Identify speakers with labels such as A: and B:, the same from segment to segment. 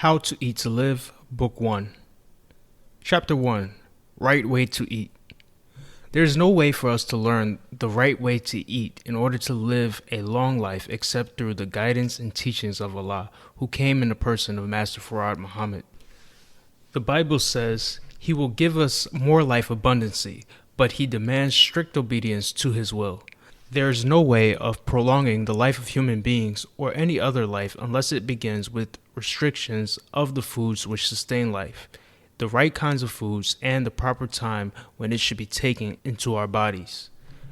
A: How to Eat to Live, Book 1. Chapter 1. Right Way to Eat. There is no way for us to learn the right way to eat in order to live a long life except through the guidance and teachings of Allah, who came in the person of Master Farad Muhammad. The Bible says, He will give us more life abundancy, but He demands strict obedience to His will. There is no way of prolonging the life of human beings or any other life unless it begins with restrictions of the foods which sustain life, the right kinds of foods, and the proper time when it should be taken into our bodies.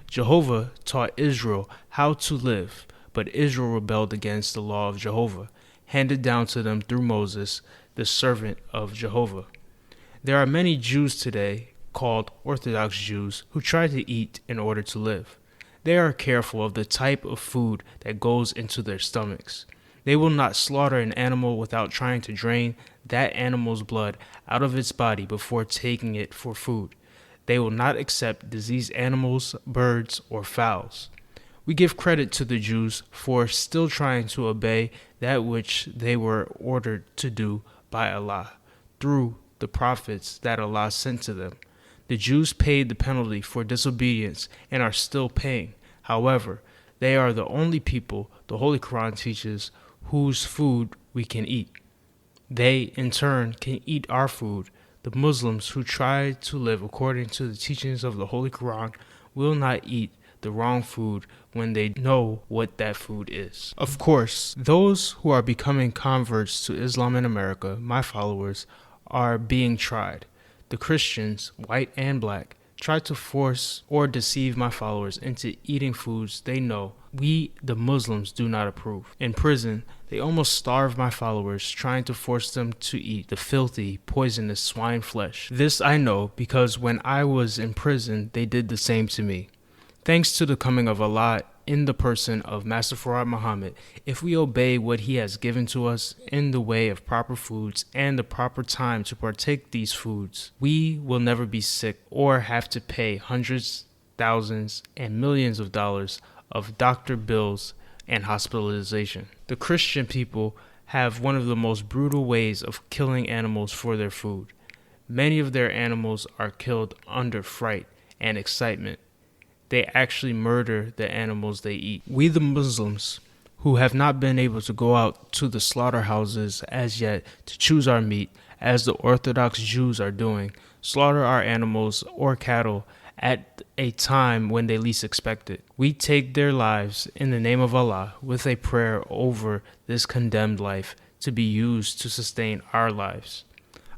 A: Jehovah taught Israel how to live, but Israel rebelled against the law of Jehovah, handed down to them through Moses, the servant of Jehovah. There are many Jews today, called Orthodox Jews, who try to eat in order to live. They are careful of the type of food that goes into their stomachs. They will not slaughter an animal without trying to drain that animal's blood out of its body before taking it for food. They will not accept diseased animals, birds, or fowls. We give credit to the Jews for still trying to obey that which they were ordered to do by Allah through the prophets that Allah sent to them. The Jews paid the penalty for disobedience and are still paying. However, they are the only people the Holy Quran teaches whose food we can eat. They, in turn, can eat our food. The Muslims who try to live according to the teachings of the Holy Quran will not eat the wrong food when they know what that food is. Of course, those who are becoming converts to Islam in America, my followers, are being tried. The Christians, white and black, try to force or deceive my followers into eating foods they know we, the Muslims, do not approve. In prison, they almost starve my followers, trying to force them to eat the filthy, poisonous swine flesh. This I know because when I was in prison, they did the same to me. Thanks to the coming of Allah in the person of Master Farad Muhammad, if we obey what He has given to us in the way of proper foods and the proper time to partake these foods, we will never be sick or have to pay hundreds, thousands, and millions of dollars of doctor bills and hospitalization. The Christian people have one of the most brutal ways of killing animals for their food. Many of their animals are killed under fright and excitement. They actually murder the animals they eat. We, the Muslims, who have not been able to go out to the slaughterhouses as yet to choose our meat, as the Orthodox Jews are doing, slaughter our animals or cattle at a time when they least expect it. We take their lives in the name of Allah with a prayer over this condemned life to be used to sustain our lives.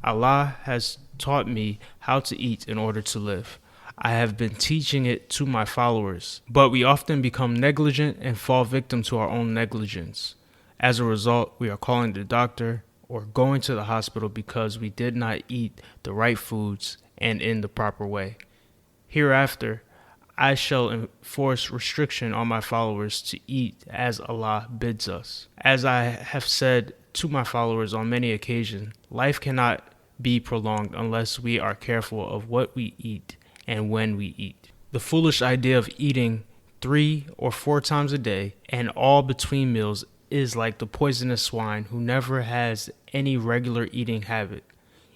A: Allah has taught me how to eat in order to live. I have been teaching it to my followers, but we often become negligent and fall victim to our own negligence. As a result, we are calling the doctor or going to the hospital because we did not eat the right foods and in the proper way. Hereafter, I shall enforce restriction on my followers to eat as Allah bids us. As I have said to my followers on many occasions, life cannot be prolonged unless we are careful of what we eat and when we eat. The foolish idea of eating 3 or 4 times a day and all between meals is like the poisonous swine who never has any regular eating habit.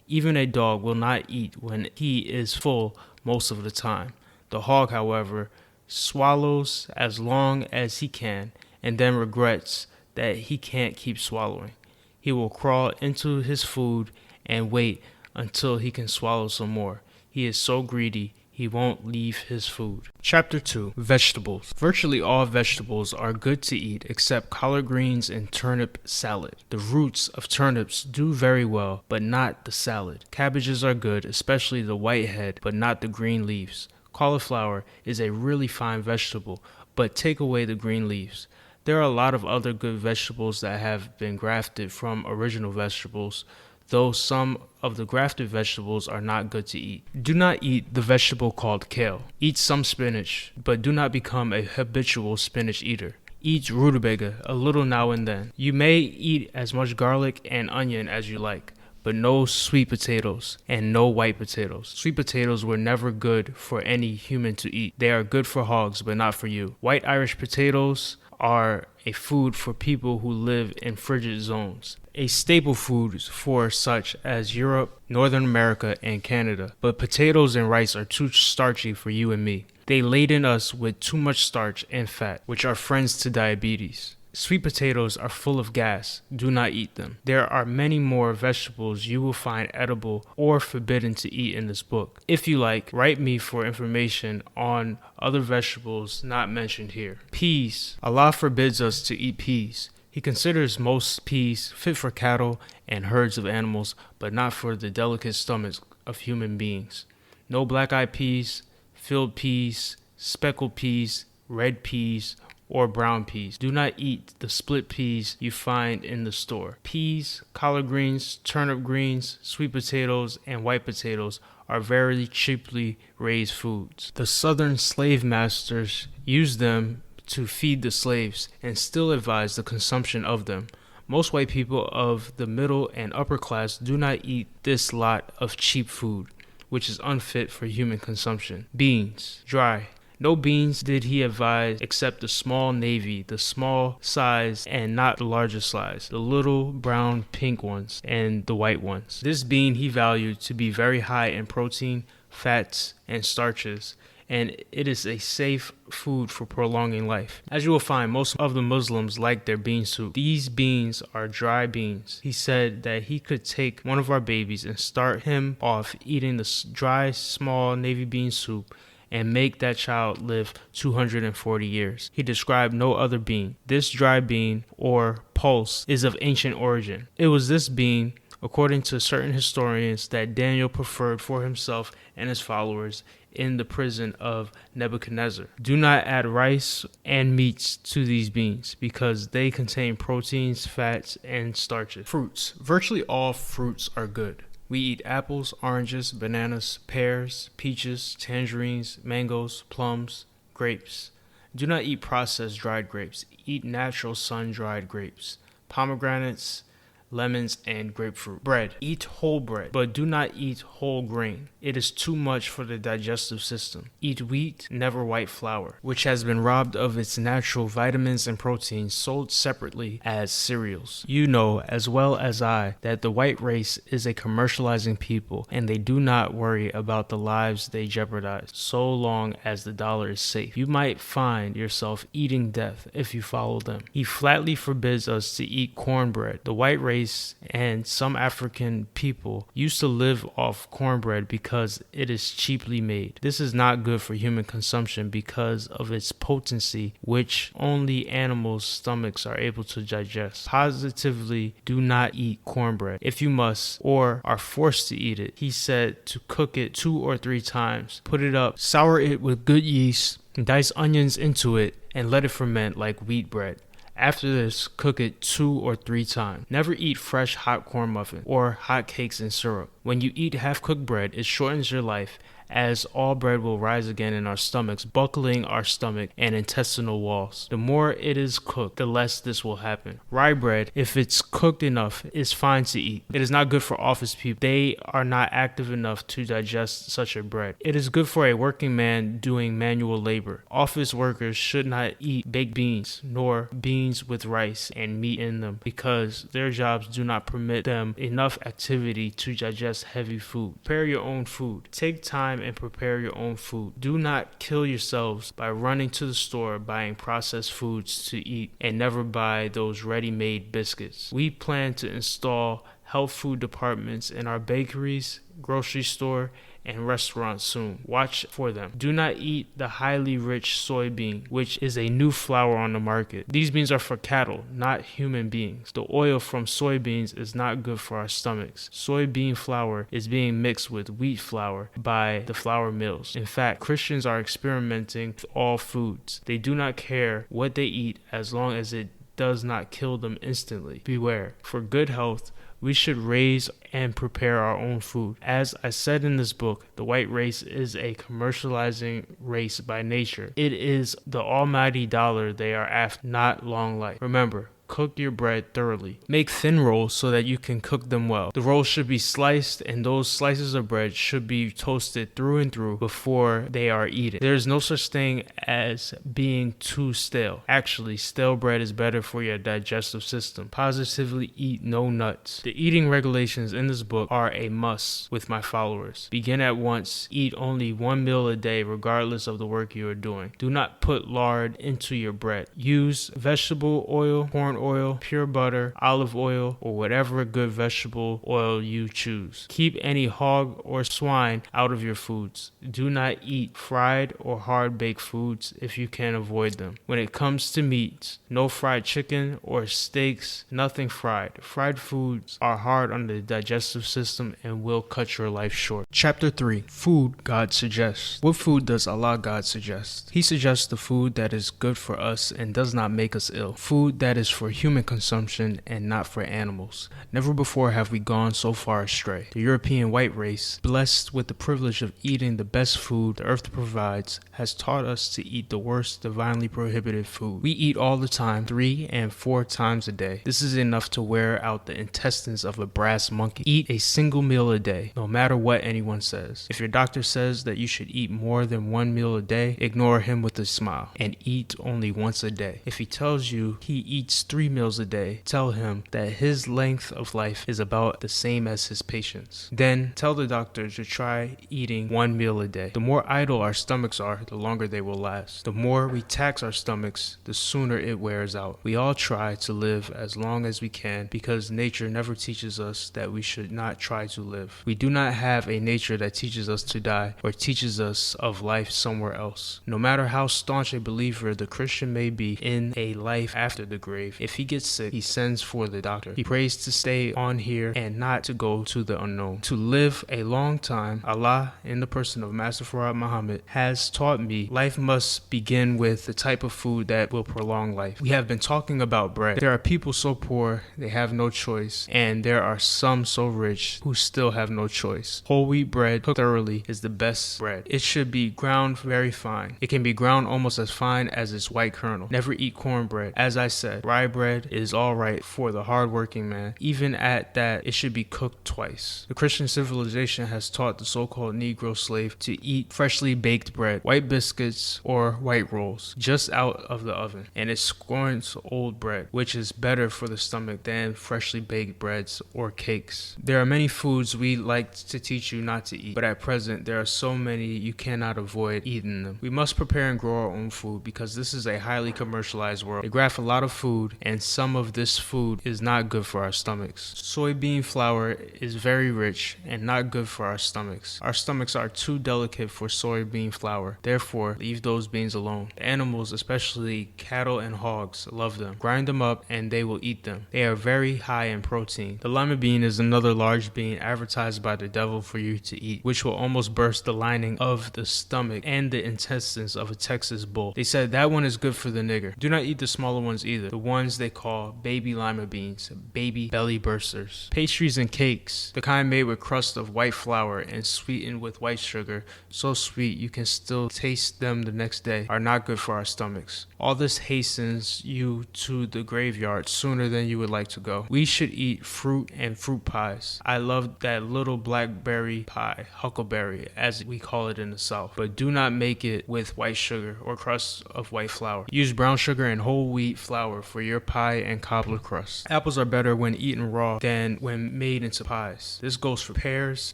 A: Even a dog will not eat when he is full most of the time. The hog, however, swallows as long as he can and then regrets that he can't keep swallowing. He will crawl into his food and wait until he can swallow some more. He is so greedy, he won't leave his food. Chapter 2. Vegetables. Virtually all vegetables are good to eat except collard greens and turnip salad. The roots of turnips do very well, but not the salad. Cabbages are good, especially the white head, but not the green leaves. Cauliflower is a really fine vegetable, but take away the green leaves. There are a lot of other good vegetables that have been grafted from original vegetables, though some of the grafted vegetables are not good to eat. Do not eat the vegetable called kale. Eat some spinach, but do not become a habitual spinach eater. Eat rutabaga a little now and then. You may eat as much garlic and onion as you like, but no sweet potatoes and no white potatoes. Sweet potatoes were never good for any human to eat. They are good for hogs, but not for you. White Irish potatoes are a food for people who live in frigid zones. a staple food for such as Europe, Northern America, and Canada. But potatoes and rice are too starchy for you and me. They laden us with too much starch and fat, which are friends to diabetes. Sweet potatoes are full of gas. Do not eat them. There are many more vegetables you will find edible or forbidden to eat in this book. If you like, write me for information on other vegetables not mentioned here. Peas. Allah forbids us to eat peas. He considers most peas fit for cattle and herds of animals, but not for the delicate stomachs of human beings. No black-eyed peas, filled peas, speckled peas, red peas, or brown peas. Do not eat the split peas you find in the store. Peas, collard greens, turnip greens, sweet potatoes, and white potatoes are very cheaply raised foods. The southern slave masters used them to feed the slaves and still advise the consumption of them. Most white people of the middle and upper class do not eat this lot of cheap food, which is unfit for human consumption. Beans, dry. No beans did he advise except the small navy, the small size and not the larger size, the little brown pink ones and the white ones. This bean he valued to be very high in protein, fats, and starches, and it is a safe food for prolonging life. As you will find, most of the Muslims like their bean soup. These beans are dry beans. He said that he could take one of our babies and start him off eating the dry, small navy bean soup and make that child live 240 years. He described no other bean. This dry bean, or pulse, is of ancient origin. It was this bean, according to certain historians, that Daniel preferred for himself and his followers in the prison of Nebuchadnezzar. Do not add rice and meats to these beans because they contain proteins, fats, and starches. Fruits. Virtually all fruits are good. We eat apples, oranges, bananas, pears, peaches, tangerines, mangoes, plums, grapes. Do not eat processed dried grapes. Eat natural sun-dried grapes, pomegranates, lemons, and grapefruit. Bread. Eat whole bread, but do not eat whole grain. It is too much for the digestive system. Eat wheat, never white flour, which has been robbed of its natural vitamins and proteins, sold separately as cereals. You know as well as I that the white race is a commercializing people, and they do not worry about the lives they jeopardize, so long as the dollar is safe. You might find yourself eating death if you follow them. He flatly forbids us to eat cornbread. The white race and some African people used to live off cornbread because it is cheaply made. This is not good for human consumption because of its potency, which only animals' stomachs are able to digest. Positively, do not eat cornbread. If you must or are forced to eat it, he said to cook it 2 or 3 times. Put it up, sour it with good yeast, dice onions into it, and let it ferment like wheat bread. After this, cook it 2 or 3 times. Never eat fresh hot corn muffin or hot cakes in syrup. When you eat half-cooked bread, it shortens your life, as all bread will rise again in our stomachs, buckling our stomach and intestinal walls. The more it is cooked, the less this will happen. Rye bread, if it's cooked enough, is fine to eat. It is not good for office people. They are not active enough to digest such a bread. It is good for a working man doing manual labor. Office workers should not eat baked beans, nor beans with rice and meat in them, because their jobs do not permit them enough activity to digest heavy food. Prepare your own food. Take time and prepare your own food. Do not kill yourselves by running to the store buying processed foods to eat, and never buy those ready-made biscuits. We plan to install health food departments in our bakeries, grocery store, and restaurants soon. Watch for them. Do not eat the highly rich soybean, which is a new flour on the market. These beans are for cattle, not human beings. The oil from soybeans is not good for our stomachs. Soybean flour is being mixed with wheat flour by the flour mills. In fact, Christians are experimenting with all foods. They do not care what they eat as long as it does not kill them instantly. Beware. For good health, we should raise and prepare our own food. As I said in this book, the white race is a commercializing race by nature. It is the almighty dollar they are after, not long life. Remember, Cook your bread thoroughly. Make thin rolls so that you can cook them well. The rolls should be sliced, and those slices of bread should be toasted through and through before they are eaten. There is no such thing as being too stale. Actually, stale bread is better for your digestive system. Positively eat no nuts. The eating regulations in this book are a must with my followers. Begin at once. Eat only one meal a day regardless of the work you are doing. Do not put lard into your bread. Use vegetable oil, corn oil, pure butter, olive oil, or whatever good vegetable oil you choose. Keep any hog or swine out of your foods. Do not eat fried or hard-baked foods if you can avoid them. When it comes to meats, no fried chicken or steaks, nothing fried. Fried foods are hard on the digestive system and will cut your life short. Chapter 3. Food God Suggests. What food does Allah God suggest? He suggests the food that is good for us and does not make us ill. Food that is for human consumption and not for animals. Never before have we gone so far astray. The European white race, blessed with the privilege of eating the best food the earth provides, has taught us to eat the worst divinely prohibited food. We eat all the time, 3 and 4 times a day. This is enough to wear out the intestines of a brass monkey. Eat a single meal a day, no matter what anyone says. If your doctor says that you should eat more than 1 meal a day, ignore him with a smile and eat only once a day. If he tells you he eats 3 meals a day, tell him that his length of life is about the same as his patience. Then tell the doctor to try eating 1 meal a day. The more idle our stomachs are, the longer they will last. The more we tax our stomachs, the sooner it wears out. We all try to live as long as we can because nature never teaches us that we should not try to live. We do not have a nature that teaches us to die or teaches us of life somewhere else. No matter how staunch a believer the Christian may be in a life after the grave, if he gets sick, he sends for the doctor. He prays to stay on here and not to go to the unknown. To live a long time, Allah, in the person of Master Farad Muhammad, has taught me life must begin with the type of food that will prolong life. We have been talking about bread. There are people so poor they have no choice, and there are some so rich who still have no choice. Whole wheat bread cooked thoroughly is the best bread. It should be ground very fine. It can be ground almost as fine as its white kernel. Never eat cornbread. As I said, rye bread is alright for the hardworking man. Even at that, it should be cooked twice. The Christian civilization has taught the so-called Negro slave to eat freshly baked bread, white biscuits, or white rolls, just out of the oven, and it scorns old bread, which is better for the stomach than freshly baked breads or cakes. There are many foods we like to teach you not to eat, but at present there are so many you cannot avoid eating them. We must prepare and grow our own food because this is a highly commercialized world. They graft a lot of food, and some of this food is not good for our stomachs. Soybean flour is very rich and not good for our stomachs. Our stomachs are too delicate for soybean flour. Therefore, leave those beans alone. The animals, especially cattle and hogs, love them. Grind them up and they will eat them. They are very high in protein. The lima bean is another large bean advertised by the devil for you to eat, which will almost burst the lining of the stomach and the intestines of a Texas bull. They said that one is good for the nigger. Do not eat the smaller ones either. The ones they call baby lima beans, baby belly bursters. Pastries and cakes, the kind made with crust of white flour and sweetened with white sugar, so sweet you can still taste them the next day, are not good for our stomachs. All this hastens you to the graveyard sooner than you would like to go. We should eat fruit and fruit pies. I love that little blackberry pie, huckleberry, as we call it in the South, but do not make it with white sugar or crust of white flour. Use brown sugar and whole wheat flour for your pie and cobbler crust. Apples are better when eaten raw than when made into pies. This goes for pears,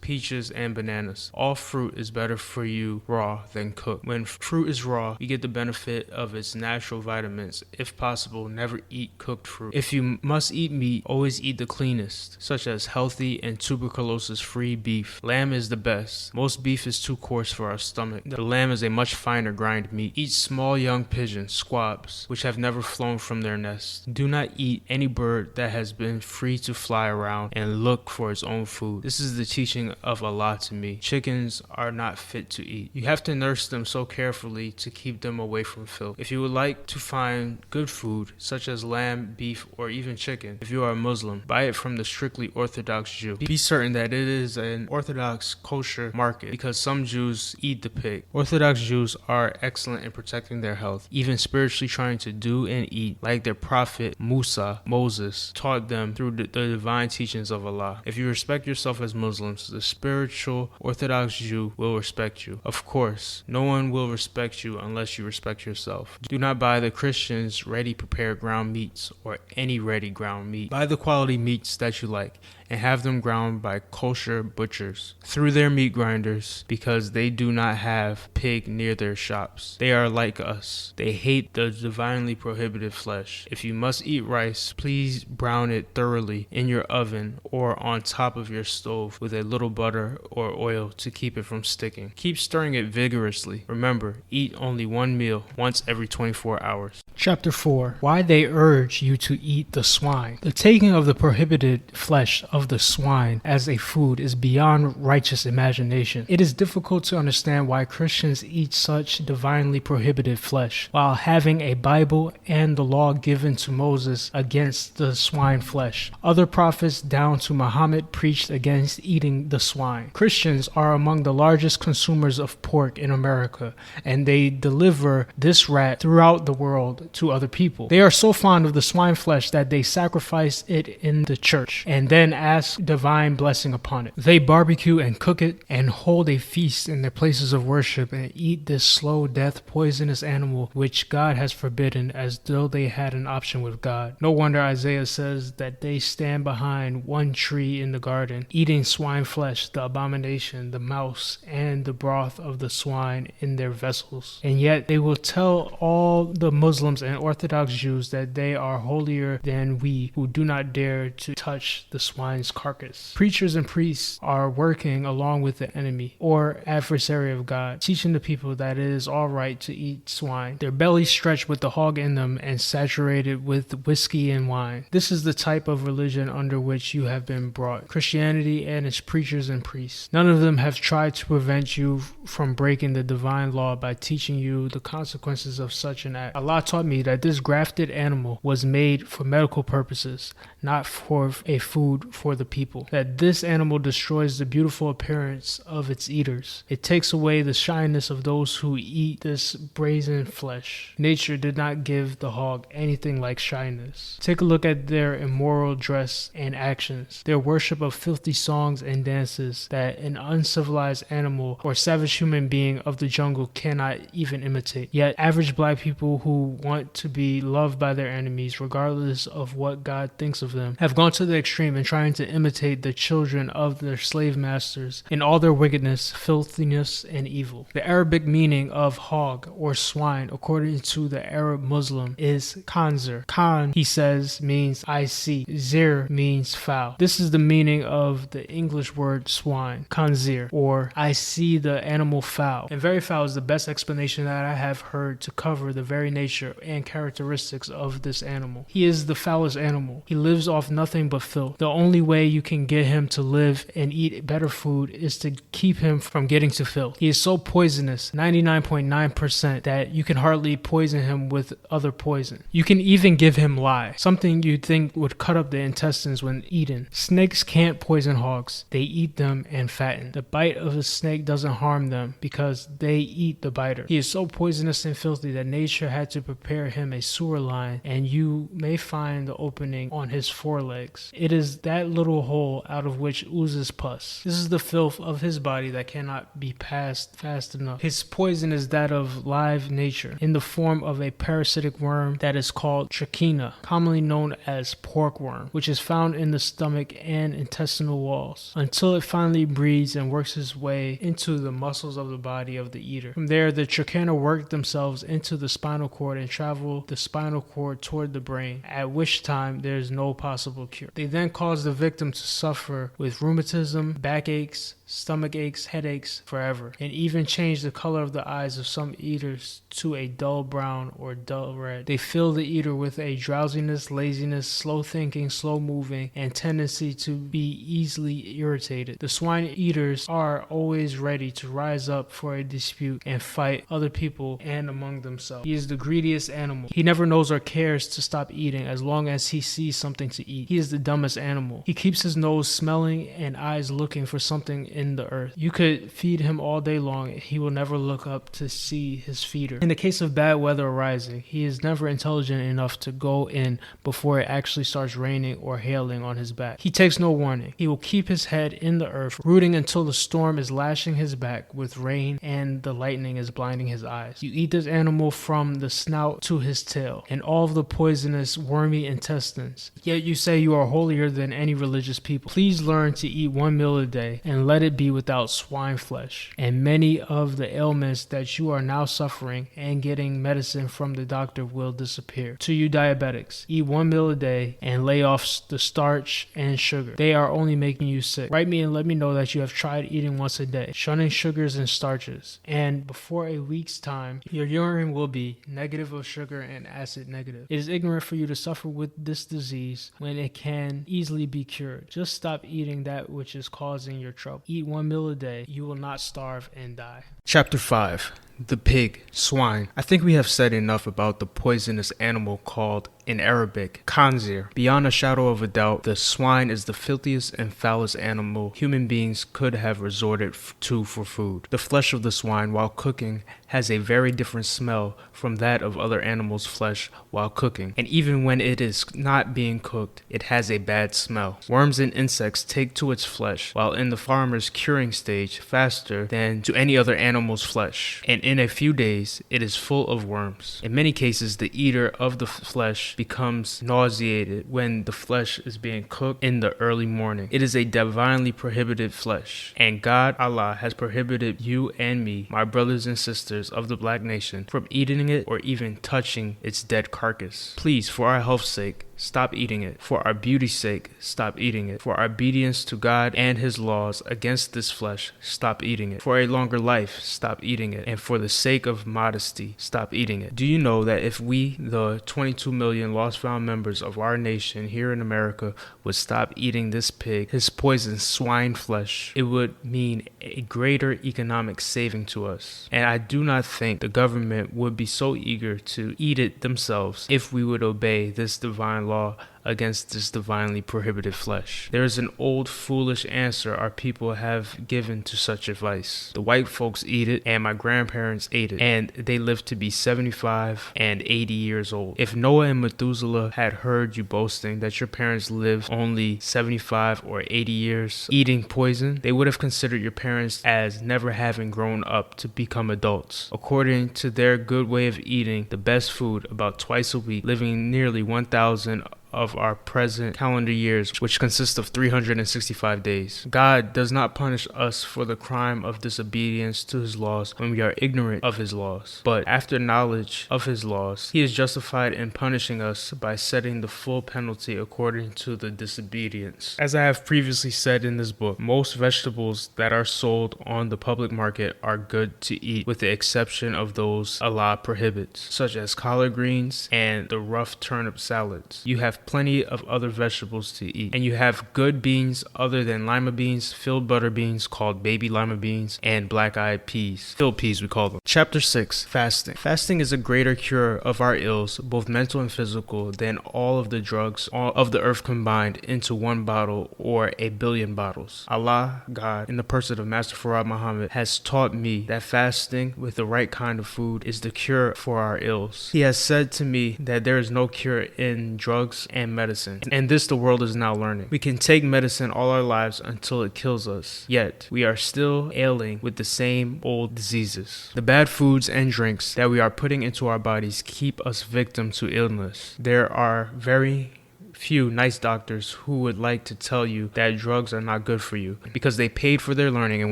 A: peaches, and bananas. All fruit is better for you raw than cooked. When fruit is raw, you get the benefit of its natural vitamins. If possible, never eat cooked fruit. If you must eat meat, always eat the cleanest, such as healthy and tuberculosis-free beef. Lamb is the best. Most beef is too coarse for our stomach. The lamb is a much finer grind meat. Eat small young pigeons, squabs, which have never flown from their nest. Do not eat any bird that has been free to fly around and look for its own food. This is the teaching of Allah to me. Chickens are not fit to eat. You have to nurse them so carefully to keep them away from filth. If you would like to find good food, such as lamb, beef, or even chicken, if you are a Muslim, buy it from the strictly Orthodox Jew. Be certain that it is an Orthodox kosher market because some Jews eat the pig. Orthodox Jews are excellent in protecting their health, even spiritually trying to do and eat like their prophet prophet Moses, taught them through the divine teachings of Allah. If you respect yourself as Muslims, the spiritual Orthodox Jew will respect you. Of course, no one will respect you unless you respect yourself. Do not buy the Christians' ready prepared ground meats or any ready ground meat. Buy the quality meats that you like and have them ground by kosher butchers through their meat grinders, because they do not have pig near their shops. They are like us. They hate the divinely prohibited flesh. If you must eat rice, please brown it thoroughly in your oven or on top of your stove with a little butter or oil to keep it from sticking. Keep stirring it vigorously. Remember, eat only one meal once every 24 hours. Chapter 4. Why they urge you to eat the swine. The taking of the prohibited flesh of the swine as a food is beyond righteous imagination. It is difficult to understand why Christians eat such divinely prohibited flesh, while having a Bible and the law given to Moses against the swine flesh. Other prophets down to Muhammad preached against eating the swine. Christians are among the largest consumers of pork in America, and they deliver this rat throughout the world to other people. They are so fond of the swine flesh that they sacrifice it in the church and then ask divine blessing upon it. They barbecue and cook it and hold a feast in their places of worship and eat this slow death poisonous animal which God has forbidden, as though they had an option with God. No wonder Isaiah says that they stand behind one tree in the garden, eating swine flesh, the abomination, the mouse, and the broth of the swine in their vessels. And yet they will tell all the Muslims and Orthodox Jews that they are holier than we, who do not dare to touch the swine's carcass. Preachers and priests are working along with the enemy or adversary of God, teaching the people that it is all right to eat swine, their bellies stretched with the hog in them and saturated with whiskey and wine. This is the type of religion under which you have been brought, Christianity and its preachers and priests. None of them have tried to prevent you from breaking the divine law by teaching you the consequences of such an act. Allah taught me that this grafted animal was made for medical purposes, not for a food for the people. That this animal destroys the beautiful appearance of its eaters. It takes away the shyness of those who eat this brazen flesh. Nature did not give the hog anything like shyness. Take a look at their immoral dress and actions, their worship of filthy songs and dances that an uncivilized animal or savage human being of the jungle cannot even imitate. Yet average black people who want to be loved by their enemies, regardless of what God thinks of them, have gone to the extreme in trying to imitate the children of their slave masters in all their wickedness, filthiness, and evil. The Arabic meaning of hog or swine, according to the Arab Muslim, is khanzir. Khan, he says, means I see. Zir means foul. This is the meaning of the English word swine, khanzir, or I see the animal foul. And very foul is the best explanation that I have heard to cover the very nature and characteristics of this animal. He is the foulest animal. He lives off nothing but filth. The only way you can get him to live and eat better food is to keep him from getting to filth. He is so poisonous, 99.9%, that you can hardly poison him with other poison. You can even give him lye, something you'd think would cut up the intestines when eaten. Snakes can't poison hogs. They eat them and fatten. The bite of a snake doesn't harm them because they eat the biter. He is so poisonous and filthy that nature had to prepare him a sewer line, and you may find the opening on his forelegs. It is that little hole out of which oozes pus. This is the filth of his body that cannot be passed fast enough. His poison is that of live nature, in the form of a parasitic worm that is called trichina, commonly known as porkworm, which is found in the stomach and intestinal walls, until it finally breeds and works its way into the muscles of the body of the eater. From there, the trichina work themselves into the spinal cord and travel the spinal cord toward the brain, at which time there is no possible cure. They then cause the victim to suffer with rheumatism, backaches, stomach aches, headaches forever, and even change the color of the eyes of some eaters to a dull brown or dull red. They fill the eater with a drowsiness, laziness, slow thinking, slow moving, and tendency to be easily irritated. The swine eaters are always ready to rise up for a dispute and fight other people and among themselves. He is the greediest animal. He never knows or cares to stop eating as long as he sees something something to eat. He is the dumbest animal. He keeps his nose smelling and eyes looking for something in the earth. You could feed him all day long. He will never look up to see his feeder. In the case of bad weather arising, he is never intelligent enough to go in before it actually starts raining or hailing on his back. He takes no warning. He will keep his head in the earth, rooting until the storm is lashing his back with rain and the lightning is blinding his eyes. You eat this animal from the snout to his tail and all of the poisonous wormy intestines. Yet you say you are holier than any religious people. Please learn to eat 1 meal a day and let it be without swine flesh. And many of the ailments that you are now suffering and getting medicine from the doctor will disappear. To you diabetics, eat 1 meal a day and lay off the starch and sugar. They are only making you sick. Write me and let me know that you have tried eating once a day, shunning sugars and starches. And before a week's time, your urine will be negative of sugar and acid negative. It is ignorant for you to suffer with this disease when it can easily be cured. Just stop eating that which is causing your trouble. Eat 1 meal a day. You will not starve and die. Chapter 5. The pig, swine. I think we have said enough about the poisonous animal called, in Arabic, khanzir. Beyond a shadow of a doubt, the swine is the filthiest and foulest animal human beings could have resorted to for food. The flesh of the swine, while cooking, has a very different smell from that of other animals' flesh while cooking. And even when it is not being cooked, it has a bad smell. Worms and insects take to its flesh, while in the farmer's curing stage, faster than to any other animal's flesh. And in a few days, it is full of worms. In many cases, the eater of the flesh becomes nauseated when the flesh is being cooked in the early morning. It is a divinely prohibited flesh, and God, Allah, has prohibited you and me, my brothers and sisters of the black nation, from eating it or even touching its dead carcass. Please, for our health's sake, stop eating it. For our beauty's sake, stop eating it. For our obedience to God and His laws against this flesh, stop eating it. For a longer life, stop eating it. And for the sake of modesty, stop eating it. Do you know that if we, the 22 million lost found members of our nation here in America, would stop eating this pig, his poisoned swine flesh, it would mean a greater economic saving to us. And I do not think the government would be so eager to eat it themselves if we would obey this divine law against this divinely prohibited flesh. There is an old foolish answer our people have given to such advice. The white folks eat it, and my grandparents ate it, and they lived to be 75 and 80 years old. If Noah and Methuselah had heard you boasting that your parents lived only 75 or 80 years eating poison, they would have considered your parents as never having grown up to become adults. According to their good way of eating the best food about twice a week, living nearly 1,000 of our present calendar years, which consist of 365 days. God does not punish us for the crime of disobedience to His laws when we are ignorant of His laws. But after knowledge of His laws, He is justified in punishing us by setting the full penalty according to the disobedience. As I have previously said in this book, most vegetables that are sold on the public market are good to eat, with the exception of those Allah prohibits, such as collard greens and the rough turnip salads. You have plenty of other vegetables to eat, and you have good beans other than lima beans, filled butter beans called baby lima beans, and black-eyed peas, filled peas we call them. Chapter 6. Fasting. Fasting is a greater cure of our ills, both mental and physical, than all of the drugs of the earth combined into one bottle or a billion bottles. Allah, God, in the person of Master Farad Muhammad, has taught me that fasting with the right kind of food is the cure for our ills. He has said to me that there is no cure in drugs and medicine, and this the world is now learning. We can take medicine all our lives until it kills us, yet we are still ailing with the same old diseases. The bad foods and drinks that we are putting into our bodies keep us victim to illness. There are very few nice doctors who would like to tell you that drugs are not good for you because they paid for their learning and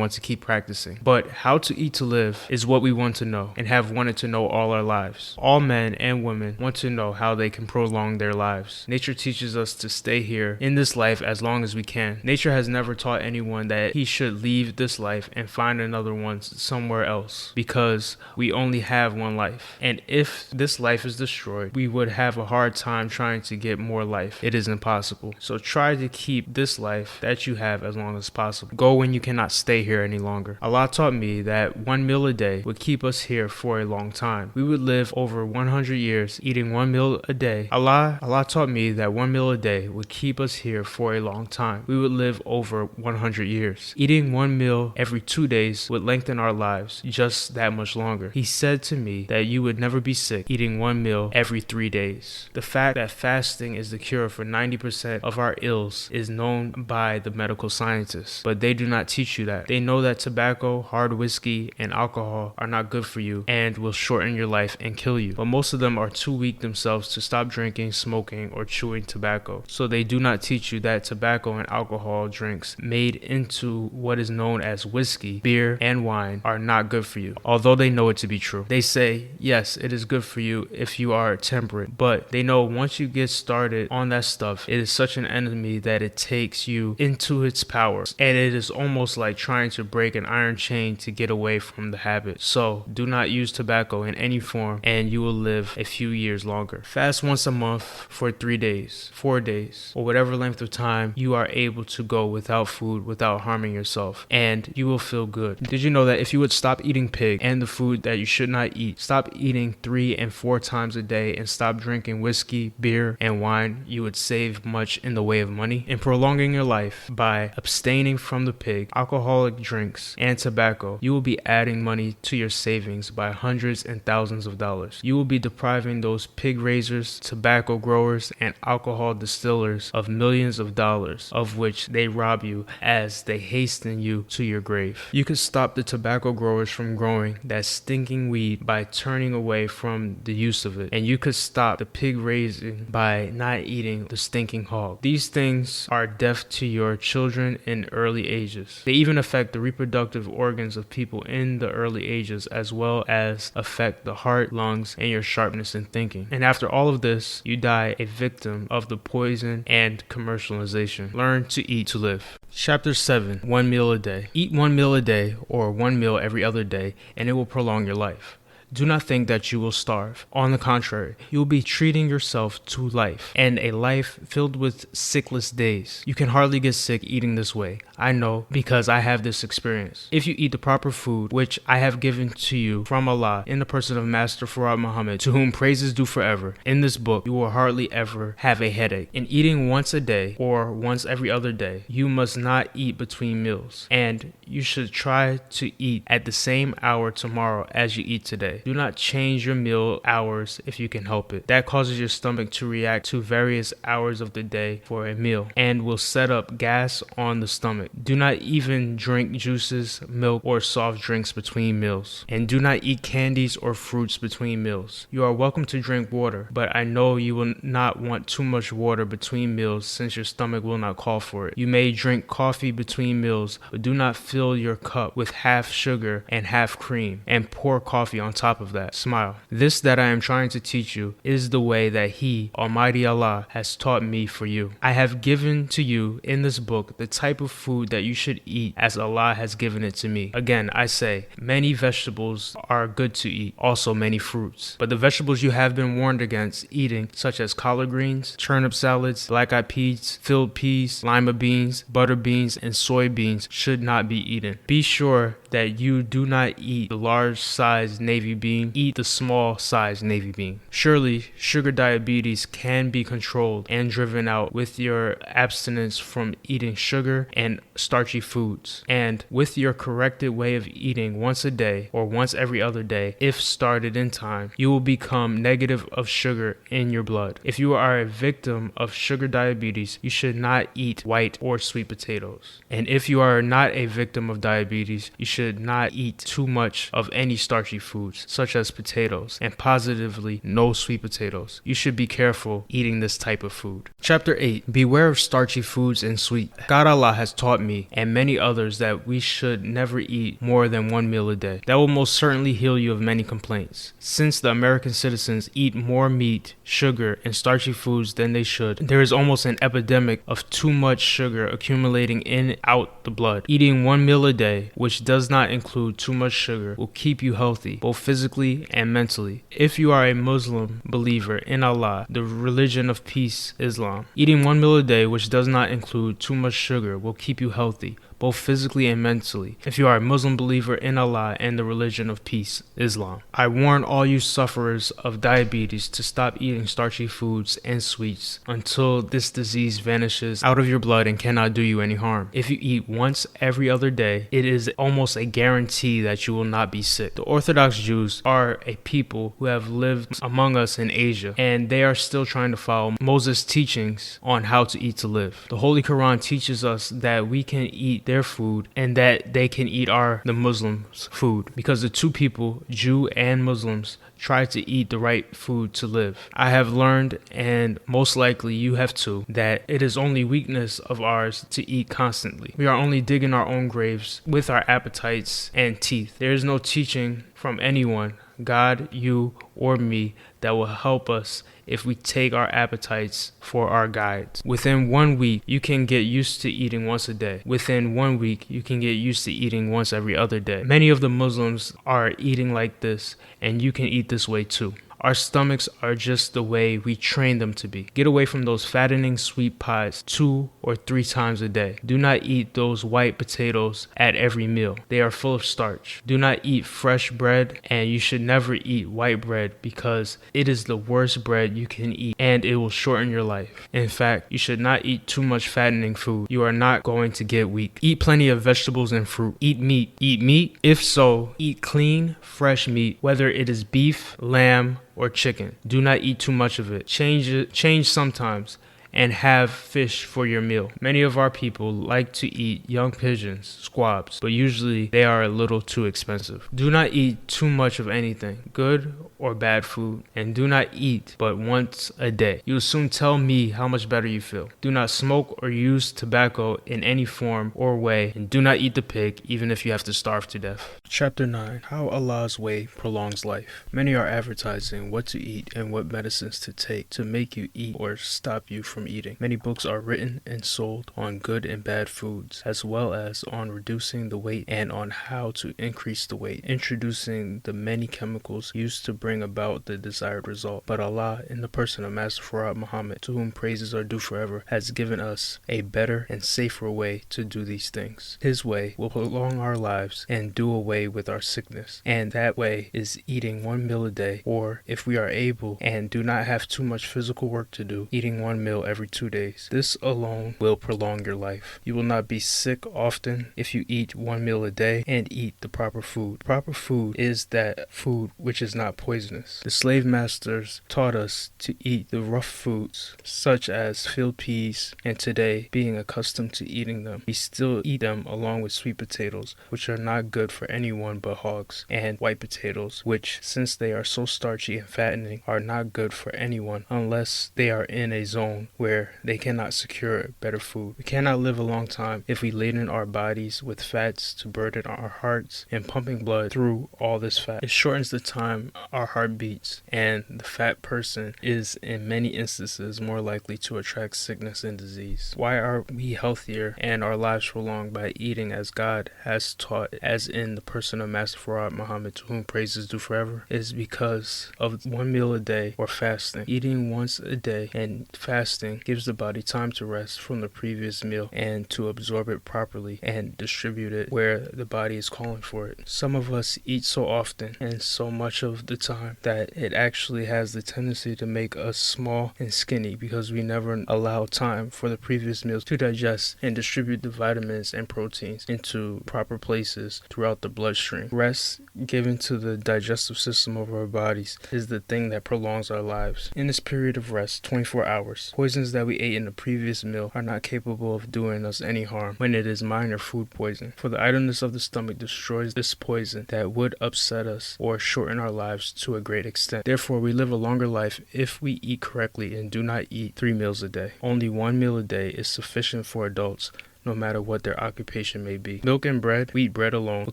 A: want to keep practicing. But how to eat to live is what we want to know and have wanted to know all our lives. All men and women want to know how they can prolong their lives. Nature teaches us to stay here in this life as long as we can. Nature has never taught anyone that he should leave this life and find another one somewhere else, because we only have one life. And if this life is destroyed, we would have a hard time trying to get more life. it is impossible. So try to keep this life that you have as long as possible. Go when you cannot stay here any longer. Allah taught me that 1 meal a day would keep us here for a long time. We would live over 100 years eating 1 meal a day. Allah taught me that 1 meal a day would keep us here for a long time. We would live over 100 years. Eating 1 meal every 2 days would lengthen our lives just that much longer. He said to me that you would never be sick eating 1 meal every 3 days. The fact that fasting is the cure for 90% of our ills is known by the medical scientists, but they do not teach you that. They know that tobacco, hard whiskey, and alcohol are not good for you and will shorten your life and kill you. But most of them are too weak themselves to stop drinking, smoking, or chewing tobacco. So they do not teach you that tobacco and alcohol drinks made into what is known as whiskey, beer, and wine are not good for you, although they know it to be true. They say, yes, it is good for you if you are temperate, but they know once you get started on that stuff, it is such an enemy that it takes you into its powers, and it is almost like trying to break an iron chain to get away from the habit. So do not use tobacco in any form, and you will live a few years longer. Fast once a month for 3 days, 4 days, or whatever length of time you are able to go without food, without harming yourself, and you will feel good. Did you know that if you would stop eating pig and the food that you should not eat, stop eating 3 and 4 times a day, and stop drinking whiskey, beer, and wine, you would save much in the way of money? In prolonging your life by abstaining from the pig, alcoholic drinks, and tobacco, you will be adding money to your savings by hundreds and thousands of dollars. You will be depriving those pig raisers, tobacco growers, and alcohol distillers of millions of dollars, of which they rob you as they hasten you to your grave. You could stop the tobacco growers from growing that stinking weed by turning away from the use of it, and you could stop the pig raising by not eating the stinking hog. These things are death to your children in early ages. They even affect the reproductive organs of people in the early ages, as well as affect the heart, lungs, and your sharpness in thinking. And after all of this, you die a victim of the poison and commercialization. Learn to eat to live. Chapter 7. 1 meal a day. Eat 1 meal a day, or 1 meal every other day, and it will prolong your life. Do not think that you will starve. On the contrary, you will be treating yourself to life, and a life filled with sickless days. You can hardly get sick eating this way. I know, because I have this experience. If you eat the proper food, which I have given to you from Allah in the person of Master Farad Muhammad, to whom praise is due forever, in this book, you will hardly ever have a headache. In eating once a day, or once every other day, you must not eat between meals, and you should try to eat at the same hour tomorrow as you eat today. Do not change your meal hours if you can help it. That causes your stomach to react to various hours of the day for a meal and will set up gas on the stomach. Do not even drink juices, milk, or soft drinks between meals. And do not eat candies or fruits between meals. You are welcome to drink water, but I know you will not want too much water between meals since your stomach will not call for it. You may drink coffee between meals, but do not fill your cup with half sugar and half cream and pour coffee on top of that. Smile. This that I am trying to teach you is the way that He, Almighty Allah, has taught me for you. I have given to you in this book the type of food that you should eat as Allah has given it to me. Again, I say, many vegetables are good to eat, also many fruits. But the vegetables you have been warned against eating, such as collard greens, turnip salads, black-eyed peas, filled peas, lima beans, butter beans, and soybeans, should not be eaten. Be sure that you do not eat the large-sized navy bean, eat the small-sized navy bean. Surely, sugar diabetes can be controlled and driven out with your abstinence from eating sugar and starchy foods. And with your corrected way of eating once a day or once every other day, if started in time, you will become negative of sugar in your blood. If you are a victim of sugar diabetes, you should not eat white or sweet potatoes. And if you are not a victim of diabetes, you should not eat too much of any starchy foods, such as potatoes, and positively no sweet potatoes. You should be careful eating this type of food. Chapter 8. Beware of starchy foods and sweet. God Allah has taught me and many others that we should never eat more than 1 meal a day. That will most certainly heal you of many complaints. Since the American citizens eat more meat, sugar, and starchy foods than they should, there is almost an epidemic of too much sugar accumulating in and out the blood. Eating 1 meal a day, which does not include too much sugar, will keep you healthy, both physically and mentally. If you are a Muslim believer in Allah, the religion of peace, Islam, eating one meal a day, which does not include too much sugar, will keep you healthy, both physically and mentally. If you are a Muslim believer in Allah and the religion of peace, Islam, I warn all you sufferers of diabetes to stop eating starchy foods and sweets until this disease vanishes out of your blood and cannot do you any harm. If you eat once every other day, it is almost a guarantee that you will not be sick. The Orthodox Jews are a people who have lived among us in Asia, and they are still trying to follow Moses' teachings on how to eat to live. The Holy Quran teaches us that we can eat their food and that they can eat the Muslims' food, because the two people, Jew and Muslims, try to eat the right food to live. I have learned, and most likely you have too, that it is only weakness of ours to eat constantly. We are only digging our own graves with our appetites and teeth. There is no teaching from anyone, God, you, or me, that will help us if we take our appetites for our guides. Within 1 week, you can get used to eating once a day. Within 1 week, you can get used to eating once every other day. Many of the Muslims are eating like this, and you can eat this way too. Our stomachs are just the way we train them to be. Get away from those fattening sweet pies 2 or 3 times a day. Do not eat those white potatoes at every meal. They are full of starch. Do not eat fresh bread, and you should never eat white bread because it is the worst bread you can eat and it will shorten your life. In fact, you should not eat too much fattening food. You are not going to get weak. Eat plenty of vegetables and fruit. Eat meat. Eat meat? If so, eat clean, fresh meat, whether it is beef, lamb, or chicken. Do not eat too much of it. Change sometimes, and have fish for your meal. Many of our people like to eat young pigeons, squabs, but usually they are a little too expensive. Do not eat too much of anything, good or bad food, and do not eat but once a day. You will soon tell me how much better you feel. Do not smoke or use tobacco in any form or way, and do not eat the pig even if you have to starve to death. Chapter 9. How Allah's Way Prolongs Life. Many are advertising what to eat and what medicines to take to make you eat or stop you from eating. Many books are written and sold on good and bad foods, as well as on reducing the weight and on how to increase the weight, introducing the many chemicals used to bring about the desired result. But Allah, in the person of Master Farad Muhammad, to whom praises are due forever, has given us a better and safer way to do these things. His way will prolong our lives and do away with our sickness, and that way is eating 1 meal a day, or if we are able and do not have too much physical work to do, eating 1 meal every 2 days. This alone will prolong your life. You will not be sick often if you eat 1 meal a day and eat the proper food. Proper food is that food which is not poisonous. The slave masters taught us to eat the rough foods such as field peas, and today, being accustomed to eating them, we still eat them along with sweet potatoes, which are not good for anyone but hogs, and white potatoes, which, since they are so starchy and fattening, are not good for anyone unless they are in a zone where they cannot secure better food. We cannot live a long time if we laden our bodies with fats to burden our hearts and pumping blood through all this fat. It shortens the time our heart beats, and the fat person is in many instances more likely to attract sickness and disease. Why are we healthier and our lives prolonged by eating as God has taught, as in the person of Master Farad Muhammad, to whom praises due forever? It is because of 1 meal a day or fasting. Eating once a day and fasting gives the body time to rest from the previous meal and to absorb it properly and distribute it where the body is calling for it. Some of us eat so often and so much of the time that it actually has the tendency to make us small and skinny because we never allow time for the previous meals to digest and distribute the vitamins and proteins into proper places throughout the bloodstream. Rest given to the digestive system of our bodies is the thing that prolongs our lives. In this period of rest, 24 hours, poisons that we ate in the previous meal are not capable of doing us any harm when it is minor food poison, for the idleness of the stomach destroys this poison that would upset us or shorten our lives to a great extent. Therefore, we live a longer life if we eat correctly and do not eat 3 meals a day. Only 1 meal a day is sufficient for adults, no matter what their occupation may be. Milk and bread, wheat bread alone, will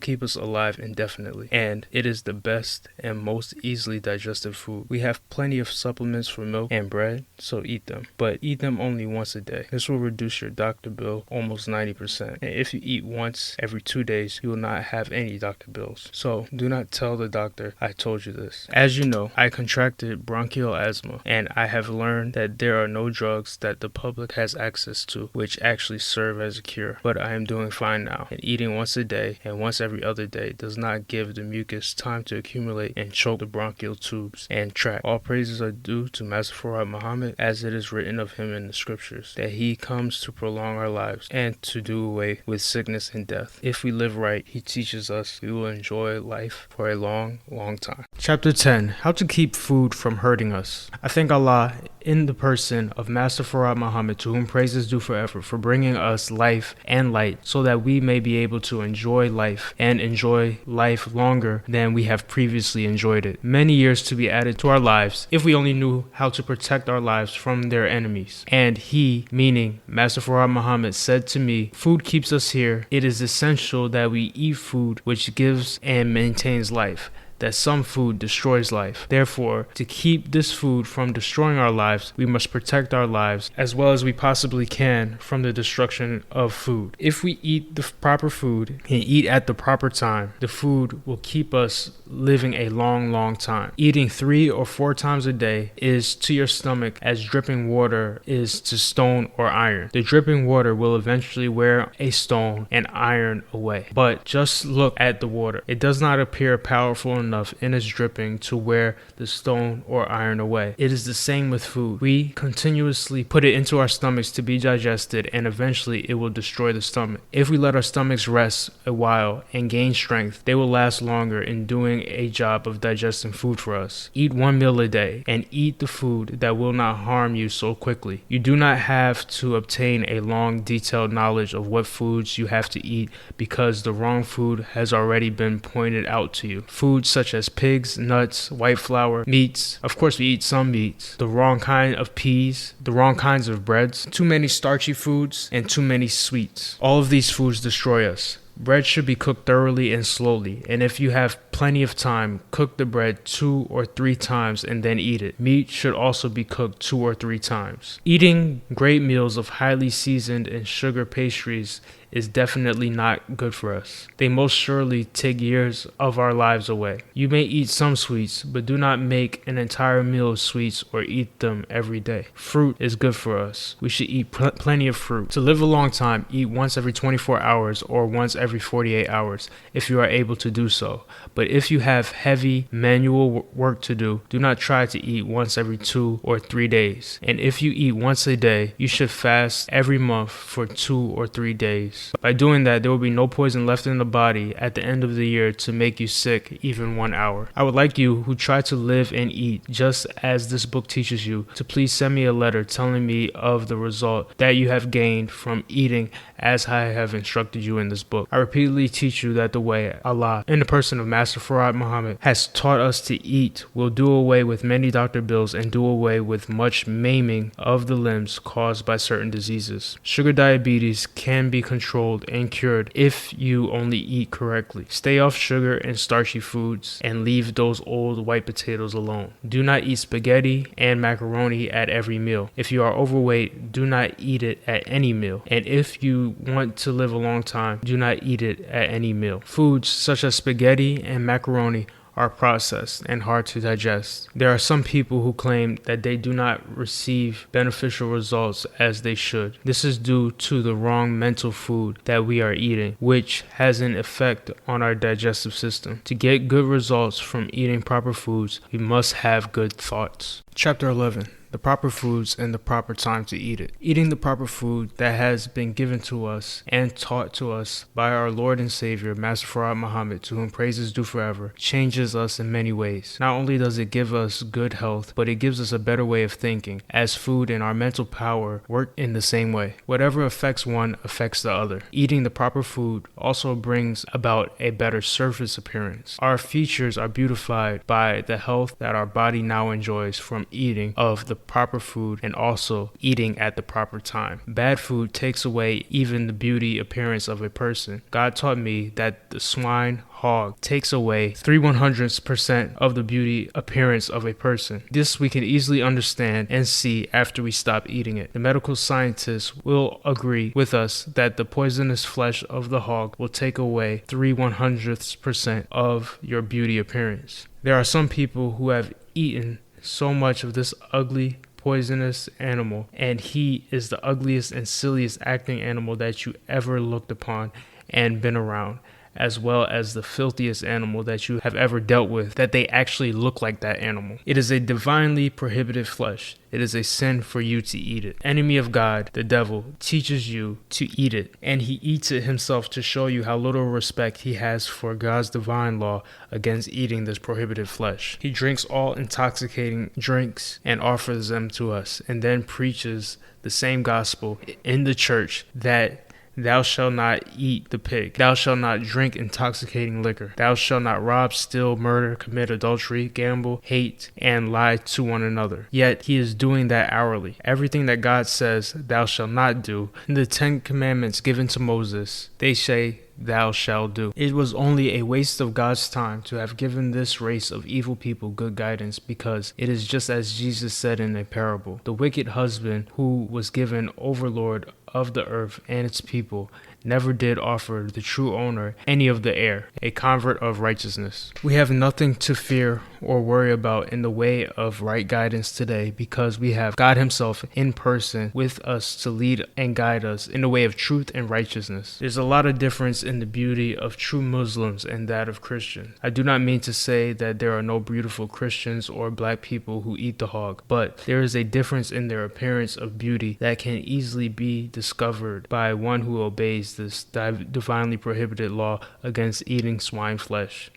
A: keep us alive indefinitely, and it is the best and most easily digested food. We have plenty of supplements for milk and bread, so eat them, but eat them only once a day. This will reduce your doctor bill almost 90%, and if you eat once every 2 days, you will not have any doctor bills. So do not tell the doctor I told you this. As you know, I contracted bronchial asthma, and I have learned that there are no drugs that the public has access to which actually serve as a cure, but I am doing fine now, and eating once a day and once every other day does not give the mucus time to accumulate and choke the bronchial tubes and tract. All praises are due to Master Farad Muhammad, as it is written of him in the scriptures, that he comes to prolong our lives and to do away with sickness and death. If we live right, he teaches us we will enjoy life for a long, long time. Chapter 10. How to keep food from hurting us. I thank Allah in the person of Master Farad Muhammad, to whom praise is due forever, for bringing us life and light so that we may be able to enjoy life and enjoy life longer than we have previously enjoyed it. Many years to be added to our lives if we only knew how to protect our lives from their enemies. And he, meaning Master Farad Muhammad, said to me, food keeps us here. It is essential that we eat food which gives and maintains life, that some food destroys life. Therefore, to keep this food from destroying our lives, we must protect our lives as well as we possibly can from the destruction of food. If we eat the proper food and eat at the proper time, the food will keep us living a long, long time. Eating 3 or 4 times a day is to your stomach as dripping water is to stone or iron. The dripping water will eventually wear a stone and iron away. But just look at the water. It does not appear powerful enough in its dripping to wear the stone or iron away. It is the same with food. We continuously put it into our stomachs to be digested, and eventually it will destroy the stomach. If we let our stomachs rest a while and gain strength, they will last longer in doing a job of digesting food for us. Eat 1 meal a day and eat the food that will not harm you so quickly. You do not have to obtain a long, detailed knowledge of what foods you have to eat, because the wrong food has already been pointed out to you. Foods such as pigs, nuts, white flour, meats. Of course, we eat some meats. The wrong kind of peas, the wrong kinds of breads, too many starchy foods, and too many sweets. All of these foods destroy us. Bread should be cooked thoroughly and slowly, and if you have plenty of time, cook the bread 2 or 3 times and then eat it. Meat should also be cooked 2 or 3 times. Eating great meals of highly seasoned and sugar pastries is definitely not good for us. They most surely take years of our lives away. You may eat some sweets, but do not make an entire meal of sweets or eat them every day. Fruit is good for us. We should eat plenty of fruit. To live a long time, eat once every 24 hours or once every 48 hours if you are able to do so. But if you have heavy manual work to do, do not try to eat once every 2 or 3 days. And if you eat once a day, you should fast every month for 2 or 3 days. By doing that, there will be no poison left in the body at the end of the year to make you sick even 1 hour. I would like you who try to live and eat just as this book teaches you to please send me a letter telling me of the result that you have gained from eating as I have instructed you in this book. I repeatedly teach you that the way Allah, in the person of Master Farad Muhammad, has taught us to eat will do away with many doctor bills and do away with much maiming of the limbs caused by certain diseases. Sugar diabetes can be controlled and cured if you only eat correctly. Stay off sugar and starchy foods and leave those old white potatoes alone. Do not eat spaghetti and macaroni at every meal. If you are overweight, do not eat it at any meal. And if you want to live a long time, do not eat it at any meal. Foods such as spaghetti and macaroni are processed and hard to digest. There are some people who claim that they do not receive beneficial results as they should. This is due to the wrong mental food that we are eating, which has an effect on our digestive system. To get good results from eating proper foods, we must have good thoughts. Chapter 11. The proper foods and the proper time to eat it. Eating the proper food that has been given to us and taught to us by our Lord and Savior, Master Farad Muhammad, to whom praise is due forever, changes us in many ways. Not only does it give us good health, but it gives us a better way of thinking, as food and our mental power work in the same way. Whatever affects one affects the other. Eating the proper food also brings about a better surface appearance. Our features are beautified by the health that our body now enjoys from eating of the proper food and also eating at the proper time. Bad food takes away even the beauty appearance of a person. God taught me that the swine hog takes away 3/100% of the beauty appearance of a person. This we can easily understand and see after we stop eating it. The medical scientists will agree with us that the poisonous flesh of the hog will take away 3/100% of your beauty appearance. There are some people who have eaten so much of this ugly, poisonous animal, and he is the ugliest and silliest acting animal that you ever looked upon and been around, as well as the filthiest animal that you have ever dealt with, that they actually look like that animal. It is a divinely prohibited flesh. It is a sin for you to eat it. Enemy of God, the devil, teaches you to eat it, and he eats it himself to show you how little respect he has for God's divine law against eating this prohibited flesh. He drinks all intoxicating drinks and offers them to us, and then preaches the same gospel in the church that thou shalt not eat the pig. Thou shalt not drink intoxicating liquor. Thou shalt not rob, steal, murder, commit adultery, gamble, hate, and lie to one another. Yet he is doing that hourly. Everything that God says thou shalt not do, in the 10 commandments given to Moses, they say thou shalt do. It was only a waste of God's time to have given this race of evil people good guidance, because it is just as Jesus said in a parable. The wicked husband who was given overlord of the earth and its people never did offer the true owner any of the heir, a convert of righteousness. We have nothing to fear or worry about in the way of right guidance today, because we have God himself in person with us to lead and guide us in the way of truth and righteousness. There's a lot of difference in the beauty of true Muslims and that of Christians. I do not mean to say that there are no beautiful Christians or black people who eat the hog, but there is a difference in their appearance of beauty that can easily be discovered by one who obeys this divinely prohibited law against eating swine flesh.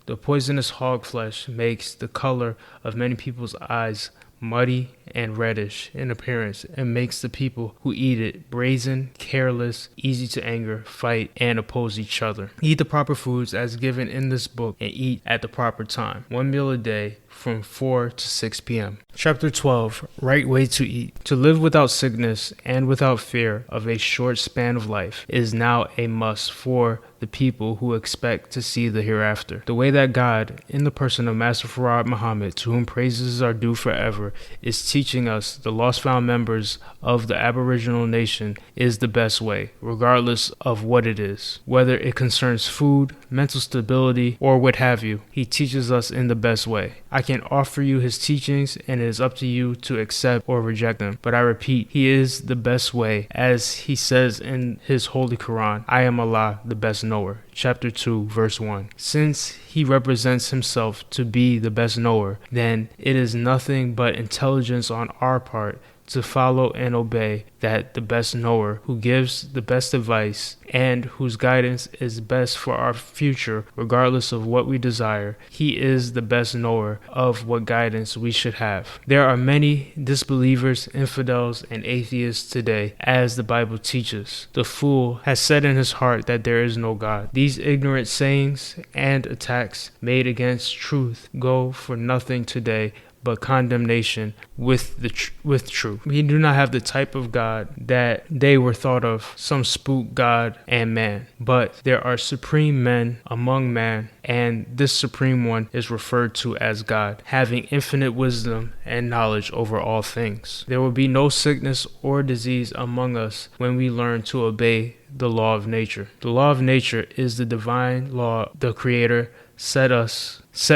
A: The poisonous hog flesh makes the color of many people's eyes muddy and reddish in appearance, and makes the people who eat it brazen, careless, easy to anger, fight, and oppose each other. Eat the proper foods as given in this book, and eat at the proper time. 1 meal a day from 4 to 6 p.m. Chapter 12, Right Way to Eat. To live without sickness and without fear of a short span of life is now a must for the people who expect to see the hereafter. The way that God, in the person of Master Farad Muhammad, to whom praises are due forever, is teaching us, the lost found members of the Aboriginal nation, is the best way, regardless of what it is. Whether it concerns food, mental stability, or what have you, he teaches us in the best way. I can offer you his teachings, and it is up to you to accept or reject them. But I repeat, he is the best way, as he says in his holy Quran, I am Allah, the best knower. Chapter 2, verse 1. Since he represents himself to be the best knower, then it is nothing but intelligence on our part to follow and obey that the best knower, who gives the best advice and whose guidance is best for our future, regardless of what we desire. He is the best knower of what guidance we should have. There are many disbelievers, infidels, and atheists today, as the Bible teaches. The fool has said in his heart that there is no God. These ignorant sayings and attacks made against truth go for nothing today but condemnation with truth. We do not have the type of God that they were thought of, some spook God and man, but there are supreme men among man, and this supreme one is referred to as God, having infinite wisdom and knowledge over all things. There will be no sickness or disease among us when we learn to obey the law of nature. The law of nature is the divine law the Creator set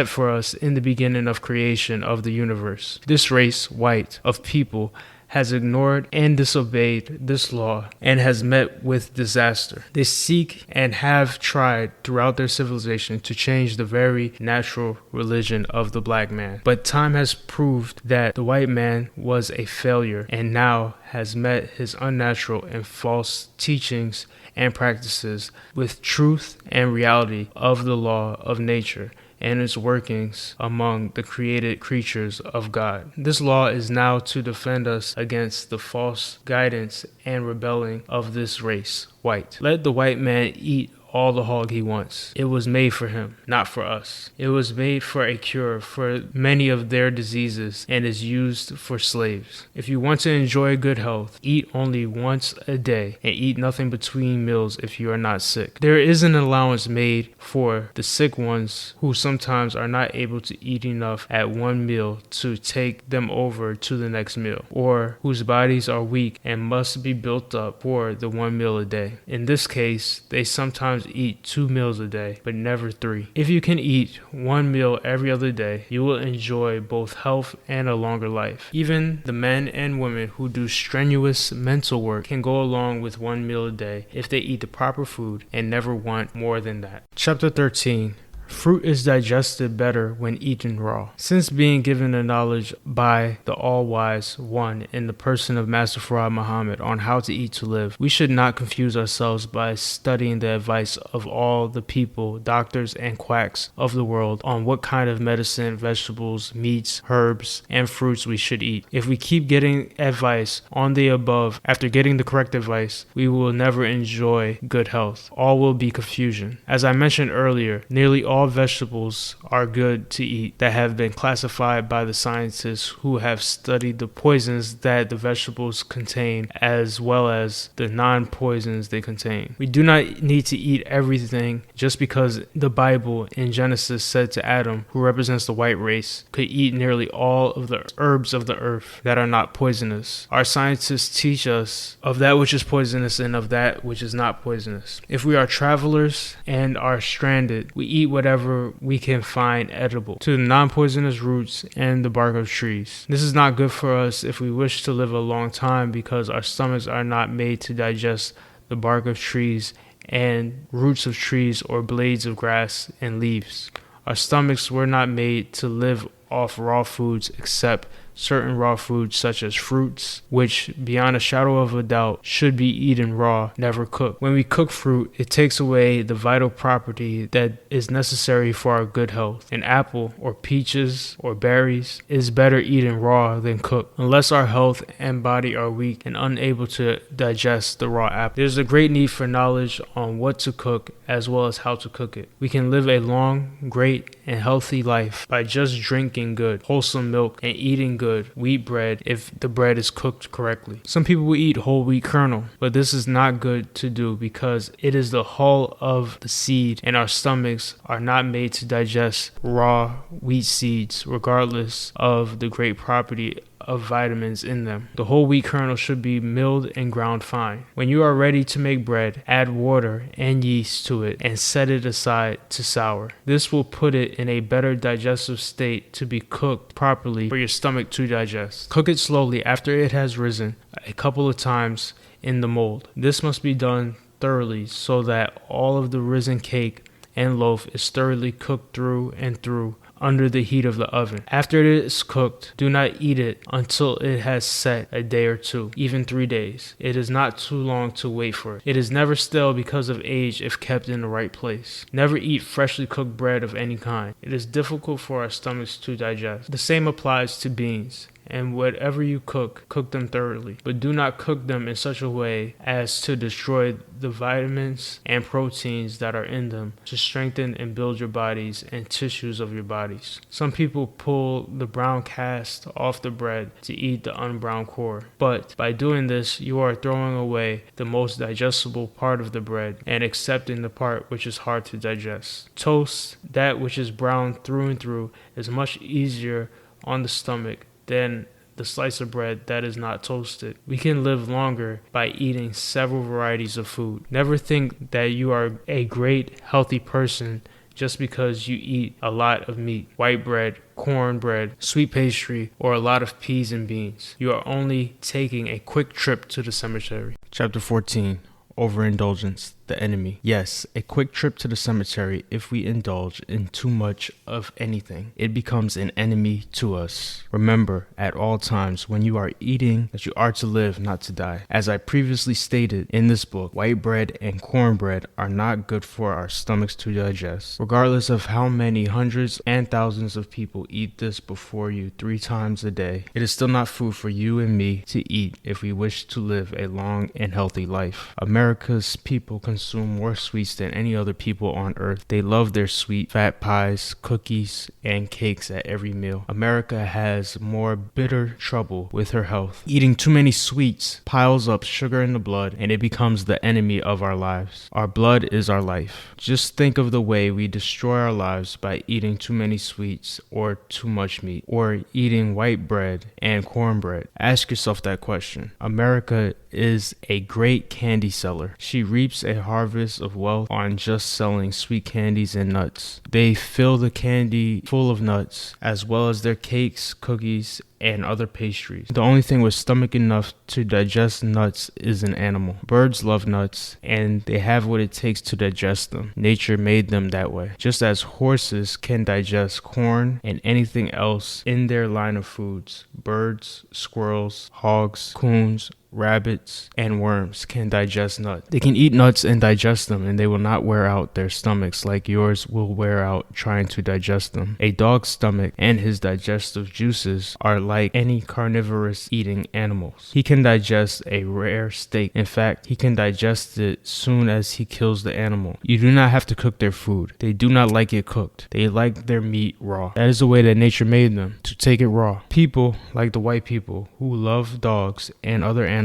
A: for us in the beginning of creation of the universe. This race, white, of people has ignored and disobeyed this law and has met with disaster. They seek and have tried throughout their civilization to change the very natural religion of the black man. But time has proved that the white man was a failure and now has met his unnatural and false teachings and practices with truth and reality of the law of nature and its workings among the created creatures of God. This law is now to defend us against the false guidance and rebelling of this race, white. Let the white man eat all the hog he wants. It was made for him, not for us. It was made for a cure for many of their diseases and is used for slaves. If you want to enjoy good health, eat only once a day and eat nothing between meals if you are not sick. There is an allowance made for the sick ones who sometimes are not able to eat enough at one meal to take them over to the next meal, or whose bodies are weak and must be built up for the one meal a day. In this case, they sometimes eat 2 meals a day, but never 3. If you can eat one meal every other day, you will enjoy both health and a longer life. Even the men and women who do strenuous mental work can go along with one meal a day if they eat the proper food and never want more than that. Chapter 13. Fruit is digested better when eaten raw. Since being given the knowledge by the all-wise one in the person of Master Farad Muhammad on how to eat to live, we should not confuse ourselves by studying the advice of all the people, doctors, and quacks of the world on what kind of medicine, vegetables, meats, herbs, and fruits we should eat. If we keep getting advice on the above after getting the correct advice, we will never enjoy good health. All will be confusion. As I mentioned earlier, nearly all vegetables are good to eat that have been classified by the scientists who have studied the poisons that the vegetables contain as well as the non-poisons they contain. We do not need to eat everything just because the Bible in Genesis said to Adam, who represents the white race, could eat nearly all of the herbs of the earth that are not poisonous. Our scientists teach us of that which is poisonous and of that which is not poisonous. If we are travelers and are stranded, we eat whatever we can find edible, to the non-poisonous roots and the bark of trees. This is not good for us if we wish to live a long time because our stomachs are not made to digest the bark of trees and roots of trees or blades of grass and leaves. Our stomachs were not made to live off raw foods except certain raw foods such as fruits, which beyond a shadow of a doubt should be eaten raw, never cooked. When we cook fruit, it takes away the vital property that is necessary for our good health. An apple or peaches or berries is better eaten raw than cooked, unless our health and body are weak and unable to digest the raw apple. There's a great need for knowledge on what to cook as well as how to cook it. We can live a long, great, and healthy life by just drinking good, wholesome milk and eating good wheat bread if the bread is cooked correctly. Some people will eat whole wheat kernel, but this is not good to do because it is the hull of the seed and our stomachs are not made to digest raw wheat seeds regardless of the great property of vitamins in them. The whole wheat kernel should be milled and ground fine. When you are ready to make bread, add water and yeast to it and set it aside to sour. This will put it in a better digestive state to be cooked properly for your stomach to digest. Cook it slowly after it has risen a couple of times in the mold. This must be done thoroughly so that all of the risen cake and loaf is thoroughly cooked through and through under the heat of the oven. After it is cooked, do not eat it until it has set a day or 2, even 3 days. It is not too long to wait for it. It is never stale because of age if kept in the right place. Never eat freshly cooked bread of any kind. It is difficult for our stomachs to digest. The same applies to beans. And whatever you cook, cook them thoroughly. But do not cook them in such a way as to destroy the vitamins and proteins that are in them to strengthen and build your bodies and tissues of your bodies. Some people pull the brown cast off the bread to eat the unbrowned core. But by doing this, you are throwing away the most digestible part of the bread and accepting the part which is hard to digest. Toast, that which is brown through and through, is much easier on the stomach than the slice of bread that is not toasted. We can live longer by eating several varieties of food. Never think that you are a great, healthy person just because you eat a lot of meat, white bread, cornbread, sweet pastry, or a lot of peas and beans. You are only taking a quick trip to the cemetery. Chapter 14. Overindulgence The Enemy. Yes, a quick trip to the cemetery. If we indulge in too much of anything, it becomes an enemy to us. Remember at all times when you are eating that you are to live, not to die. As I previously stated in this book, white bread and cornbread are not good for our stomachs to digest. Regardless of how many hundreds and thousands of people eat this before you 3 times a day, it is still not food for you and me to eat if we wish to live a long and healthy life. America's people consume more sweets than any other people on earth. They love their sweet, fat pies, cookies, and cakes at every meal. America has more bitter trouble with her health. Eating too many sweets piles up sugar in the blood, and it becomes the enemy of our lives. Our blood is our life. Just think of the way we destroy our lives by eating too many sweets or too much meat, or eating white bread and cornbread. Ask yourself that question. America is a great candy seller. She reaps a harvest of wealth on just selling sweet candies and nuts. They fill the candy full of nuts, as well as their cakes, cookies, and other pastries. The only thing with stomach enough to digest nuts is an animal. Birds love nuts, and they have what it takes to digest them. Nature made them that way. Just as horses can digest corn and anything else in their line of foods, birds, squirrels, hogs, coons, rabbits, and worms can digest nuts. They can eat nuts and digest them, and they will not wear out their stomachs like yours will wear out trying to digest them. A dog's stomach and his digestive juices are like any carnivorous eating animals. He can digest a rare steak. In fact, he can digest it soon as he kills the animal. You do not have to cook their food. They do not like it cooked. They like their meat raw. That is the way that nature made them, to take it raw. People, like the white people who love dogs and other animals,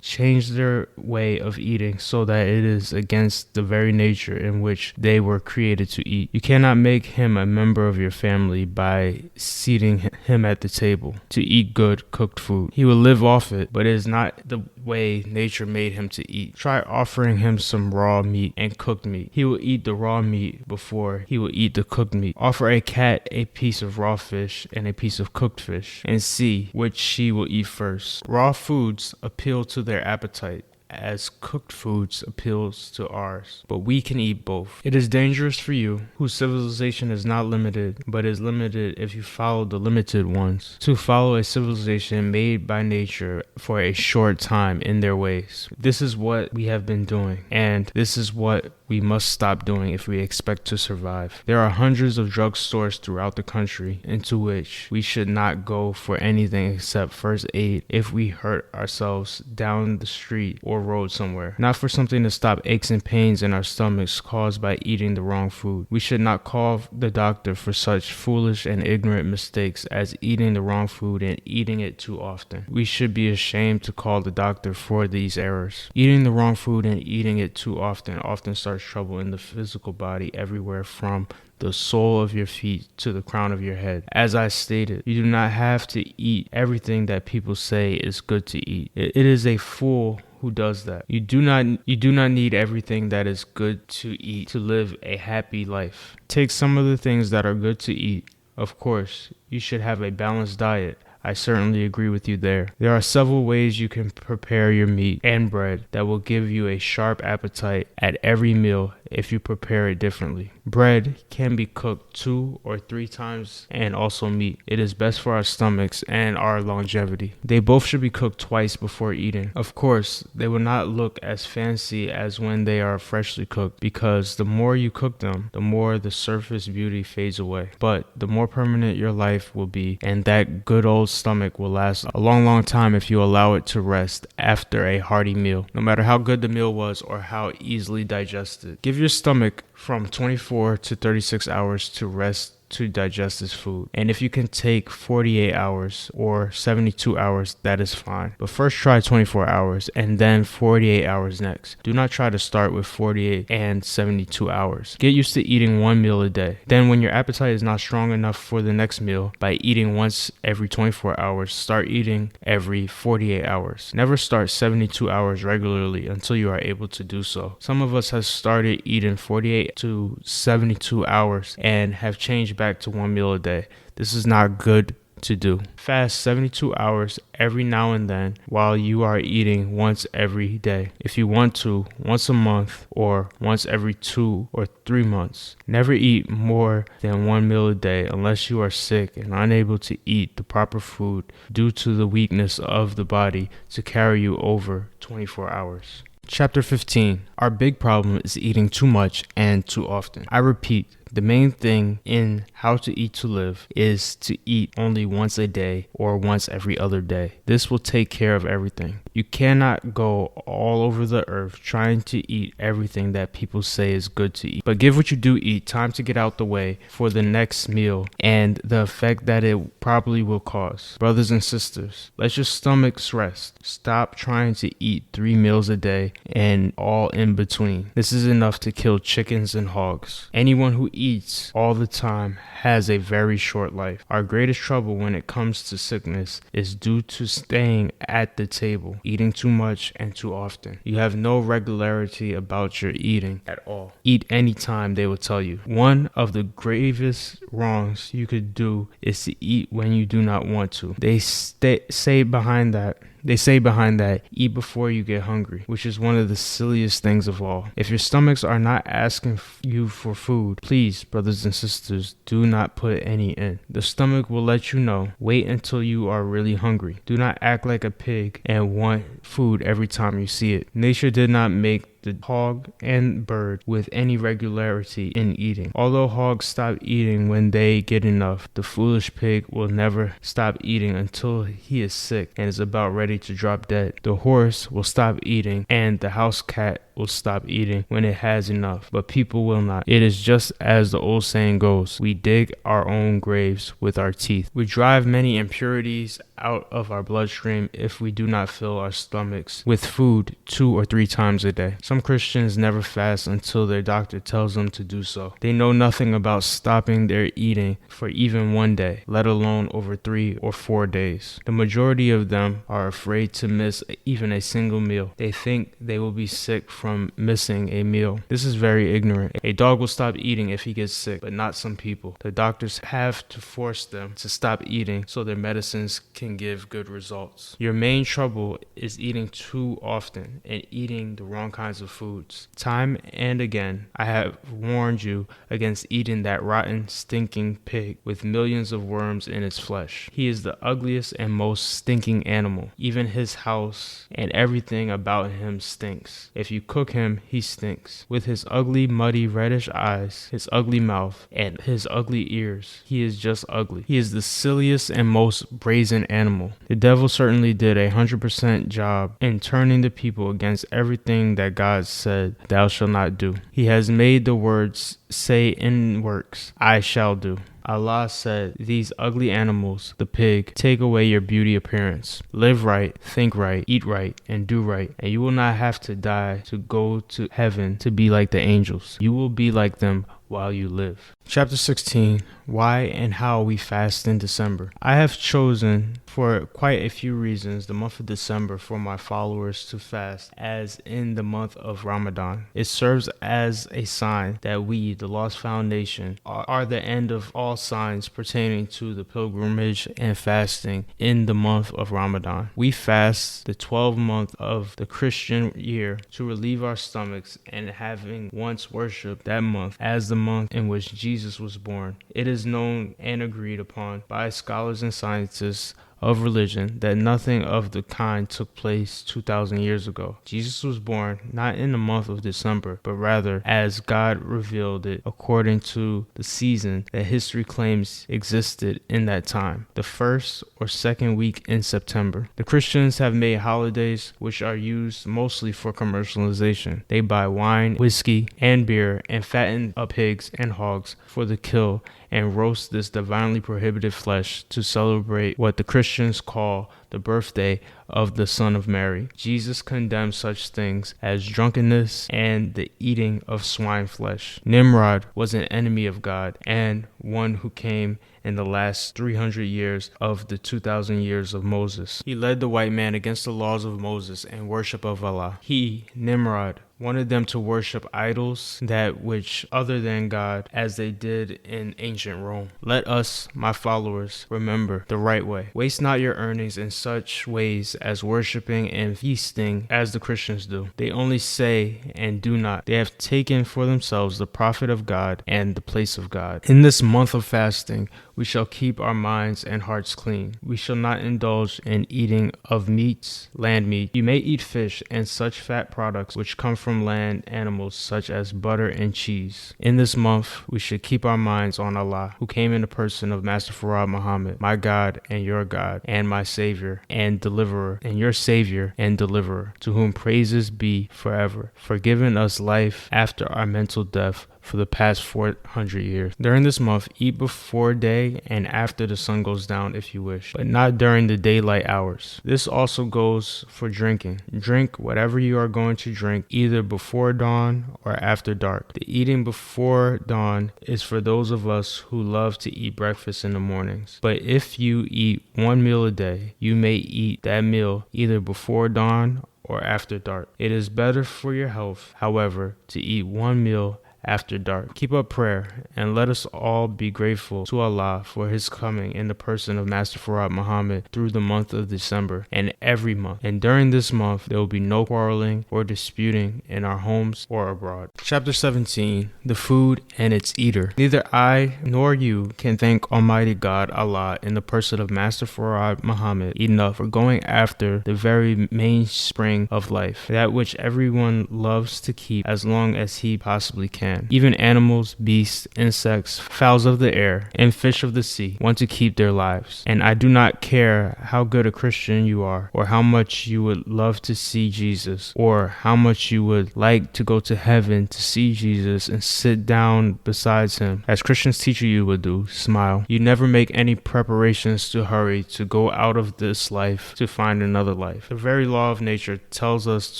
A: change their way of eating so that it is against the very nature in which they were created to eat. You cannot make him a member of your family by seating him at the table to eat good cooked food. He will live off it, but it is not the way nature made him to eat. Try offering him some raw meat and cooked meat. He will eat the raw meat before he will eat the cooked meat. Offer a cat a piece of raw fish and a piece of cooked fish and see which she will eat first. Raw foods appeal to their appetite as cooked foods appeals to ours, but we can eat both. It is dangerous for you, whose civilization is not limited, but is limited if you follow the limited ones, to follow a civilization made by nature for a short time in their ways. This is what we have been doing, and this is what we must stop doing if we expect to survive. There are hundreds of drugstores throughout the country into which we should not go for anything except first aid if we hurt ourselves down the street or road somewhere, not for something to stop aches and pains in our stomachs caused by eating the wrong food. We should not call the doctor for such foolish and ignorant mistakes as eating the wrong food and eating it too often. We should be ashamed to call the doctor for these errors. Eating the wrong food and eating it too often starts trouble in the physical body everywhere from the sole of your feet to the crown of your head. As I stated, you do not have to eat everything that people say is good to eat. It is a fool who does that. You do not need everything that is good to eat to live a happy life. Take some of the things that are good to eat. Of course, you should have a balanced diet. I certainly agree with you there. There are several ways you can prepare your meat and bread that will give you a sharp appetite at every meal if you prepare it differently. Bread can be cooked 2 or 3 times, and also meat. It is best for our stomachs and our longevity. They both should be cooked twice before eating. Of course, they will not look as fancy as when they are freshly cooked, because the more you cook them, the more the surface beauty fades away. But the more permanent your life will be, and that good old stomach will last a long time if you allow it to rest after a hearty meal, no matter how good the meal was or how easily digested. Give your stomach from 24 to 36 hours to rest to digest this food, and if you can take 48 hours or 72 hours, that is fine. But first try 24 hours and then 48 hours next. Do not try to start with 48 and 72 hours. Get used to eating 1 meal a day. Then when your appetite is not strong enough for the next meal, by eating once every 24 hours, start eating every 48 hours. Never start 72 hours regularly until you are able to do so. Some of us have started eating 48 to 72 hours and have changed back to 1 meal a day. This is not good to do. Fast 72 hours every now and then while you are eating once every day. If you want to, once a month or once every 2 or 3 months. Never eat more than 1 meal a day unless you are sick and unable to eat the proper food due to the weakness of the body to carry you over 24 hours. Chapter 15. Our big problem is eating too much and too often. I repeat, The main thing in How to Eat to Live is to eat only once a day or once every other day. This will take care of everything. You cannot go all over the earth trying to eat everything that people say is good to eat. But give what you do eat time to get out the way for the next meal and the effect that it probably will cause. Brothers and sisters, let your stomachs rest. Stop trying to eat 3 meals a day and all in between. This is enough to kill chickens and hogs. Anyone who eats all the time has a very short life. Our greatest trouble when it comes to sickness is due to staying at the table, eating too much and too often. You have no regularity about your eating at all. Eat anytime, they will tell you. One of the gravest wrongs you could do is to eat when you do not want to. They say behind that, eat before you get hungry, which is one of the silliest things of all. If your stomachs are not asking you for food, please, brothers and sisters, do not put any in. The stomach will let you know. Wait until you are really hungry. Do not act like a pig and want food every time you see it. Nature did not make the hog and bird with any regularity in eating. Although hogs stop eating when they get enough, the foolish pig will never stop eating until he is sick and is about ready to drop dead. The horse will stop eating and the house cat will stop eating when it has enough, but people will not. It is just as the old saying goes, we dig our own graves with our teeth. We drive many impurities out of our bloodstream if we do not fill our stomachs with food 2 or 3 times a day. Some Christians never fast until their doctor tells them to do so. They know nothing about stopping their eating for even 1 day, let alone over 3 or 4 days. The majority of them are afraid to miss even a single meal. They think they will be sick from missing a meal. This is very ignorant. A dog will stop eating if he gets sick, but not some people. The doctors have to force them to stop eating so their medicines can give good results. Your main trouble is eating too often and eating the wrong kinds of foods. Time and again, I have warned you against eating that rotten, stinking pig with millions of worms in its flesh. He is the ugliest and most stinking animal. Even his house and everything about him stinks. If you cook him, he stinks. With his ugly, muddy, reddish eyes, his ugly mouth, and his ugly ears, he is just ugly. He is the silliest and most brazen animal. The devil certainly did 100% job in turning the people against everything that God said, thou shalt not do. He has made the words say in works, I shall do. Allah said, these ugly animals, the pig, take away your beauty appearance. Live right, think right, eat right, and do right, and you will not have to die to go to heaven to be like the angels. You will be like them while you live. Chapter 16, Why and How We Fast in December. I have chosen, for quite a few reasons, the month of December for my followers to fast, as in the month of Ramadan. It serves as a sign that we, the Lost Foundation, are the end of all signs pertaining to the pilgrimage and fasting in the month of Ramadan. We fast the 12th month of the Christian year to relieve our stomachs, and having once worshipped that month as the month in which Jesus was born, it is known and agreed upon by scholars and scientists of religion that nothing of the kind took place 2,000 years ago. Jesus was born not in the month of December, but rather as God revealed it according to the season that history claims existed in that time, the first or second week in September. The Christians have made holidays which are used mostly for commercialization. They buy wine, whiskey, and beer and fatten up pigs and hogs for the kill and roast this divinely prohibited flesh to celebrate what the Christians call the birthday of the Son of Mary. Jesus condemned such things as drunkenness and the eating of swine flesh. Nimrod was an enemy of God and one who came in the last 300 years of the 2,000 years of Moses. He led the white man against the laws of Moses and worship of Allah. He, Nimrod, wanted them to worship idols, that which other than God, as they did in ancient Rome. Let us, my followers, remember the right way. Waste not your earnings in such ways as worshiping and feasting as the Christians do. They only say and do not. They have taken for themselves the prophet of God and the place of God. In this month of fasting, We shall keep our minds and hearts clean. We shall not indulge in eating of meats, land meat. You may eat fish and such fat products which come from land animals such as butter and cheese. In this month, we should keep our minds on Allah, who came in the person of Master Farad Muhammad, my God and your God, and my Savior and Deliverer, and your Savior and Deliverer, to whom praises be forever, for giving us life after our mental death for the past 400 years. During this month, eat before day and after the sun goes down if you wish, but not during the daylight hours. This also goes for drinking. Drink whatever you are going to drink, either before dawn or after dark. The eating before dawn is for those of us who love to eat breakfast in the mornings. But if you eat one meal a day, you may eat that meal either before dawn or after dark. It is better for your health, however, to eat one meal after dark. Keep up prayer, and let us all be grateful to Allah for his coming in the person of Master Farad Muhammad through the month of December and every month. And during this month, there will be no quarreling or disputing in our homes or abroad. Chapter 17, The Food and Its Eater. Neither I nor you can thank Almighty God Allah in the person of Master Farad Muhammad enough for going after the very mainspring of life, that which everyone loves to keep as long as he possibly can. Even animals, beasts, insects, fowls of the air, and fish of the sea want to keep their lives. And I do not care how good a Christian you are, or how much you would love to see Jesus, or how much you would like to go to heaven to see Jesus and sit down beside him. As Christians teach you would do, smile. You never make any preparations to hurry to go out of this life to find another life. The very law of nature tells us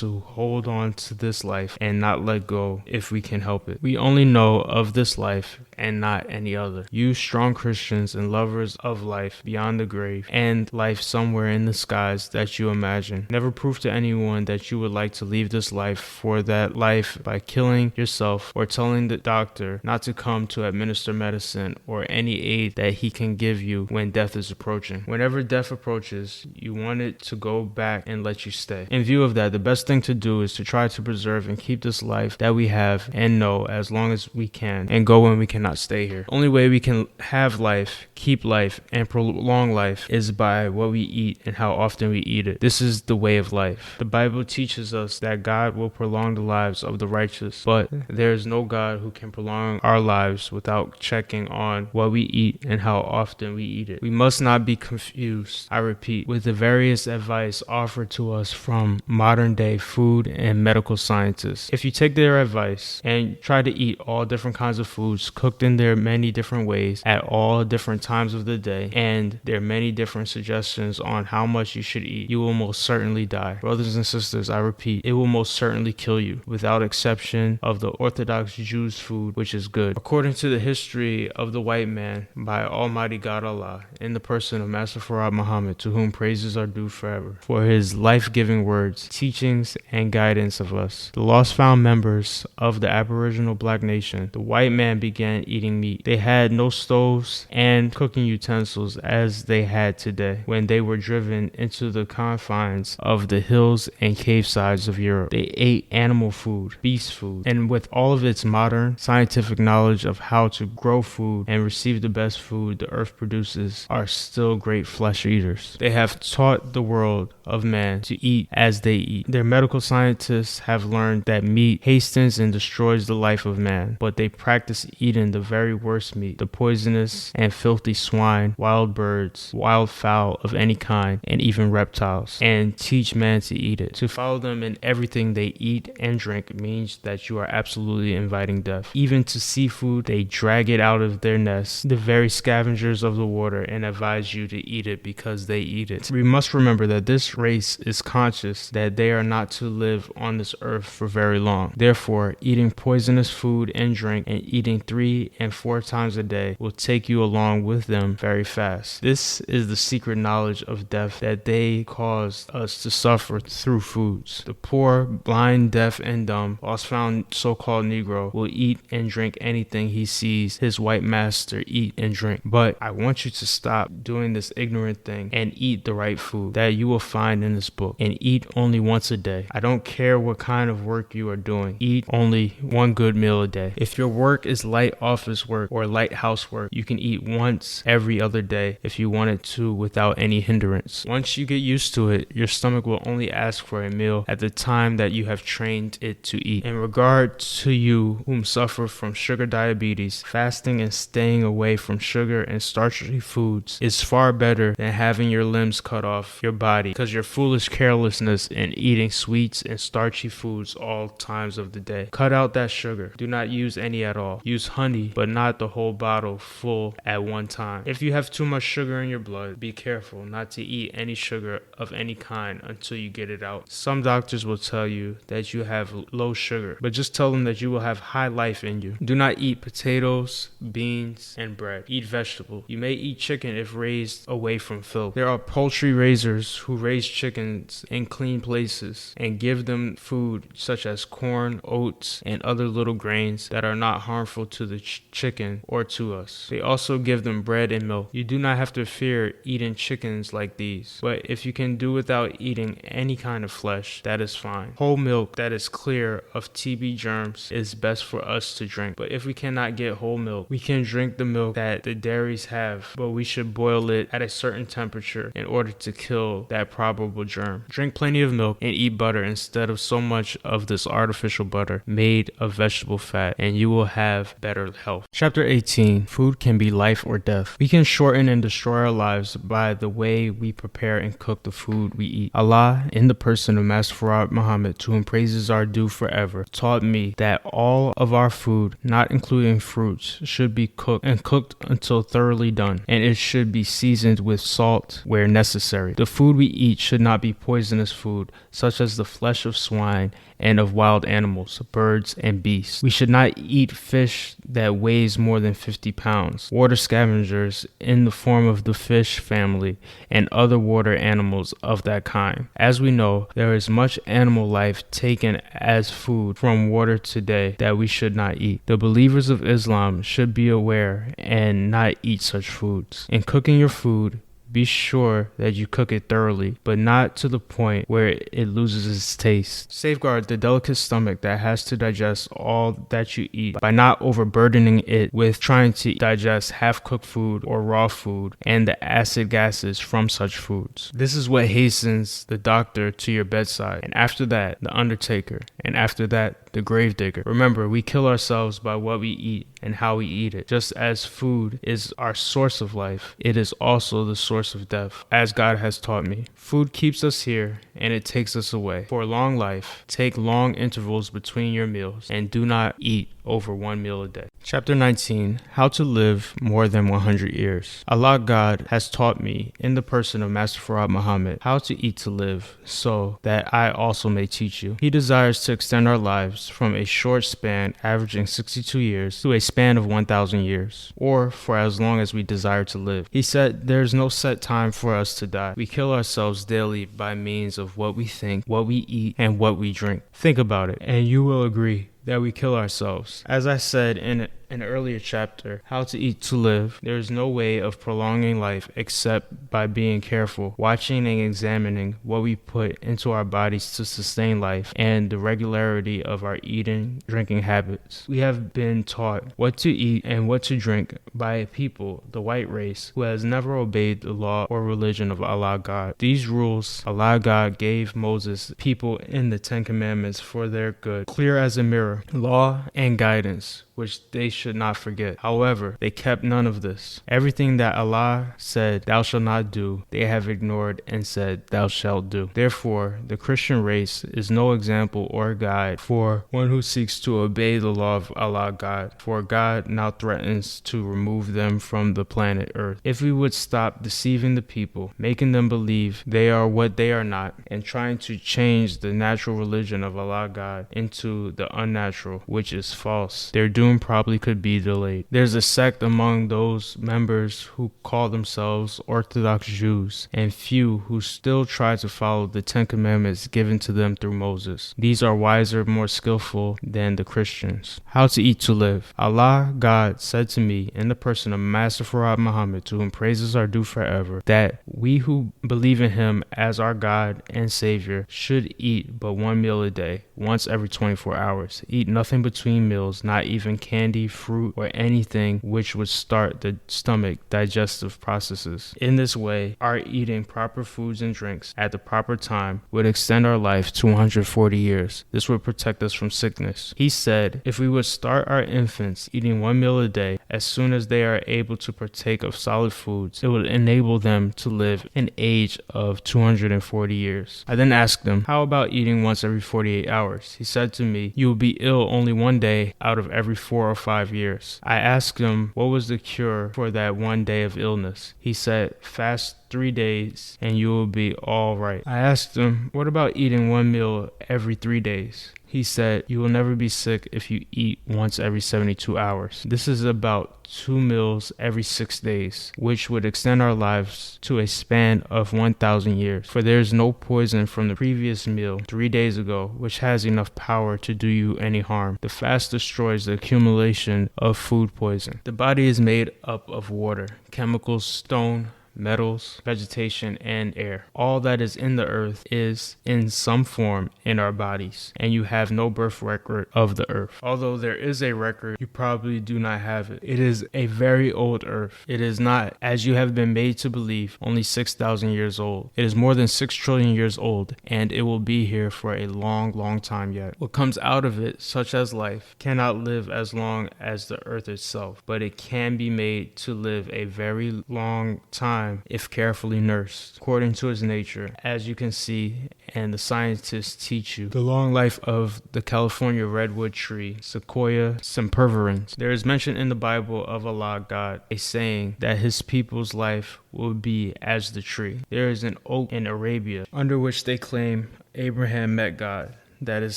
A: to hold on to this life and not let go if we can help it. We only know of this life and not any other. You strong Christians and lovers of life beyond the grave and life somewhere in the skies that you imagine, never prove to anyone that you would like to leave this life for that life by killing yourself or telling the doctor not to come to administer medicine or any aid that he can give you when death is approaching. Whenever death approaches, you want it to go back and let you stay. In view of that, the best thing to do is to try to preserve and keep this life that we have and know as long as we can, and go when we cannot stay here. Only way we can have life, keep life, and prolong life is by what we eat and how often we eat it. This is the way of life. The Bible teaches us that God will prolong the lives of the righteous, but there is no God who can prolong our lives without checking on what we eat and how often we eat it. We must not be confused, I repeat, with the various advice offered to us from modern day food and medical scientists. If you take their advice and try to eat all different kinds of foods cooked in their many different ways at all different times of the day, and there are many different suggestions on how much you should eat, you will most certainly die. Brothers and sisters, I repeat, it will most certainly kill you, without exception of the Orthodox Jews' food, which is good. According to the history of the white man by Almighty God Allah, in the person of Master Farad Muhammad, to whom praises are due forever, for his life-giving words, teachings, and guidance of us, the lost-found members of the Aboriginal Black nation, the white man began eating meat. They had no stoves and cooking utensils as they had today when they were driven into the confines of the hills and cave sides of Europe. They ate animal food, beast food, and with all of its modern scientific knowledge of how to grow food and receive the best food the earth produces, are still great flesh eaters. They have taught the world of man to eat as they eat. Their medical scientists have learned that meat hastens and destroys the life of man, but they practice eating the very worst meat, the poisonous and filthy swine, wild birds, wild fowl of any kind, and even reptiles, and teach man to eat it. To follow them in everything they eat and drink means that you are absolutely inviting death. Even to seafood, they drag it out of their nests, the very scavengers of the water, and advise you to eat it because they eat it. We must remember that this race is conscious that they are not to live on this earth for very long. Therefore, eating poisonous food and drink and eating 3 and 4 times a day will take you along with them very fast. This is the secret knowledge of death that they caused us to suffer through foods. The poor, blind, deaf, and dumb, lost-found so-called Negro will eat and drink anything he sees his white master eat and drink. But I want you to stop doing this ignorant thing and eat the right food that you will find in this book, and eat only once a day. I don't care what kind of work you are doing. Eat only one good meal a day. If your work is light off office work or light housework. You can eat once every other day if you wanted to without any hindrance. Once you get used to it, your stomach will only ask for a meal at the time that you have trained it to eat. In regard to you whom suffer from sugar diabetes, fasting and staying away from sugar and starchy foods is far better than having your limbs cut off your body because your foolish carelessness in eating sweets and starchy foods all times of the day. Cut out that sugar. Do not use any at all. Use honey, but not the whole bottle full at one time. If you have too much sugar in your blood, be careful not to eat any sugar of any kind until you get it out. Some doctors will tell you that you have low sugar, but just tell them that you will have high life in you. Do not eat potatoes, beans, and bread. Eat vegetable. You may eat chicken if raised away from filth. There are poultry raisers who raise chickens in clean places and give them food such as corn, oats, and other little grains that are not harmful to the chicken or to us. They also give them bread and milk. You do not have to fear eating chickens like these, but if you can do without eating any kind of flesh, that is fine. Whole milk that is clear of TB germs is best for us to drink, but if we cannot get whole milk, we can drink the milk that the dairies have, but we should boil it at a certain temperature in order to kill that probable germ. Drink plenty of milk and eat butter instead of so much of this artificial butter made of vegetable fat, and you will have better health. Chapter 18. Food can be life or death. We can shorten and destroy our lives by the way we prepare and cook the food we eat. Allah, in the person of Master Farad Muhammad, to whom praises are due forever, taught me that all of our food, not including fruits, should be cooked until thoroughly done, and it should be seasoned with salt where necessary. The food we eat should not be poisonous food, such as the flesh of swine and of wild animals, birds, and beasts. We should not eat fish that weighs more than 50 pounds, water scavengers in the form of the fish family, and other water animals of that kind. As we know, there is much animal life taken as food from water today that we should not eat. The believers of Islam should be aware and not eat such foods. In cooking your food, be sure that you cook it thoroughly, but not to the point where it loses its taste. Safeguard the delicate stomach that has to digest all that you eat by not overburdening it with trying to digest half-cooked food or raw food and the acid gases from such foods. This is what hastens the doctor to your bedside, and after that, the undertaker, and after that, the gravedigger. Remember, we kill ourselves by what we eat and how we eat it. Just as food is our source of life, it is also the source of death, as God has taught me. Food keeps us here and it takes us away. For a long life, take long intervals between your meals and do not eat over one meal a day. Chapter 19. How to live more than 100 years. Allah God has taught me, in the person of Master Farad Muhammad, how to eat to live, so that I also may teach you. He desires to extend our lives from a short span averaging 62 years to a span of 1,000 years, or for as long as we desire to live. He said there is no set time for us to die. We kill ourselves daily by means of what we think, what we eat, and what we drink. Think about it, and you will agree that we kill ourselves. As I said in an earlier chapter, How to Eat to Live, there is no way of prolonging life except by being careful, watching and examining what we put into our bodies to sustain life, and the regularity of our eating, drinking habits. We have been taught what to eat and what to drink by a people, the white race, who has never obeyed the law or religion of Allah God. These rules Allah God gave Moses, people in the Ten Commandments for their good, clear as a mirror, law and guidance, which they should not forget. However, they kept none of this. Everything that Allah said, thou shalt not do, they have ignored and said, thou shalt do. Therefore, the Christian race is no example or guide for one who seeks to obey the law of Allah God, for God now threatens to remove them from the planet Earth. If we would stop deceiving the people, making them believe they are what they are not, and trying to change the natural religion of Allah God into the unnatural, which is false, their doom probably could be delayed. There's a sect among those members who call themselves Orthodox Jews, and few who still try to follow the Ten Commandments given to them through Moses. These are wiser, more skillful than the Christians. How to Eat to Live. Allah God said to me, in the person of Master Farad Muhammad, to whom praises are due forever, that we who believe in him as our God and Savior should eat but one meal a day, once every 24 hours. Eat nothing between meals, not even candy, fruit, or anything which would start the stomach digestive processes. In this way, our eating proper foods and drinks at the proper time would extend our life to 140 years. This would protect us from sickness. He said, if we would start our infants eating one meal a day as soon as they are able to partake of solid foods, it would enable them to live an age of 240 years. I then asked him, how about eating once every 48 hours? He said to me, you will be ill only one day out of every 4 or 5 years. I asked him, what was the cure for that one day of illness? He said, fast 3 days and you will be all right. I asked him, what about eating one meal every 3 days? He said, you will never be sick if you eat once every 72 hours. This is about 2 meals every 6 days, which would extend our lives to a span of 1,000 years. For there is no poison from the previous meal 3 days ago, which has enough power to do you any harm. The fast destroys the accumulation of food poison. The body is made up of water, chemicals, stone, metals, vegetation, and air. All that is in the earth is in some form in our bodies, and you have no birth record of the earth. Although there is a record, you probably do not have it. It is a very old earth. It is not, as you have been made to believe, only 6,000 years old. It is more than 6 trillion years old, and it will be here for a long, long time yet. What comes out of it, such as life, cannot live as long as the earth itself, but it can be made to live a very long time if carefully nursed, according to its nature, as you can see, and the scientists teach you. The long life of the California redwood tree, Sequoia sempervirens. There is mention in the Bible of Allah God, a saying that his people's life will be as the tree. There is an oak in Arabia, under which they claim Abraham met God, that is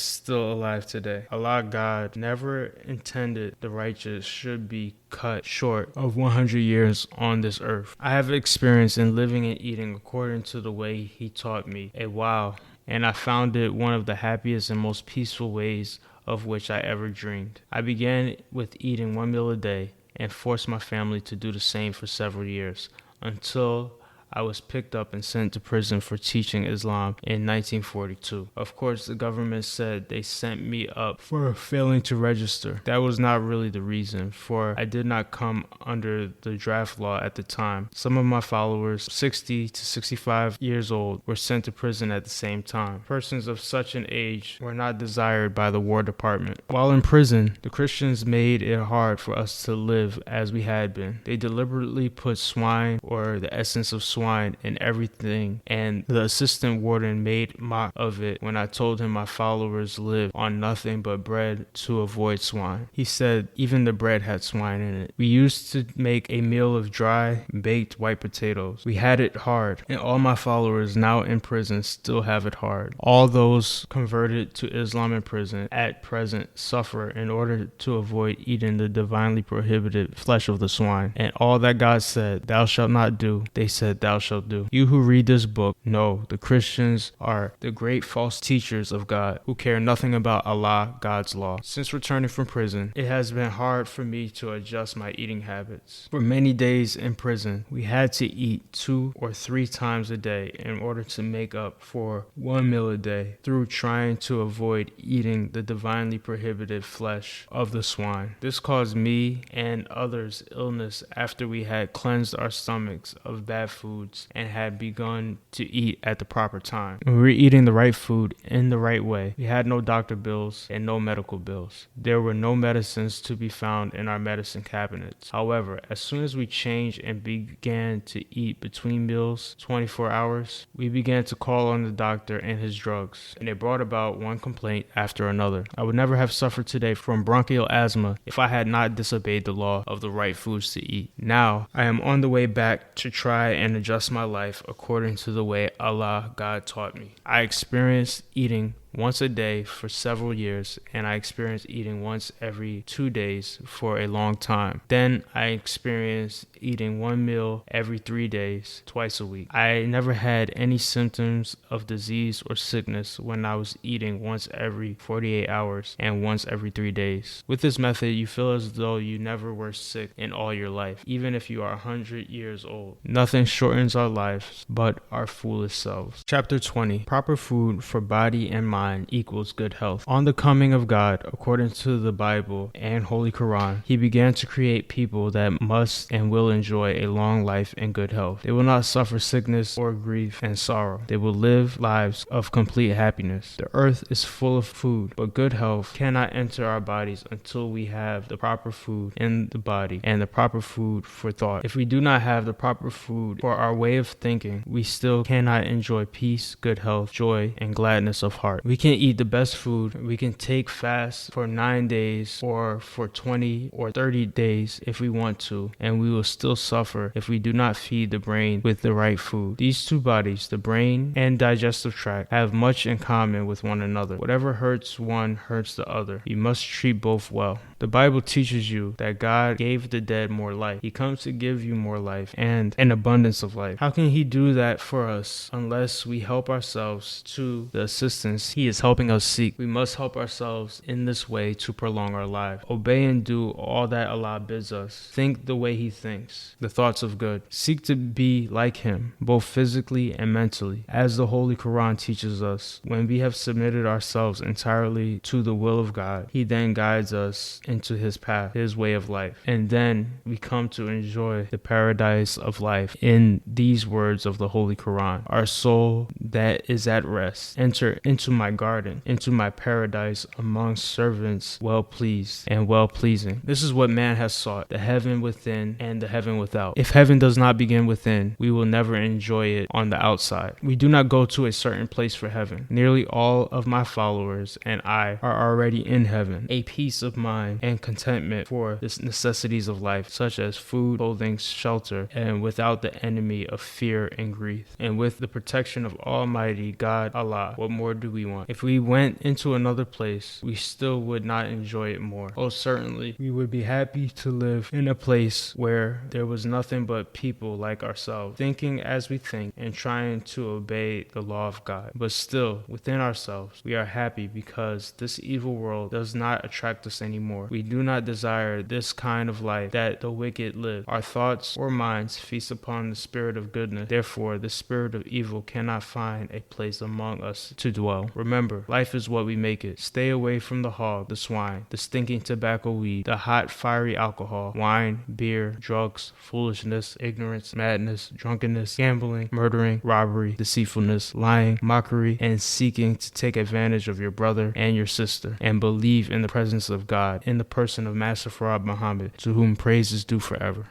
A: still alive today. Allah God never intended the righteous should be cut short of 100 years on this earth. I have experience in living and eating according to the way he taught me a while, and I found it one of the happiest and most peaceful ways of which I ever dreamed. I began with eating one meal a day and forced my family to do the same for several years, until I was picked up and sent to prison for teaching Islam in 1942. Of course, the government said they sent me up for failing to register. That was not really the reason, for I did not come under the draft law at the time. Some of my followers, 60 to 65 years old, were sent to prison at the same time. Persons of such an age were not desired by the War Department. While in prison, the Christians made it hard for us to live as we had been. They deliberately put swine, or the essence of swine, in everything, and the assistant warden made mock of it when I told him my followers lived on nothing but bread to avoid swine. He said even the bread had swine in it. We used to make a meal of dry, baked white potatoes. We had it hard, and all my followers now in prison still have it hard. All those converted to Islam in prison at present suffer in order to avoid eating the divinely prohibited flesh of the swine. And all that God said, thou shalt not do, they said, thou shalt do. You who read this book know the Christians are the great false teachers of God who care nothing about Allah, God's law. Since returning from prison, it has been hard for me to adjust my eating habits. For many days in prison, we had to eat 2 or 3 times a day in order to make up for one meal a day through trying to avoid eating the divinely prohibited flesh of the swine. This caused me and others illness after we had cleansed our stomachs of bad foods and had begun to eat at the proper time. When we were eating the right food in the right way, we had no doctor bills and no medical bills. There were no medicines to be found in our medicine cabinets. However, as soon as we changed and began to eat between meals 24 hours, we began to call on the doctor and his drugs, and it brought about one complaint after another. I would never have suffered today from bronchial asthma if I had not disobeyed the law of the right foods to eat. Now, I am on the way back to try and adjust my life according to the way Allah, God taught me. I experienced eating once a day for several years, and I experienced eating once every 2 days for a long time. Then I experienced eating one meal every 3 days, twice a week. I never had any symptoms of disease or sickness when I was eating once every 48 hours and once every 3 days. With this method, you feel as though you never were sick in all your life, even if you are 100 years old. Nothing shortens our lives but our foolish selves. Chapter 20. Proper food for body and mind mind equals good health. On the coming of God, according to the Bible and Holy Quran, he began to create people that must and will enjoy a long life and good health. They will not suffer sickness or grief and sorrow. They will live lives of complete happiness. The earth is full of food, but good health cannot enter our bodies until we have the proper food in the body and the proper food for thought. If we do not have the proper food for our way of thinking, we still cannot enjoy peace, good health, joy, and gladness of heart. We can eat the best food. We can take fasts for 9 days or for 20 or 30 days if we want to, and we will still suffer if we do not feed the brain with the right food. These two bodies, the brain and digestive tract, have much in common with one another. Whatever hurts one hurts the other. You must treat both well. The Bible teaches you that God gave the dead more life. He comes to give you more life and an abundance of life. How can he do that for us unless we help ourselves to the assistance he is helping us seek? We must help ourselves in this way to prolong our life. Obey and do all that Allah bids us. Think the way he thinks, the thoughts of good. Seek to be like him, both physically and mentally. As the Holy Quran teaches us, when we have submitted ourselves entirely to the will of God, he then guides us into his path, his way of life. And then we come to enjoy the paradise of life in these words of the Holy Quran. Our soul that is at rest, enter into my garden, into my paradise among servants well pleased and well pleasing. This is what man has sought, the heaven within and the heaven without. If heaven does not begin within, we will never enjoy it on the outside. We do not go to a certain place for heaven. Nearly all of my followers and I are already in heaven, a peace of mind and contentment for the necessities of life, such as food, clothing, shelter, and without the enemy of fear and grief, and with the protection of Almighty God Allah. What more do we want? If we went into another place, we still would not enjoy it more. Oh, certainly, we would be happy to live in a place where there was nothing but people like ourselves, thinking as we think and trying to obey the law of God. But still, within ourselves, we are happy because this evil world does not attract us anymore. We do not desire this kind of life that the wicked live. Our thoughts or minds feast upon the spirit of goodness. Therefore, the spirit of evil cannot find a place among us to dwell. Remember, life is what we make it. Stay away from the hog, the swine, the stinking tobacco weed, the hot, fiery alcohol, wine, beer, drugs, foolishness, ignorance, madness, drunkenness, gambling, murdering, robbery, deceitfulness, lying, mockery, and seeking to take advantage of your brother and your sister, and believe in the presence of God, in the person of Master Farad Muhammad, to whom praise is due forever.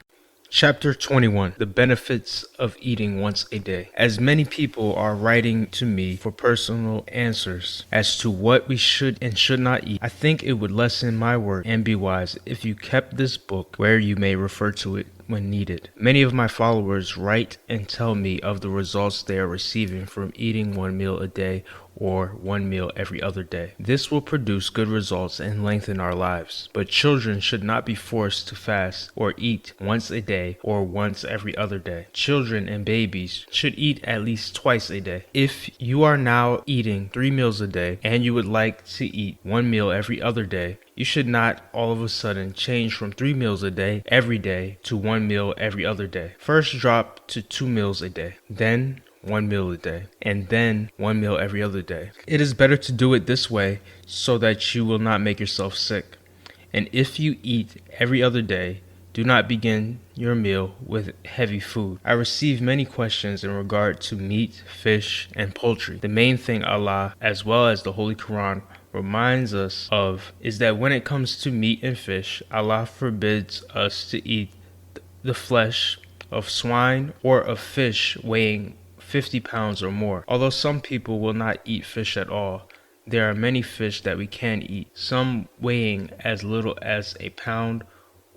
A: Chapter 21. The Benefits of Eating Once a Day. As many people are writing to me for personal answers as to what we should and should not eat, I think it would lessen my work and be wise if you kept this book where you may refer to it when needed. Many of my followers write and tell me of the results they are receiving from eating one meal a day or one meal every other day. This will produce good results and lengthen our lives. But children should not be forced to fast or eat once a day or once every other day. Children and babies should eat at least twice a day. If you are now eating 3 meals a day and you would like to eat one meal every other day, you should not all of a sudden change from 3 meals a day every day to 1 meal every other day. First drop to 2 meals a day, then 1 meal a day, and then 1 meal every other day. It is better to do it this way so that you will not make yourself sick. And if you eat every other day, do not begin your meal with heavy food. I receive many questions in regard to meat, fish, and poultry. The main thing Allah, as well as the Holy Quran, reminds us of is that when it comes to meat and fish, Allah forbids us to eat the flesh of swine or of fish weighing 50 pounds or more. Although some people will not eat fish at all, there are many fish that we can eat, some weighing as little as a pound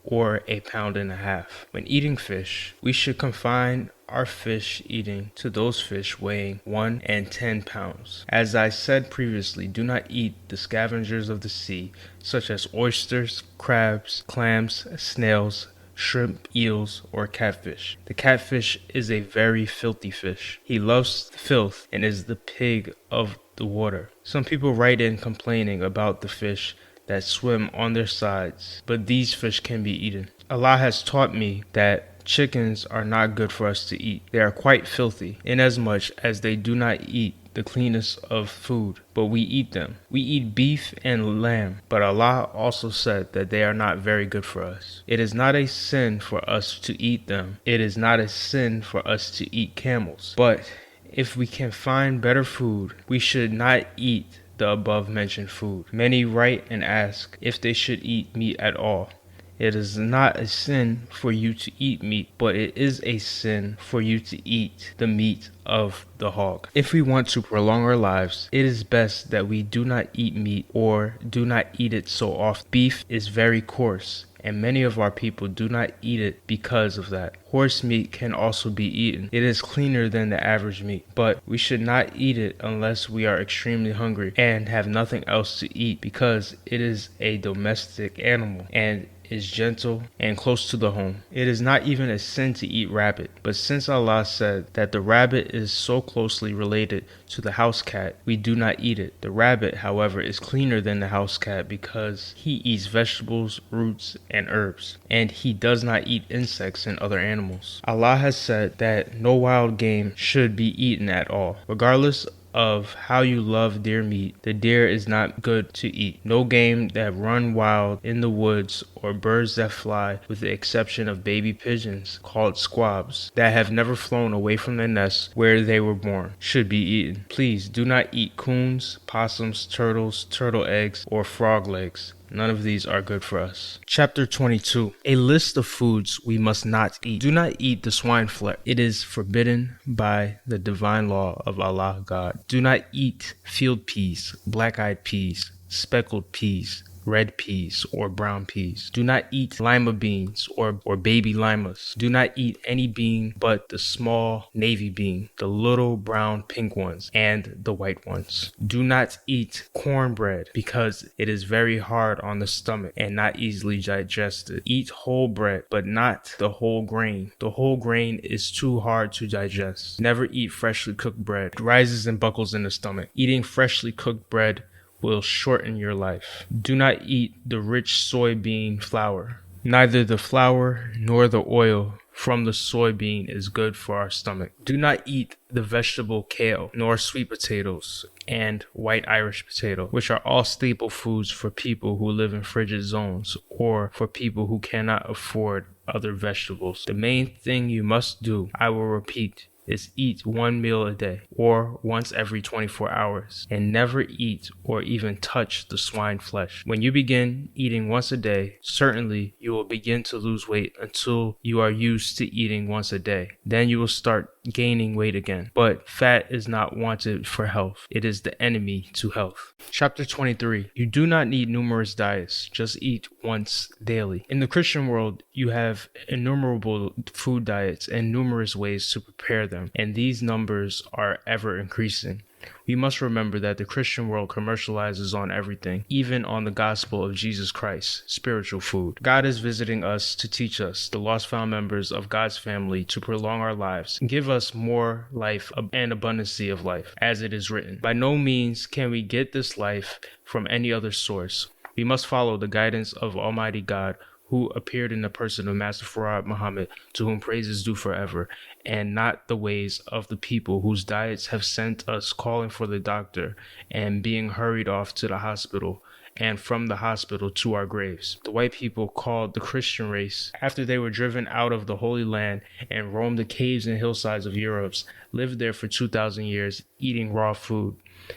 A: or a pound and a half. When eating fish, we should confine our fish eating to those fish weighing 1 and 10 pounds. As I said previously, do not eat the scavengers of the sea, such as oysters, crabs, clams, snails, shrimp, eels, or catfish. The catfish is a very filthy fish. He loves filth and is the pig of the water. Some people write in complaining about the fish that swim on their sides, but these fish can be eaten. Allah has taught me that chickens are not good for us to eat. They are quite filthy, inasmuch as they do not eat the cleanest of food, but we eat them. We eat beef and lamb, but Allah also said that they are not very good for us. It is not a sin for us to eat them. It is not a sin for us to eat camels. But if we can find better food, we should not eat the above mentioned food. Many write and ask if they should eat meat at all. It is not a sin for you to eat meat, but it is a sin for you to eat the meat of the hog. If we want to prolong our lives, it is best that we do not eat meat or do not eat it so often. Beef is very coarse, and many of our people do not eat it because of that. Horse meat can also be eaten. It is cleaner than the average meat, but we should not eat it unless we are extremely hungry and have nothing else to eat, because it is a domestic animal and is gentle and close to the home. It is not even a sin to eat rabbit, but since Allah said that the rabbit is so closely related to the house cat, we do not eat it. The rabbit, however, is cleaner than the house cat because he eats vegetables, roots, and herbs, and he does not eat insects and other animals. Allah has said that no wild game should be eaten at all. Regardless of how you love deer meat, the deer is not good to eat. No game that run wild in the woods or birds that fly, with the exception of baby pigeons called squabs that have never flown away from the nest where they were born, should be eaten. Please do not eat coons, possums, turtles, turtle eggs, or frog legs. None of these are good for us. Chapter 22. A list of foods we must not eat. Do not eat the swine flesh. It is forbidden by the divine law of Allah God. Do not eat field peas, black-eyed peas, speckled peas, red peas, or brown peas. Do not eat lima beans or baby limas. Do not eat any bean but the small navy bean, the little brown pink ones, and the white ones. Do not eat cornbread because it is very hard on the stomach and not easily digested. Eat whole bread, but not the whole grain. The whole grain is too hard to digest. Never eat freshly cooked bread. It rises and buckles in the stomach. Eating freshly cooked bread will shorten your life. Do not eat the rich soybean flour. Neither the flour nor the oil from the soybean is good for our stomach. Do not eat the vegetable kale, nor sweet potatoes and white Irish potato, which are all staple foods for people who live in frigid zones or for people who cannot afford other vegetables. The main thing you must do, I will repeat, is eat one meal a day or once every 24 hours, and never eat or even touch the swine flesh. When you begin eating once a day, certainly you will begin to lose weight until you are used to eating once a day. Then you will start gaining weight again. But fat is not wanted for health. It is the enemy to health. Chapter 23. You do not need numerous diets. Just eat once daily. In the Christian world, you have innumerable food diets and numerous ways to prepare them, and these numbers are ever increasing. We must remember that the Christian world commercializes on everything, even on the gospel of Jesus Christ, spiritual food. God is visiting us to teach us, the lost found members of God's family, to prolong our lives, give us more life and abundancy of life, as it is written. By no means can we get this life from any other source. We must follow the guidance of Almighty God, who appeared in the person of Master Farad Muhammad, to whom praise is due forever, and not the ways of the people whose diets have sent us calling for the doctor and being hurried off to the hospital, and from the hospital to our graves. The white people called the Christian race, after they were driven out of the Holy Land and roamed the caves and hillsides of Europe, lived there for 2,000 years, eating raw food.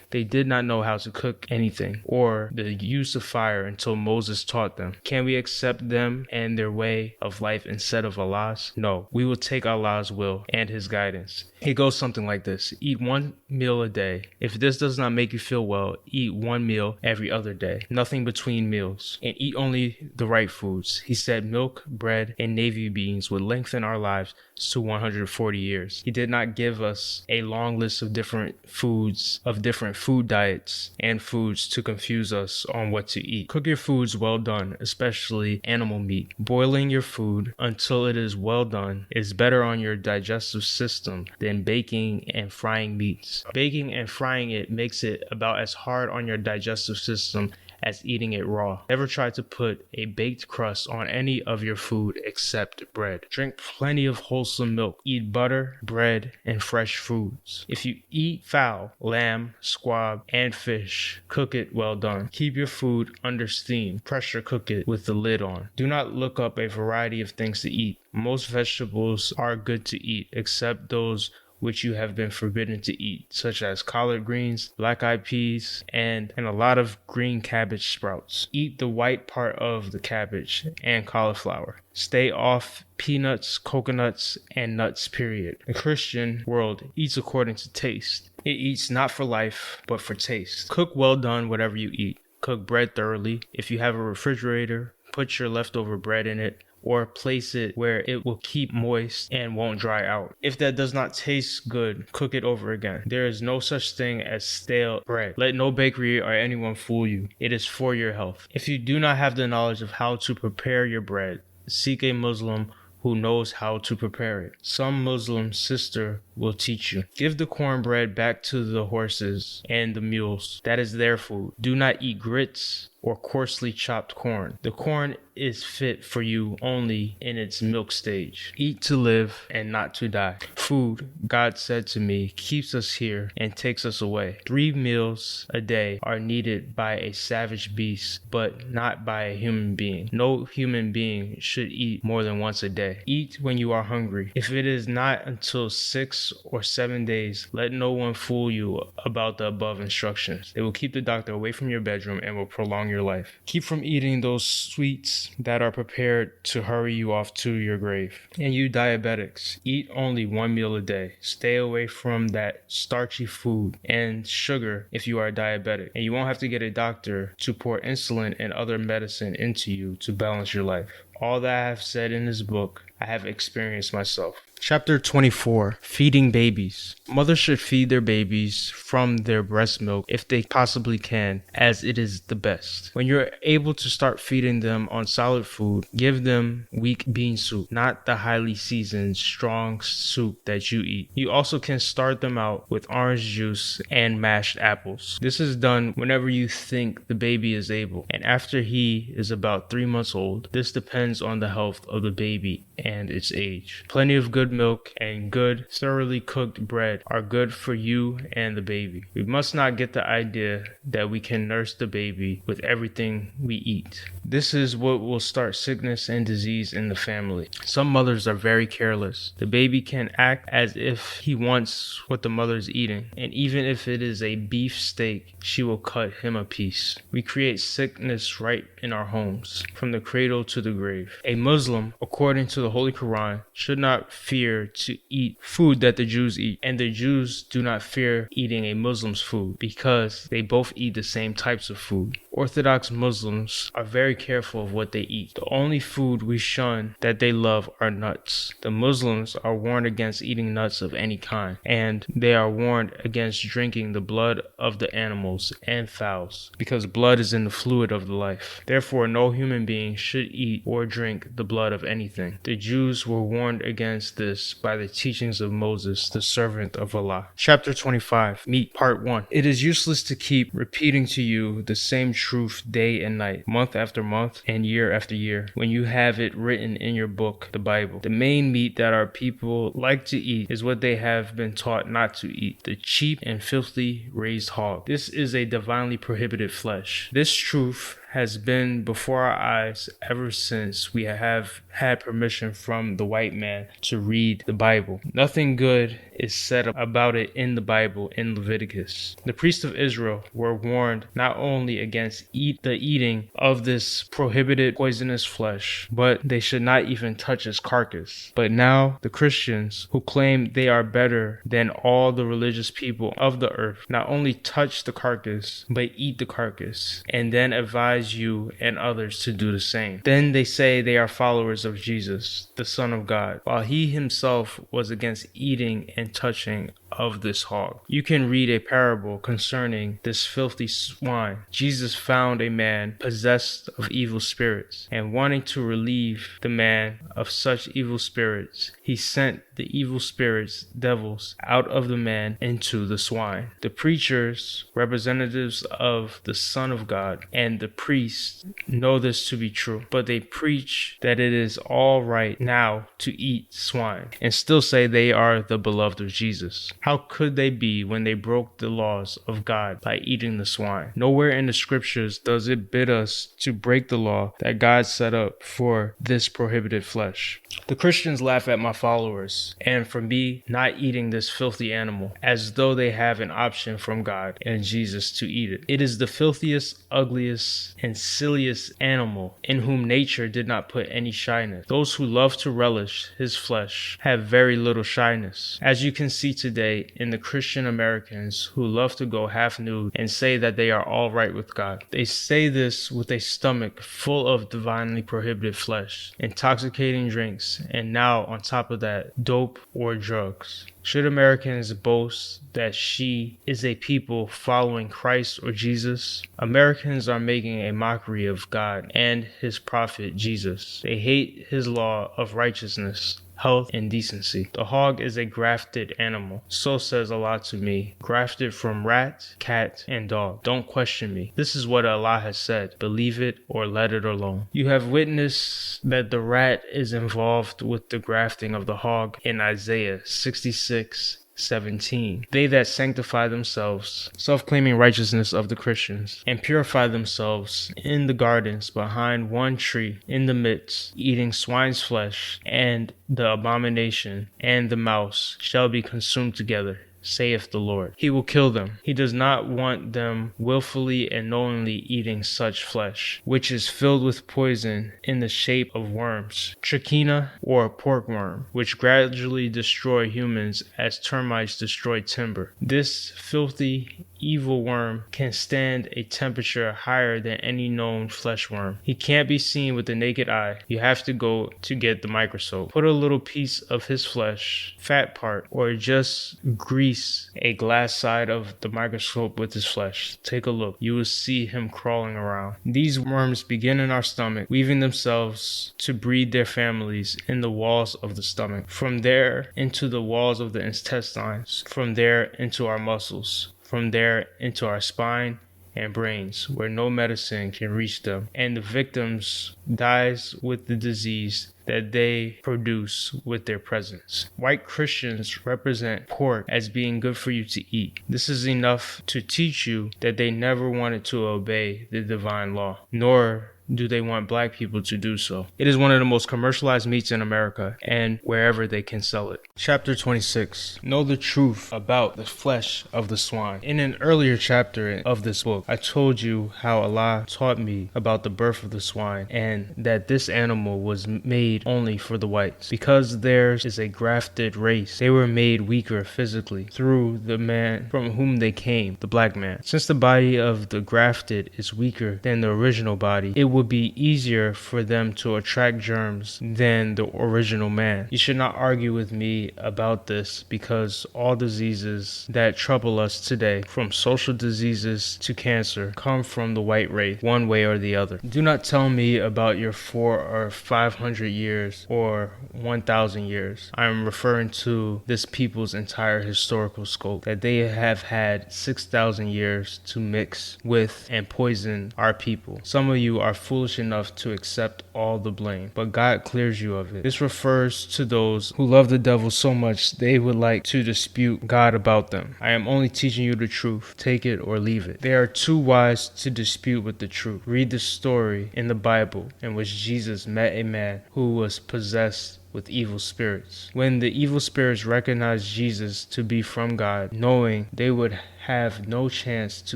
A: They did not know how to cook anything or the use of fire until Moses taught them. Can we accept them and their way of life instead of Allah's? No, we will take Allah's will and His guidance. It goes something like this. Eat one meal a day. If this does not make you feel well, eat one meal every other day. Nothing between meals. And eat only the right foods. He said milk, bread, and navy beans would lengthen our lives to 140 years. He did not give us a long list of different foods, of different food diets and foods to confuse us on what to eat. Cook your foods well done, especially animal meat. Boiling your food until it is well done is better on your digestive system than baking and frying meats. Baking and frying it makes it about as hard on your digestive system as eating it raw. Never try to put a baked crust on any of your food except bread. Drink plenty of wholesome milk. Eat butter, bread, and fresh foods. If you eat fowl, lamb, squab, and fish, cook it well done. Keep your food under steam. Pressure cook it with the lid on. Do not look up a variety of things to eat. Most vegetables are good to eat, except those which you have been forbidden to eat, such as collard greens, black-eyed peas, and a lot of green cabbage sprouts. Eat the white part of the cabbage and cauliflower. Stay off peanuts, coconuts, and nuts, period. The Christian world eats according to taste. It eats not for life, but for taste. Cook well done whatever you eat. Cook bread thoroughly. If you have a refrigerator, put your leftover bread in it, or place it where it will keep moist and won't dry out. If that does not taste good, cook it over again. There is no such thing as stale bread. Let no bakery or anyone fool you. It is for your health. If you do not have the knowledge of how to prepare your bread, seek a Muslim who knows how to prepare it. Some Muslim sister will teach you. Give the cornbread back to the horses and the mules. That is their food. Do not eat grits or coarsely chopped corn. The corn is fit for you only in its milk stage. Eat to live and not to die. Food, God said to me, keeps us here and takes us away. 3 meals a day are needed by a savage beast, but not by a human being. No human being should eat more than once a day. Eat when you are hungry. If it is not until 6 or 7 days, let no one fool you about the above instructions. They will keep the doctor away from your bedroom and will prolong your life. Keep from eating those sweets that are prepared to hurry you off to your grave. And you diabetics, eat only 1 meal a day. Stay away from that starchy food and sugar if you are diabetic. And you won't have to get a doctor to pour insulin and other medicine into you to balance your life. All that I have said in this book, I have experienced myself. Chapter 24, Feeding Babies. Mothers should feed their babies from their breast milk if they possibly can, as it is the best. When you're able to start feeding them on solid food, give them weak bean soup, not the highly seasoned, strong soup that you eat. You also can start them out with orange juice and mashed apples. This is done whenever you think the baby is able, and after he is about 3 months old. This depends on the health of the baby and its age. Plenty of good milk and good, thoroughly cooked bread are good for you and the baby. We must not get the idea that we can nurse the baby with everything we eat. This is what will start sickness and disease in the family. Some mothers are very careless. The baby can act as if he wants what the mother's eating, and even if it is a beef steak, she will cut him a piece. We create sickness right in our homes, from the cradle to the grave. A Muslim, according to the Holy Quran, should not fear to eat food that the Jews eat, and the Jews do not fear eating a Muslim's food because they both eat the same types of food. Orthodox Muslims are very careful of what they eat. The only food we shun that they love are nuts. The Muslims are warned against eating nuts of any kind, and they are warned against drinking the blood of the animals and fowls, because blood is in the fluid of the life. Therefore, no human being should eat or drink the blood of anything. The Jews were warned against this by the teachings of Moses, the servant of Allah. Chapter 25, Meat, Part 1. It is useless to keep repeating to you the same truth day and night, month after month, and year after year, when you have it written in your book, the Bible. The main meat that our people like to eat is what they have been taught not to eat, the cheap and filthy raised hog. This is a divinely prohibited flesh. This truth has been before our eyes ever since we have had permission from the white man to read the Bible. Nothing good is said about it in the Bible in Leviticus. The priests of Israel were warned not only against the eating of this prohibited poisonous flesh, but they should not even touch its carcass. But now the Christians, who claim they are better than all the religious people of the earth, not only touch the carcass, but eat the carcass, and then advise you and others to do the same. Then they say they are followers of Jesus, the Son of God, while he himself was against eating and touching of this hog. You can read a parable concerning this filthy swine. Jesus found a man possessed of evil spirits, and wanting to relieve the man of such evil spirits, he sent the evil spirits, devils, out of the man into the swine. The preachers, representatives of the Son of God, and the priests know this to be true, but they preach that it is all right now to eat swine and still say they are the beloved of Jesus. How could they be when they broke the laws of God by eating the swine? Nowhere in the scriptures does it bid us to break the law that God set up for this prohibited flesh. The Christians laugh at my followers and for me not eating this filthy animal, as though they have an option from God and Jesus to eat it. It is the filthiest, ugliest, and silliest animal in whom nature did not put any shyness. Those who love to relish his flesh have very little shyness, as you can see today in the Christian Americans who love to go half nude and say that they are all right with God. They say this with a stomach full of divinely prohibited flesh, intoxicating drinks, and now on top of that, dope or drugs. Should Americans boast that she is a people following Christ or Jesus? Americans are making a mockery of God and his prophet Jesus. They hate his law of righteousness, health, and decency. The hog is a grafted animal. So says Allah to me. Grafted from rat, cat, and dog. Don't question me. This is what Allah has said. Believe it or let it alone. You have witnessed that the rat is involved with the grafting of the hog in Isaiah 66:17. They that sanctify themselves, self-claiming righteousness of the Christians, and purify themselves in the gardens behind one tree in the midst, eating swine's flesh, and the abomination and the mouse shall be consumed together, saith the Lord. He will kill them. He does not want them willfully and knowingly eating such flesh, which is filled with poison in the shape of worms, trichina or porkworm, which gradually destroy humans as termites destroy timber. This filthy, evil worm can stand a temperature higher than any known flesh worm. He can't be seen with the naked eye. You have to go to get the microscope. Put a little piece of his flesh, fat part, or just grease a glass side of the microscope with his flesh. Take a look. You will see him crawling around. These worms begin in our stomach, weaving themselves to breed their families in the walls of the stomach. From there into the walls of the intestines. From there into our muscles. From there into our spine and brains, where no medicine can reach them, and the victims dies with the disease that they produce with their presence. White Christians represent pork as being good for you to eat. This is enough to teach you that they never wanted to obey the divine law, nor do they want black people to do so. It is one of the most commercialized meats in America and wherever they can sell it. Chapter 26. Know the truth about the flesh of the swine. In an earlier chapter of this book, I told you how Allah taught me about the birth of the swine and that this animal was made only for the whites. Because theirs is a grafted race, they were made weaker physically through the man from whom they came, the black man. Since the body of the grafted is weaker than the original body, it would be easier for them to attract germs than the original man. You should not argue with me about this, because all diseases that trouble us today, from social diseases to cancer, come from the white race, one way or the other. Do not tell me about your 400 or 500 years or 1,000 years. I am referring to this people's entire historical scope, that they have had 6,000 years to mix with and poison our people. Some of you are foolish enough to accept all the blame, but God clears you of it. This refers to those who love the devil so much they would like to dispute God about them. I am only teaching you the truth. Take it or leave it. They are too wise to dispute with the truth. Read the story in the Bible in which Jesus met a man who was possessed with evil spirits. When the evil spirits recognized Jesus to be from God, knowing they would have no chance to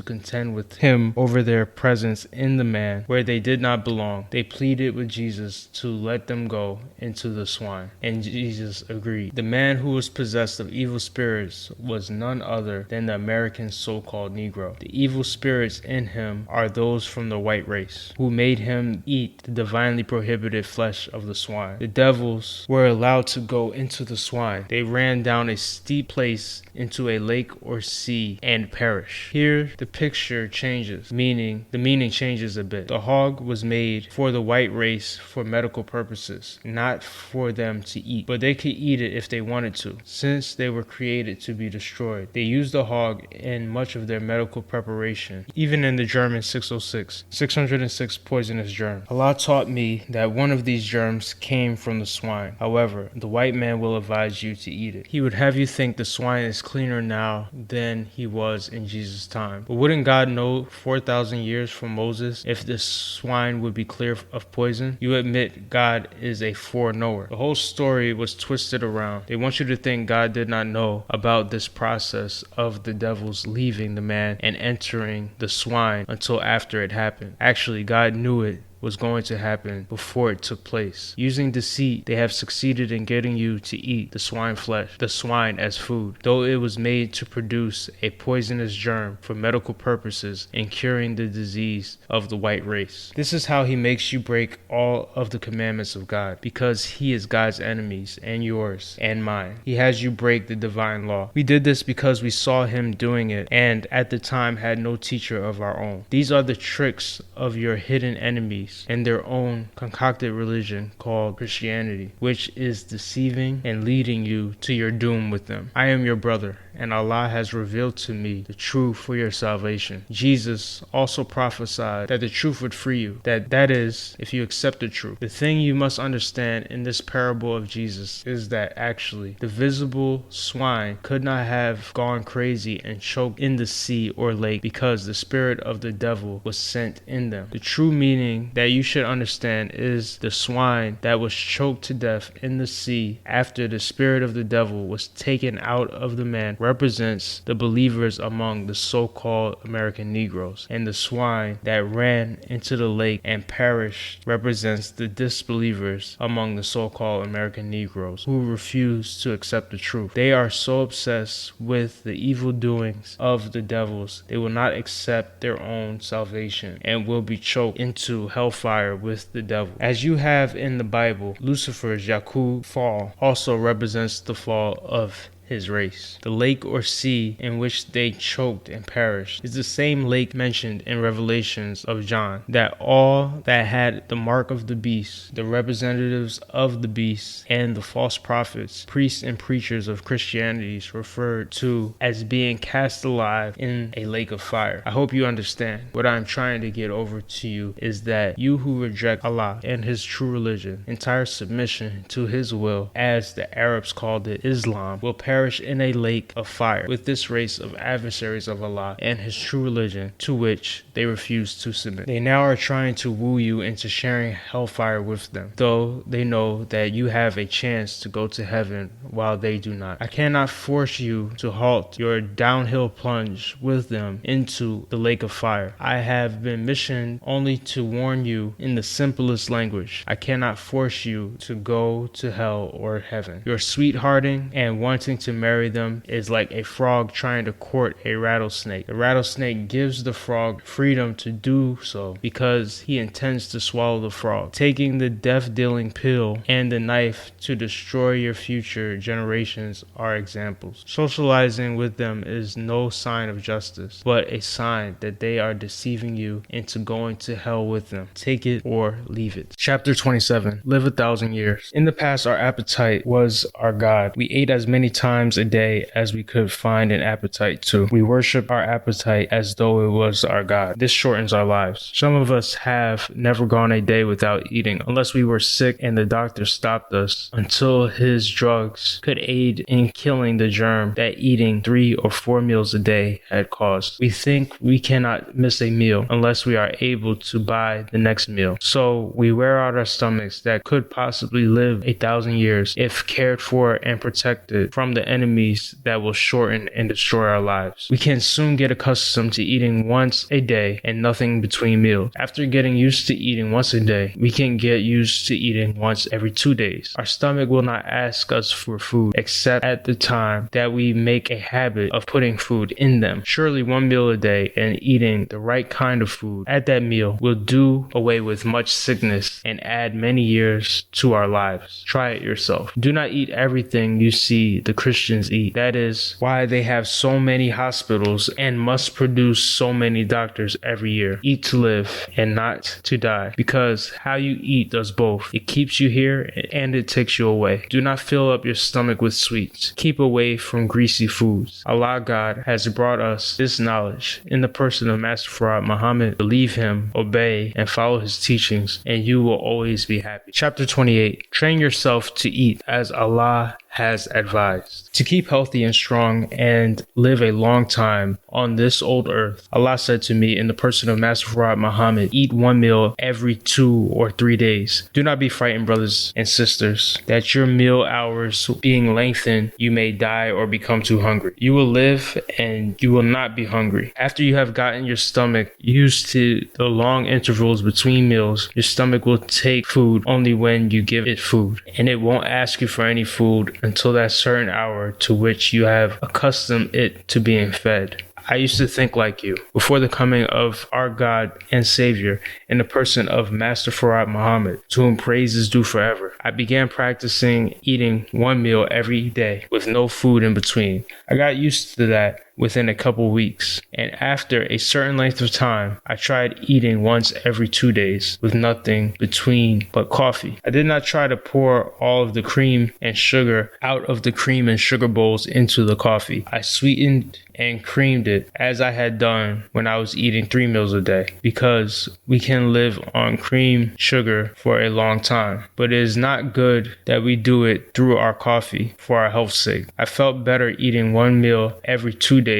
A: contend with him over their presence in the man where they did not belong, they pleaded with Jesus to let them go into the swine, and Jesus agreed. The man who was possessed of evil spirits was none other than the American so-called Negro. The evil spirits in him are those from the white race, who made him eat the divinely prohibited flesh of the swine. The devils were allowed to go into the swine. They ran down a steep place into a lake or sea and and perish. Here, the picture changes, meaning the meaning changes a bit. The hog was made for the white race for medical purposes, not for them to eat, but they could eat it if they wanted to, since they were created to be destroyed. They used the hog in much of their medical preparation, even in the German 606 poisonous germs. Allah taught me that one of these germs came from the swine. However, the white man will advise you to eat it. He would have you think the swine is cleaner now than he was in Jesus' time. But wouldn't God know 4,000 years from Moses if the swine would be clear of poison? You admit God is a foreknower. The whole story was twisted around. They want you to think God did not know about this process of the devils leaving the man and entering the swine until after it happened. Actually, God knew it was going to happen before it took place. Using deceit, they have succeeded in getting you to eat the swine flesh, the swine as food, though it was made to produce a poisonous germ for medical purposes in curing the disease of the white race. This is how he makes you break all of the commandments of God, because he is God's enemies and yours and mine. He has you break the divine law. We did this because we saw him doing it and at the time had no teacher of our own. These are the tricks of your hidden enemies and their own concocted religion called Christianity, which is deceiving and leading you to your doom with them. I am your brother, and Allah has revealed to me the truth for your salvation. Jesus also prophesied that the truth would free you, that is, if you accept the truth. The thing you must understand in this parable of Jesus is that actually the visible swine could not have gone crazy and choked in the sea or lake because the spirit of the devil was sent in them. The true meaning that you should understand is the swine that was choked to death in the sea after the spirit of the devil was taken out of the man represents the believers among the so-called American Negroes, and the swine that ran into the lake and perished represents the disbelievers among the so-called American Negroes who refuse to accept the truth. They are so obsessed with the evil doings of the devils, they will not accept their own salvation and will be choked into hellfire with the devil. As you have in the Bible, Lucifer's Yakub fall also represents the fall of his race. The lake or sea in which they choked and perished is the same lake mentioned in Revelations of John, that all that had the mark of the beast, the representatives of the beast, and the false prophets, priests and preachers of Christianity is referred to as being cast alive in a lake of fire. I hope you understand. What I'm trying to get over to you is that you who reject Allah and his true religion, entire submission to his will, as the Arabs called it, Islam, will perish in a lake of fire with this race of adversaries of Allah and his true religion to which they refuse to submit. They now are trying to woo you into sharing hellfire with them, though they know that you have a chance to go to heaven while they do not. I cannot force you to halt your downhill plunge with them into the lake of fire. I have been missioned only to warn you in the simplest language. I cannot force you to go to hell or heaven. Your sweethearting and wanting to marry them is like a frog trying to court a rattlesnake. The rattlesnake gives the frog freedom to do so because he intends to swallow the frog. Taking the death-dealing pill and the knife to destroy your future generations are examples. Socializing with them is no sign of justice, but a sign that they are deceiving you into going to hell with them. Take it or leave it. Chapter 27. Live 1,000 years. In the past, our appetite was our God. We ate as many times a day as we could find an appetite to. We worship our appetite as though it was our God. This shortens our lives. Some of us have never gone a day without eating, unless we were sick and the doctor stopped us until his drugs could aid in killing the germ that eating 3 or 4 meals a day had caused. We think we cannot miss a meal unless we are able to buy the next meal. So we wear out our stomachs that could possibly live 1,000 years if cared for and protected from the enemies that will shorten and destroy our lives. We can soon get accustomed to eating once a day and nothing between meals. After getting used to eating once a day, we can get used to eating once every 2 days. Our stomach will not ask us for food except at the time that we make a habit of putting food in them. Surely 1 meal a day and eating the right kind of food at that meal will do away with much sickness and add many years to our lives. Try it yourself. Do not eat everything you see the Christians eat. That is why they have so many hospitals and must produce so many doctors every year. Eat to live and not to die, because how you eat does both. It keeps you here and it takes you away. Do not fill up your stomach with sweets. Keep away from greasy foods. Allah God has brought us this knowledge in the person of Master Farad Muhammad. Believe him, obey, and follow his teachings, and you will always be happy. Chapter 28. Train yourself to eat as Allah has advised. To keep healthy and strong and live a long time on this old earth, Allah said to me in the person of Master Farad Muhammad, eat one meal every 2 or 3 days. Do not be frightened, brothers and sisters, that your meal hours being lengthened, you may die or become too hungry. You will live and you will not be hungry. After you have gotten your stomach used to the long intervals between meals, your stomach will take food only when you give it food, and it won't ask you for any food until that certain hour to which you have accustomed it to being fed. I used to think like you before the coming of our God and Savior in the person of Master Farad Muhammad, to whom praise is due forever. I began practicing eating one meal every day with no food in between. I got used to that within a couple weeks, and after a certain length of time, I tried eating once every 2 days with nothing between but coffee. I did not try to pour all of the cream and sugar out of the cream and sugar bowls into the coffee. I sweetened and creamed it as I had done when I was eating 3 meals a day, because we can live on cream sugar for a long time, but it is not good that we do it through our coffee for our health's sake. I felt better eating one meal every 2 days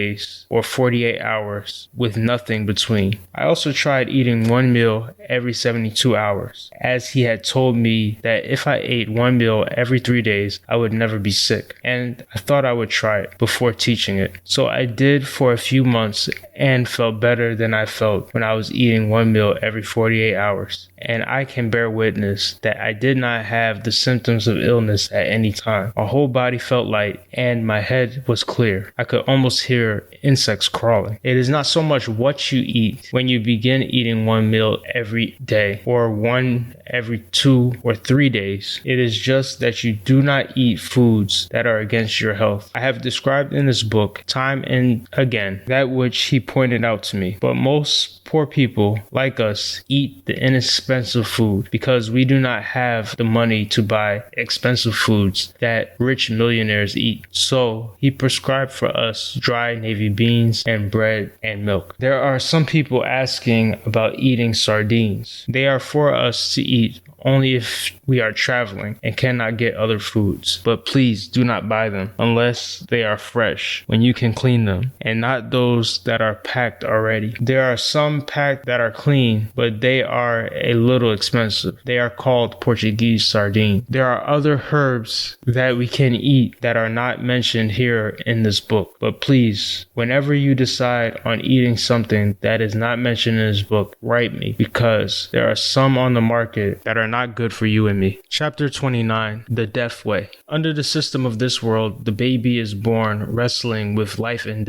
A: or 48 hours with nothing between. I also tried eating one meal every 72 hours, as he had told me that if I ate one meal every 3 days, I would never be sick, and I thought I would try it before teaching it. So I did for a few months and felt better than I felt when I was eating one meal every 48 hours. And I can bear witness that I did not have the symptoms of illness at any time. My whole body felt light and my head was clear. I could almost hear insects crawling. It is not so much what you eat when you begin eating one meal every day or one every 2 or 3 days. It is just that you do not eat foods that are against your health. I have described in this book time and again that which he pointed out to me. But most poor people like us eat the inexpensive food because we do not have the money to buy expensive foods that rich millionaires eat. So he prescribed for us dry navy beans and bread and milk. There are some people asking about eating sardines. They are for us to eat only if we are traveling and cannot get other foods. But please do not buy them unless they are fresh, when you can clean them, and not those that are packed already. There are some packed that are clean, but they are a little expensive. They are called Portuguese sardine. There are other herbs that we can eat that are not mentioned here in this book. But please, whenever you decide on eating something that is not mentioned in this book, write me, because there are some on the market that are not good for you and me. Chapter 29. The Death Way. Under the system of this world, the baby is born wrestling with life and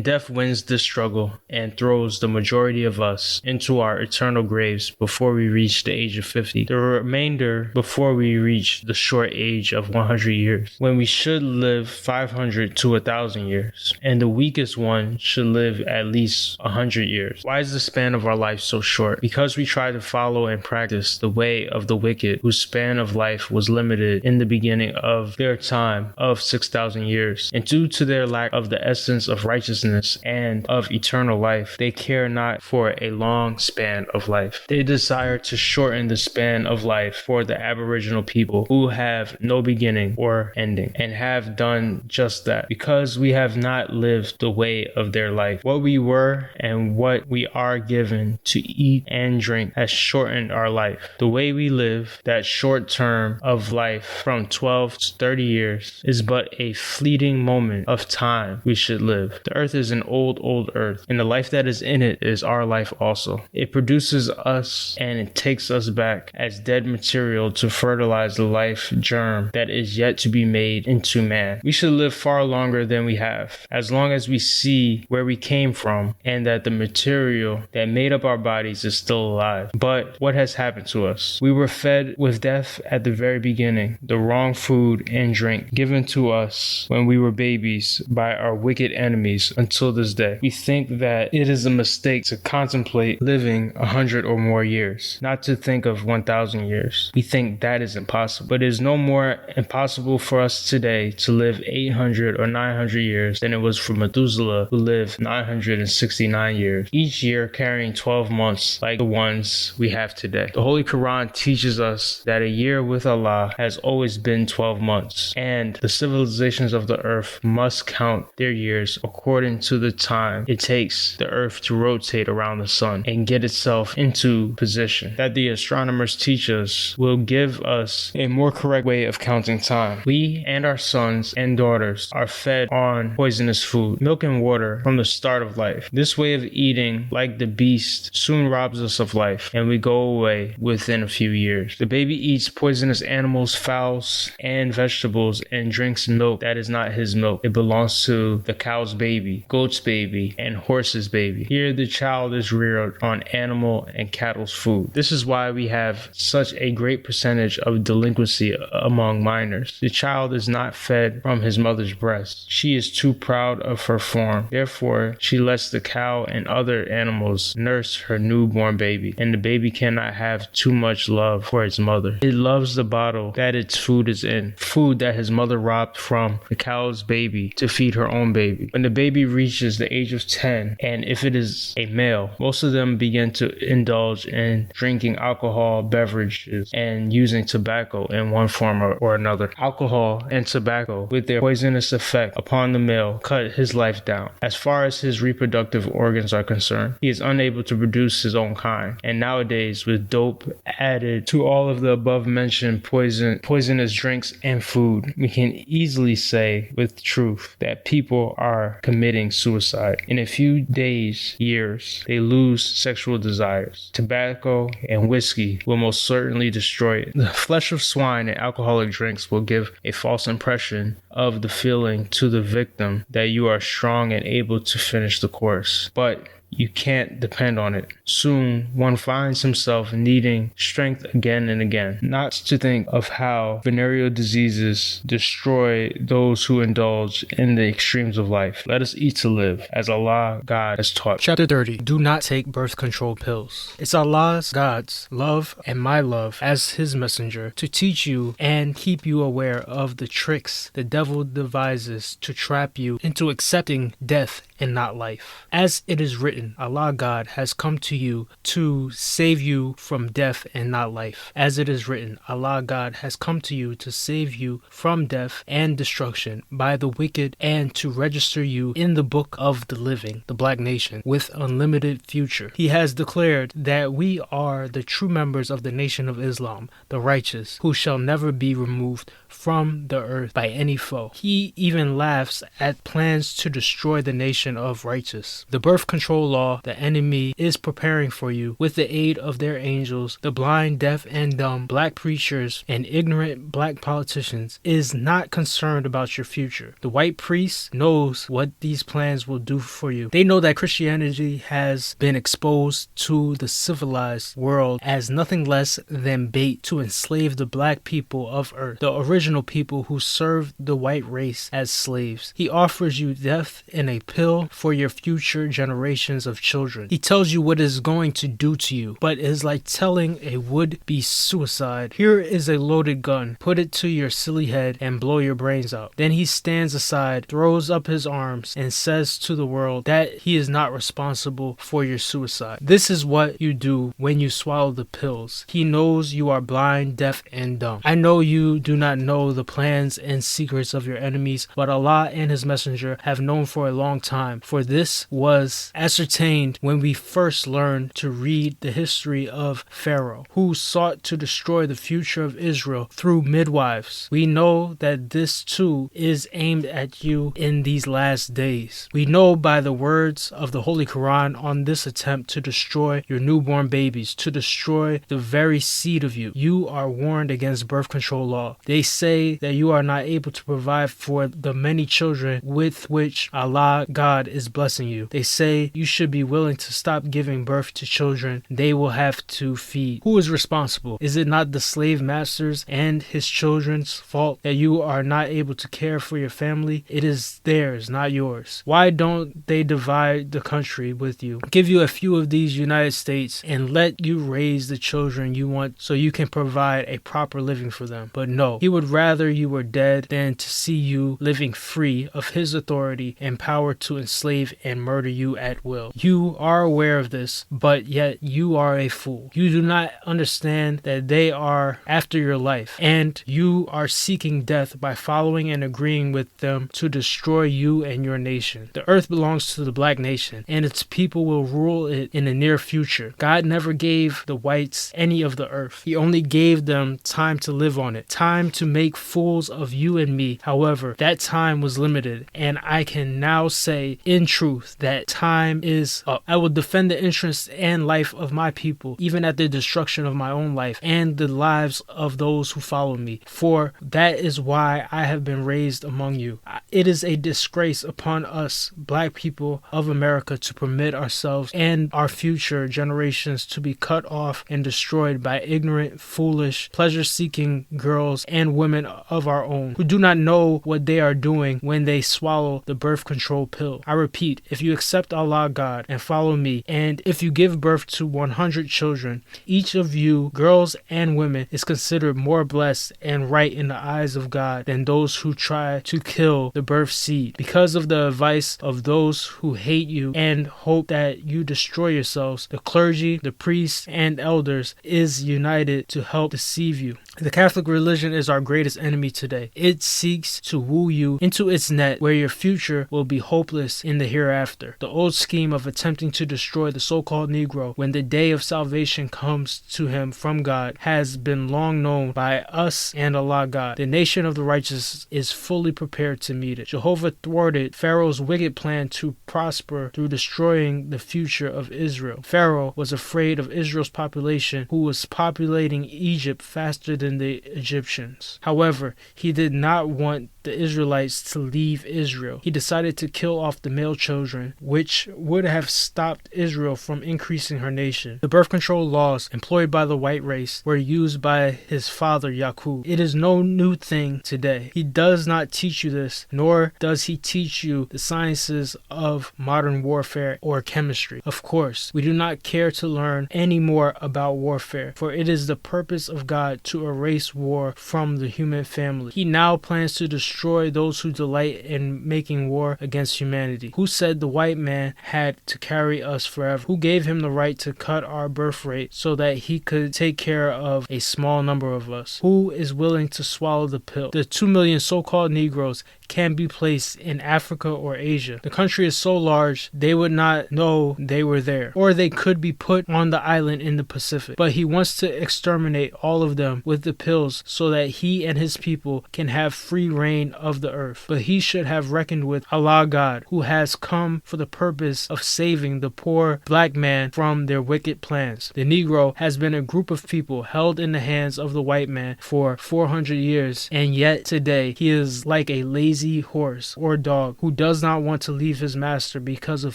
A: death wins this struggle and throws the majority of us into our eternal graves before we reach the age of 50. The remainder before we reach the short age of 100 years, when we should live 500 to 1,000 years, and the weakest one should live at least 100 years. Why is the span of our life so short? Because we try to follow and practice the way of the wicked, whose span of life was limited in the beginning of their time of 6,000 years. And due to their lack of the essence of righteousness and of eternal life, they care not for a long span of life. They desire to shorten the span of life for the aboriginal people who have no beginning or ending, and have done just that. Because we have not lived the way of their life, what we were and what we are given to eat and drink has shortened our life. The way we live that short term of life from 12 to 30 years is but a fleeting moment of time we should live. The earth is an old earth, and the life that is in it is our life also. It produces us and it takes us back as dead material to fertilize the life germ that is yet to be made into man. We should live far longer than we have, as long as we see where we came from and that the material that made up our bodies is still alive. But what has happened to us? We We were fed with death at the very beginning, the wrong food and drink given to us when we were babies by our wicked enemies until this day. We think that it is a mistake to contemplate living 100 or more years, not to think of 1,000 years. We think that is impossible, but it is no more impossible for us today to live 800 or 900 years than it was for Methuselah, who lived 969 years, each year carrying 12 months like the ones we have today. The Holy Quran teaches us that a year with Allah has always been 12 months, and the civilizations of the earth must count their years according to the time it takes the earth to rotate around the sun and get itself into position. That the astronomers teach us will give us a more correct way of counting time. We and our sons and daughters are fed on poisonous food, milk and water from the start of life. This way of eating, like the beast, soon robs us of life, and we go away within a few years. The baby eats poisonous animals, fowls, and vegetables, and drinks milk that is not his milk. It belongs to the cow's baby, goat's baby, and horse's baby. Here the child is reared on animal and cattle's food. This is why we have such a great percentage of delinquency among minors. The child is not fed from his mother's breast. She is too proud of her form. Therefore, she lets the cow and other animals nurse her newborn baby, and the baby cannot have too much love for its mother. It loves the bottle that its food is in, food that his mother robbed from the cow's baby to feed her own baby. When the baby reaches the age of 10, and if it is a male, most of them begin to indulge in drinking alcohol beverages and using tobacco in one form or another. Alcohol and tobacco, with their poisonous effect upon the male, cut his life down. As far as his reproductive organs are concerned, he is unable to produce his own kind. And nowadays, with dope added to all of the above mentioned poisonous drinks and food, we can easily say with truth that people are committing suicide. In a few days, years, they lose sexual desires. Tobacco and whiskey will most certainly destroy it. The flesh of swine and alcoholic drinks will give a false impression of the feeling to the victim that you are strong and able to finish the course. But you can't depend on it. Soon, one finds himself needing strength again and again. Not to think of how venereal diseases destroy those who indulge in the extremes of life. Let us eat to live, as Allah, God, has taught. Chapter 30. Do not take birth control pills. It's Allah's, God's love, and my love as His messenger to teach you and keep you aware of the tricks the devil devises to trap you into accepting death and not life. As it is written, Allah God has come to you to save you from death and not life. As it is written, Allah God has come to you to save you from death and destruction by the wicked and to register you in the book of the living, the black nation, with unlimited future. He has declared that we are the true members of the nation of Islam, the righteous, who shall never be removed from the earth by any foe. He even laughs at plans to destroy the nation of righteous. The birth control law the enemy is preparing for you with the aid of their angels, the blind, deaf, and dumb, black preachers, and ignorant black politicians is not concerned about your future. The white priest knows what these plans will do for you. They know that Christianity has been exposed to the civilized world as nothing less than bait to enslave the black people of earth, the original people who served the white race as slaves. He offers you death in a pill for your future generations of children. He tells you what it is going to do to you, but it is like telling a would-be suicide, here is a loaded gun, put it to your silly head and blow your brains out. Then he stands aside, throws up his arms, and says to the world that he is not responsible for your suicide. This is what you do when you swallow the pills. He knows you are blind, deaf, and dumb. I know you do not know the plans and secrets of your enemies, but Allah and His Messenger have known for a long time, for this was ascertained when we first learned to read the history of Pharaoh, who sought to destroy the future of Israel through midwives. We know that this too is aimed at you in these last days. We know by the words of the Holy Quran on this attempt to destroy your newborn babies, to destroy the very seed of you. You are warned against birth control law. They say that you are not able to provide for the many children with which Allah God is blessing you. They say you should should be willing to stop giving birth to children they will have to feed. Who is responsible? Is it not the slave masters and his children's fault that you are not able to care for your family? It is theirs, not yours. Why don't they divide the country with you, give you a few of these United States, and let you raise the children you want so you can provide a proper living for them? But no, he would rather you were dead than to see you living free of his authority and power to enslave and murder you at will. You are aware of this, but yet you are a fool. You do not understand that they are after your life, and you are seeking death by following and agreeing with them to destroy you and your nation. The earth belongs to the black nation, and its people will rule it in the near future. God never gave the whites any of the earth. He only gave them time to live on it, time to make fools of you and me. However, that time was limited, and I can now say in truth that time is up. I will defend the interests and life of my people, even at the destruction of my own life and the lives of those who follow me, for that is why I have been raised among you. It is a disgrace upon us, black people of America, to permit ourselves and our future generations to be cut off and destroyed by ignorant, foolish, pleasure-seeking girls and women of our own who do not know what they are doing when they swallow the birth control pill. I repeat, if you accept Allah God and follow me, and if you give birth to 100 children, each of you, girls and women, is considered more blessed and right in the eyes of God than those who try to kill the birth seed. Because of the advice of those who hate you and hope that you destroy yourselves, the clergy, the priests, and elders is united to help deceive you. The Catholic religion is our greatest enemy today. It seeks to woo you into its net where your future will be hopeless in the hereafter. The old scheme of attempting to destroy the so-called Negro when the day of salvation comes to him from God has been long known by us and Allah God. The nation of the righteous is fully prepared to meet it. Jehovah thwarted Pharaoh's wicked plan to prosper through destroying the future of Israel. Pharaoh was afraid of Israel's population, who was populating Egypt faster than the Egyptians. However, he did not want the Israelites to leave Israel. He decided to kill off the male children, which would have stopped Israel from increasing her nation. The birth control laws employed by the white race were used by his father Yaqub. It is no new thing today. He does not teach you this, nor does he teach you the sciences of modern warfare or chemistry. Of course, we do not care to learn any more about warfare, for it is the purpose of God to erase war from the human family. He now plans to destroy those who delight in making war against humanity. Who said the white man had to carry us forever? Who gave him the right to cut our birth rate so that he could take care of a small number of us? Who is willing to swallow the pill? The 2 million so-called Negroes can be placed in Africa or Asia. The country is so large they would not know they were there, or they could be put on the island in the Pacific. But he wants to exterminate all of them with the pills so that he and his people can have free reign of the earth. But he should have reckoned with Allah God, who has come for the purpose of saving the poor black man from their wicked plans. The Negro has been a group of people held in the hands of the white man for 400 years, and yet today he is like a lazy horse or dog who does not want to leave his master because of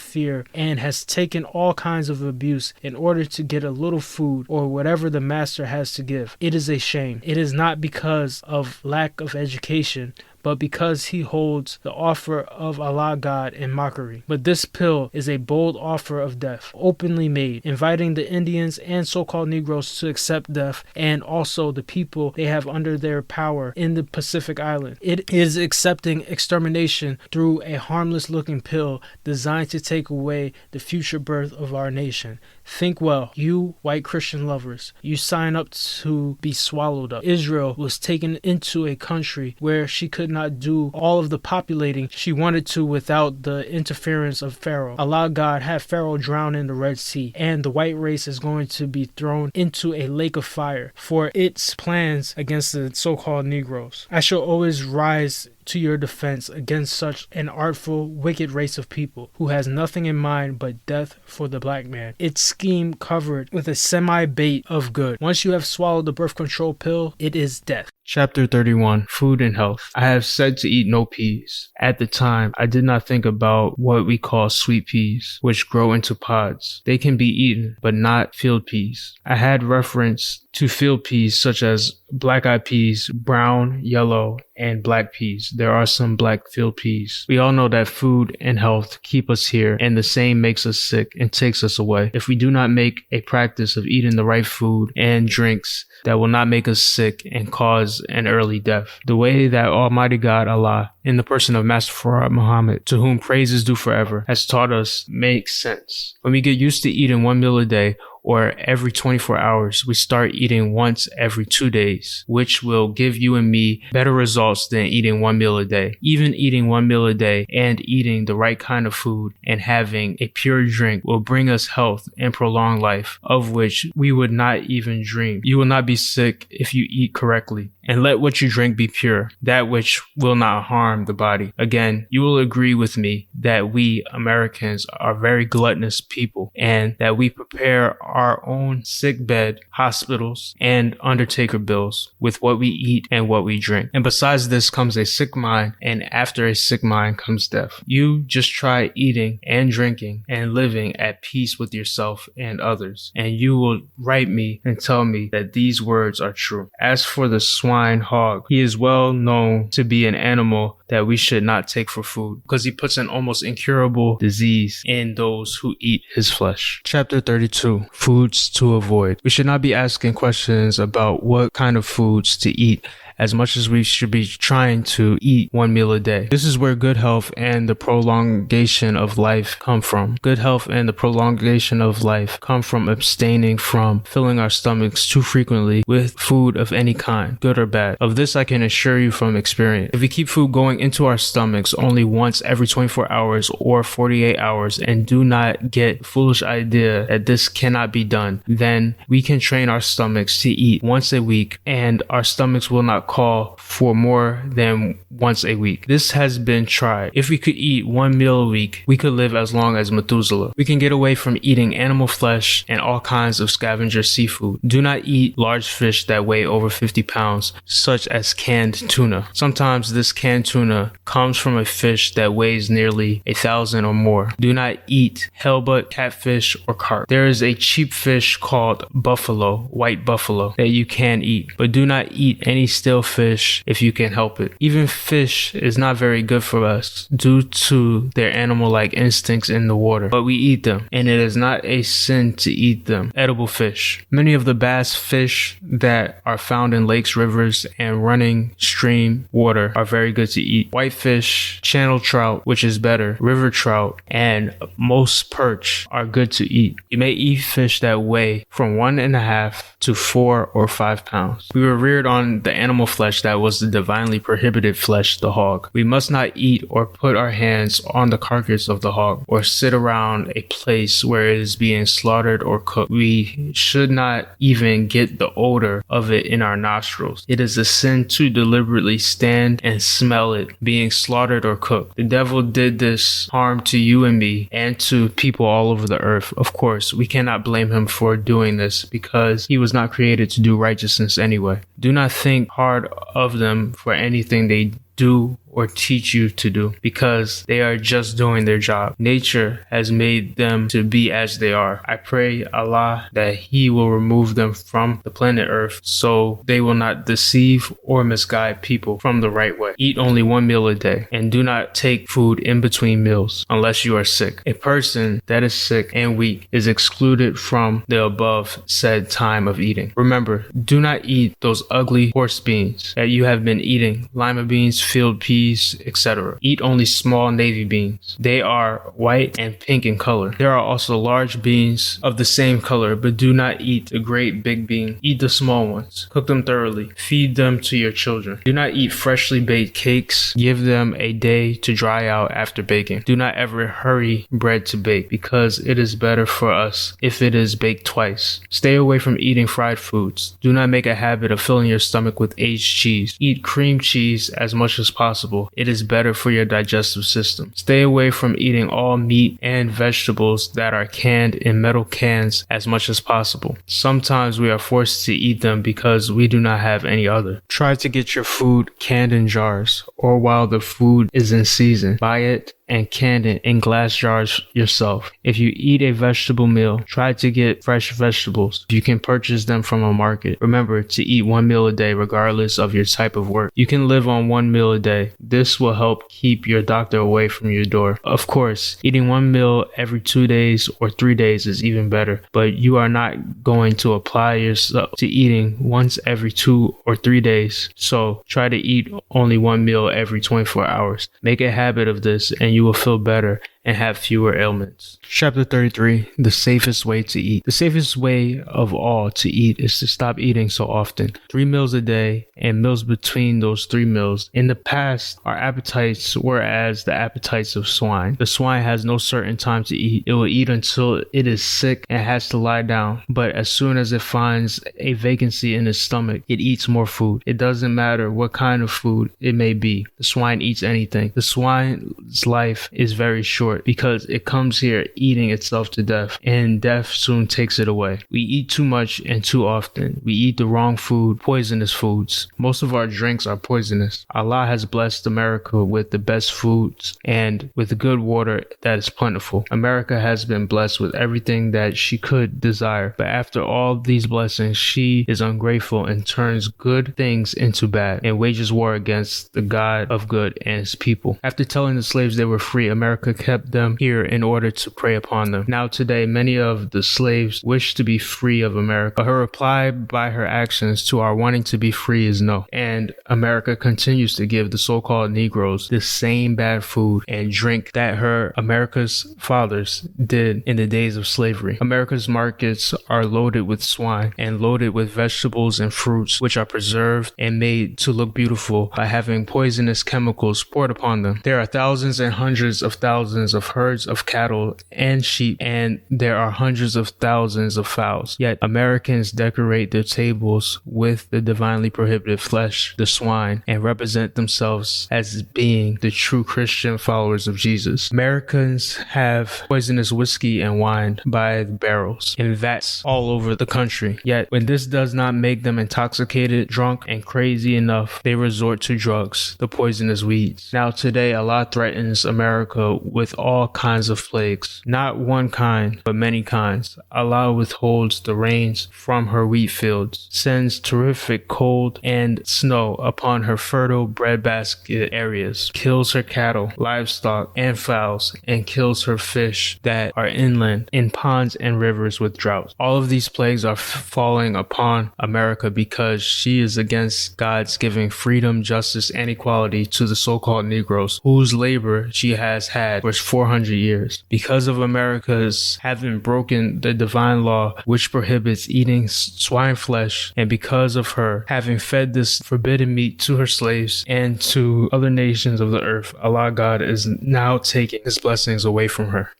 A: fear and has taken all kinds of abuse in order to get a little food or whatever the master has to give. It is a shame. It is not because of lack of education, but because he holds the offer of Allah God in mockery. But this pill is a bold offer of death, openly made, inviting the Indians and so-called Negroes to accept death, and also the people they have under their power in the Pacific Island. It is accepting extermination through a harmless-looking pill designed to take away the future birth of our nation. Think well, you white Christian lovers. You sign up to be swallowed up. Israel was taken into a country where she could not do all of the populating she wanted to without the interference of Pharaoh. Allah God had Pharaoh drown in the Red Sea, and the white race is going to be thrown into a lake of fire for its plans against the so-called Negroes. I shall always rise to your defense against such an artful, wicked race of people who has nothing in mind but death for the black man. Its scheme covered with a semi-bait of good. Once you have swallowed the birth control pill, it is death. Chapter 31, Food and Health. I have said to eat no peas. At the time, I did not think about what we call sweet peas, which grow into pods. They can be eaten, but not field peas. I had reference to field peas such as black-eyed peas, brown, yellow, and black peas. There are some black field peas. We all know that food and health keep us here, and the same makes us sick and takes us away. If we do not make a practice of eating the right food and drinks that will not make us sick and cause an early death, the way that Almighty God Allah, in the person of Master Farad Muhammad, to whom praise is due forever, has taught us makes sense. When we get used to eating one meal a day, or every 24 hours, we start eating once every 2 days, which will give you and me better results than eating one meal a day. Even eating one meal a day and eating the right kind of food and having a pure drink will bring us health and prolonged life, of which we would not even dream. You will not be sick if you eat correctly. And let what you drink be pure, that which will not harm the body. Again, you will agree with me that we Americans are very gluttonous people and that we prepare our own sick bed, hospitals, and undertaker bills with what we eat and what we drink. And besides this comes a sick mind, and after a sick mind comes death. You just try eating and drinking and living at peace with yourself and others, and you will write me and tell me that these words are true. As for the swine hog, he is well known to be an animal that we should not take for food because he puts an almost incurable disease in those who eat his flesh. Chapter 32, Foods to Avoid. We should not be asking questions about what kind of foods to eat as much as we should be trying to eat one meal a day. This is where good health and the prolongation of life come from. Good health and the prolongation of life come from abstaining from filling our stomachs too frequently with food of any kind, good or bad. Of this I can assure you from experience. If we keep food going into our stomachs only once every 24 hours or 48 hours and do not get foolish idea that this cannot be done, then we can train our stomachs to eat once a week and our stomachs will not call for more than once a week. This has been tried. If we could eat one meal a week, we could live as long as Methuselah. We can get away from eating animal flesh and all kinds of scavenger seafood. Do not eat large fish that weigh over 50 pounds, such as canned tuna. Sometimes this canned tuna comes from a fish that weighs nearly 1,000 or more. Do not eat halibut, catfish, or carp. There is a cheap fish called buffalo, white buffalo, that you can eat, but do not eat any stale fish if you can help it. Even fish is not very good for us due to their animal-like instincts in the water, but we eat them, and it is not a sin to eat them. Edible fish. Many of the bass fish that are found in lakes, rivers, and running stream water are very good to eat. Whitefish, channel trout, which is better, river trout, and most perch are good to eat. You may eat fish that weigh from 1.5 to 4 or 5 pounds. We were reared on the animal flesh that was the divinely prohibited flesh, the hog. We must not eat or put our hands on the carcass of the hog or sit around a place where it is being slaughtered or cooked. We should not even get the odor of it in our nostrils. It is a sin to deliberately stand and smell it being slaughtered or cooked. The devil did this harm to you and me and to people all over the earth. Of course, we cannot blame him for doing this because he was not created to do righteousness anyway. Do not think hard of them for anything they do or teach you to do, because they are just doing their job. Nature has made them to be as they are. I pray Allah that He will remove them from the planet Earth so they will not deceive or misguide people from the right way. Eat only one meal a day and do not take food in between meals unless you are sick. A person that is sick and weak is excluded from the above said time of eating. Remember, do not eat those ugly horse beans that you have been eating, lima beans, field peas, etc. Eat only small navy beans. They are white and pink in color. There are also large beans of the same color, but do not eat the great big bean. Eat the small ones. Cook them thoroughly. Feed them to your children. Do not eat freshly baked cakes. Give them a day to dry out after baking. Do not ever hurry bread to bake, because it is better for us if it is baked twice. Stay away from eating fried foods. Do not make a habit of filling your stomach with aged cheese. Eat cream cheese as much as possible. possible. It is better for your digestive system. Stay away from eating all meat and vegetables that are canned in metal cans as much as possible. Sometimes we are forced to eat them because we do not have any other. Try to get your food canned in jars, or while the food is in season, buy it and can it in glass jars yourself. If you eat a vegetable meal, try to get fresh vegetables. You can purchase them from a market. Remember to eat 1 meal a day regardless of your type of work. You can live on 1 meal a day. This will help keep your doctor away from your door. Of course, eating 1 meal every 2 days or 3 days is even better, but you are not going to apply yourself to eating once every 2 or 3 days. So try to eat only 1 meal every 24 hours. Make a habit of this and you will feel better and have fewer ailments. Chapter 33, the safest way to eat. The safest way of all to eat is to stop eating so often. 3 meals a day and meals between those 3 meals. In the past, our appetites were as the appetites of swine. The swine has no certain time to eat. It will eat until it is sick and has to lie down. But as soon as it finds a vacancy in its stomach, it eats more food. It doesn't matter what kind of food it may be. The swine eats anything. The swine's life is very short because it comes here eating itself to death, and death soon takes it away. We eat too much and too often. We eat the wrong food, poisonous foods. Most of our drinks are poisonous. Allah has blessed America with the best foods and with good water that is plentiful. America has been blessed with everything that she could desire, but after all these blessings, she is ungrateful and turns good things into bad and wages war against the God of good and his people. After telling the slaves they were free, America kept them here in order to prey upon them. Now today, many of the slaves wish to be free of America, but her reply by her actions to our wanting to be free is no. And America continues to give the so-called Negroes the same bad food and drink that America's fathers did in the days of slavery. America's markets are loaded with swine and loaded with vegetables and fruits which are preserved and made to look beautiful by having poisonous chemicals poured upon them. There are thousands and hundreds of thousands of herds of cattle and sheep, and there are hundreds of thousands of fowls. Yet Americans decorate their tables with the divinely prohibited flesh, the swine, and represent themselves as being the true Christian followers of Jesus. Americans have poisonous whiskey and wine by the barrels in vats all over the country. Yet when this does not make them intoxicated, drunk, and crazy enough, they resort to drugs, the poisonous weeds. Now today, Allah threatens America with all kinds of plagues. Not one kind, but many kinds. Allah withholds the rains from her wheat fields, sends terrific cold and snow upon her fertile breadbasket areas, kills her cattle, livestock, and fowls, and kills her fish that are inland in ponds and rivers with droughts. All of these plagues are falling upon America because she is against God's giving freedom, justice, and equality to the so-called Negroes, whose labor she has had for 400 years. Because of America's having broken the divine law which prohibits eating swine flesh, and because of her having fed this forbidden meat to her slaves and to other nations of the earth, Allah God is now taking his blessings away from her.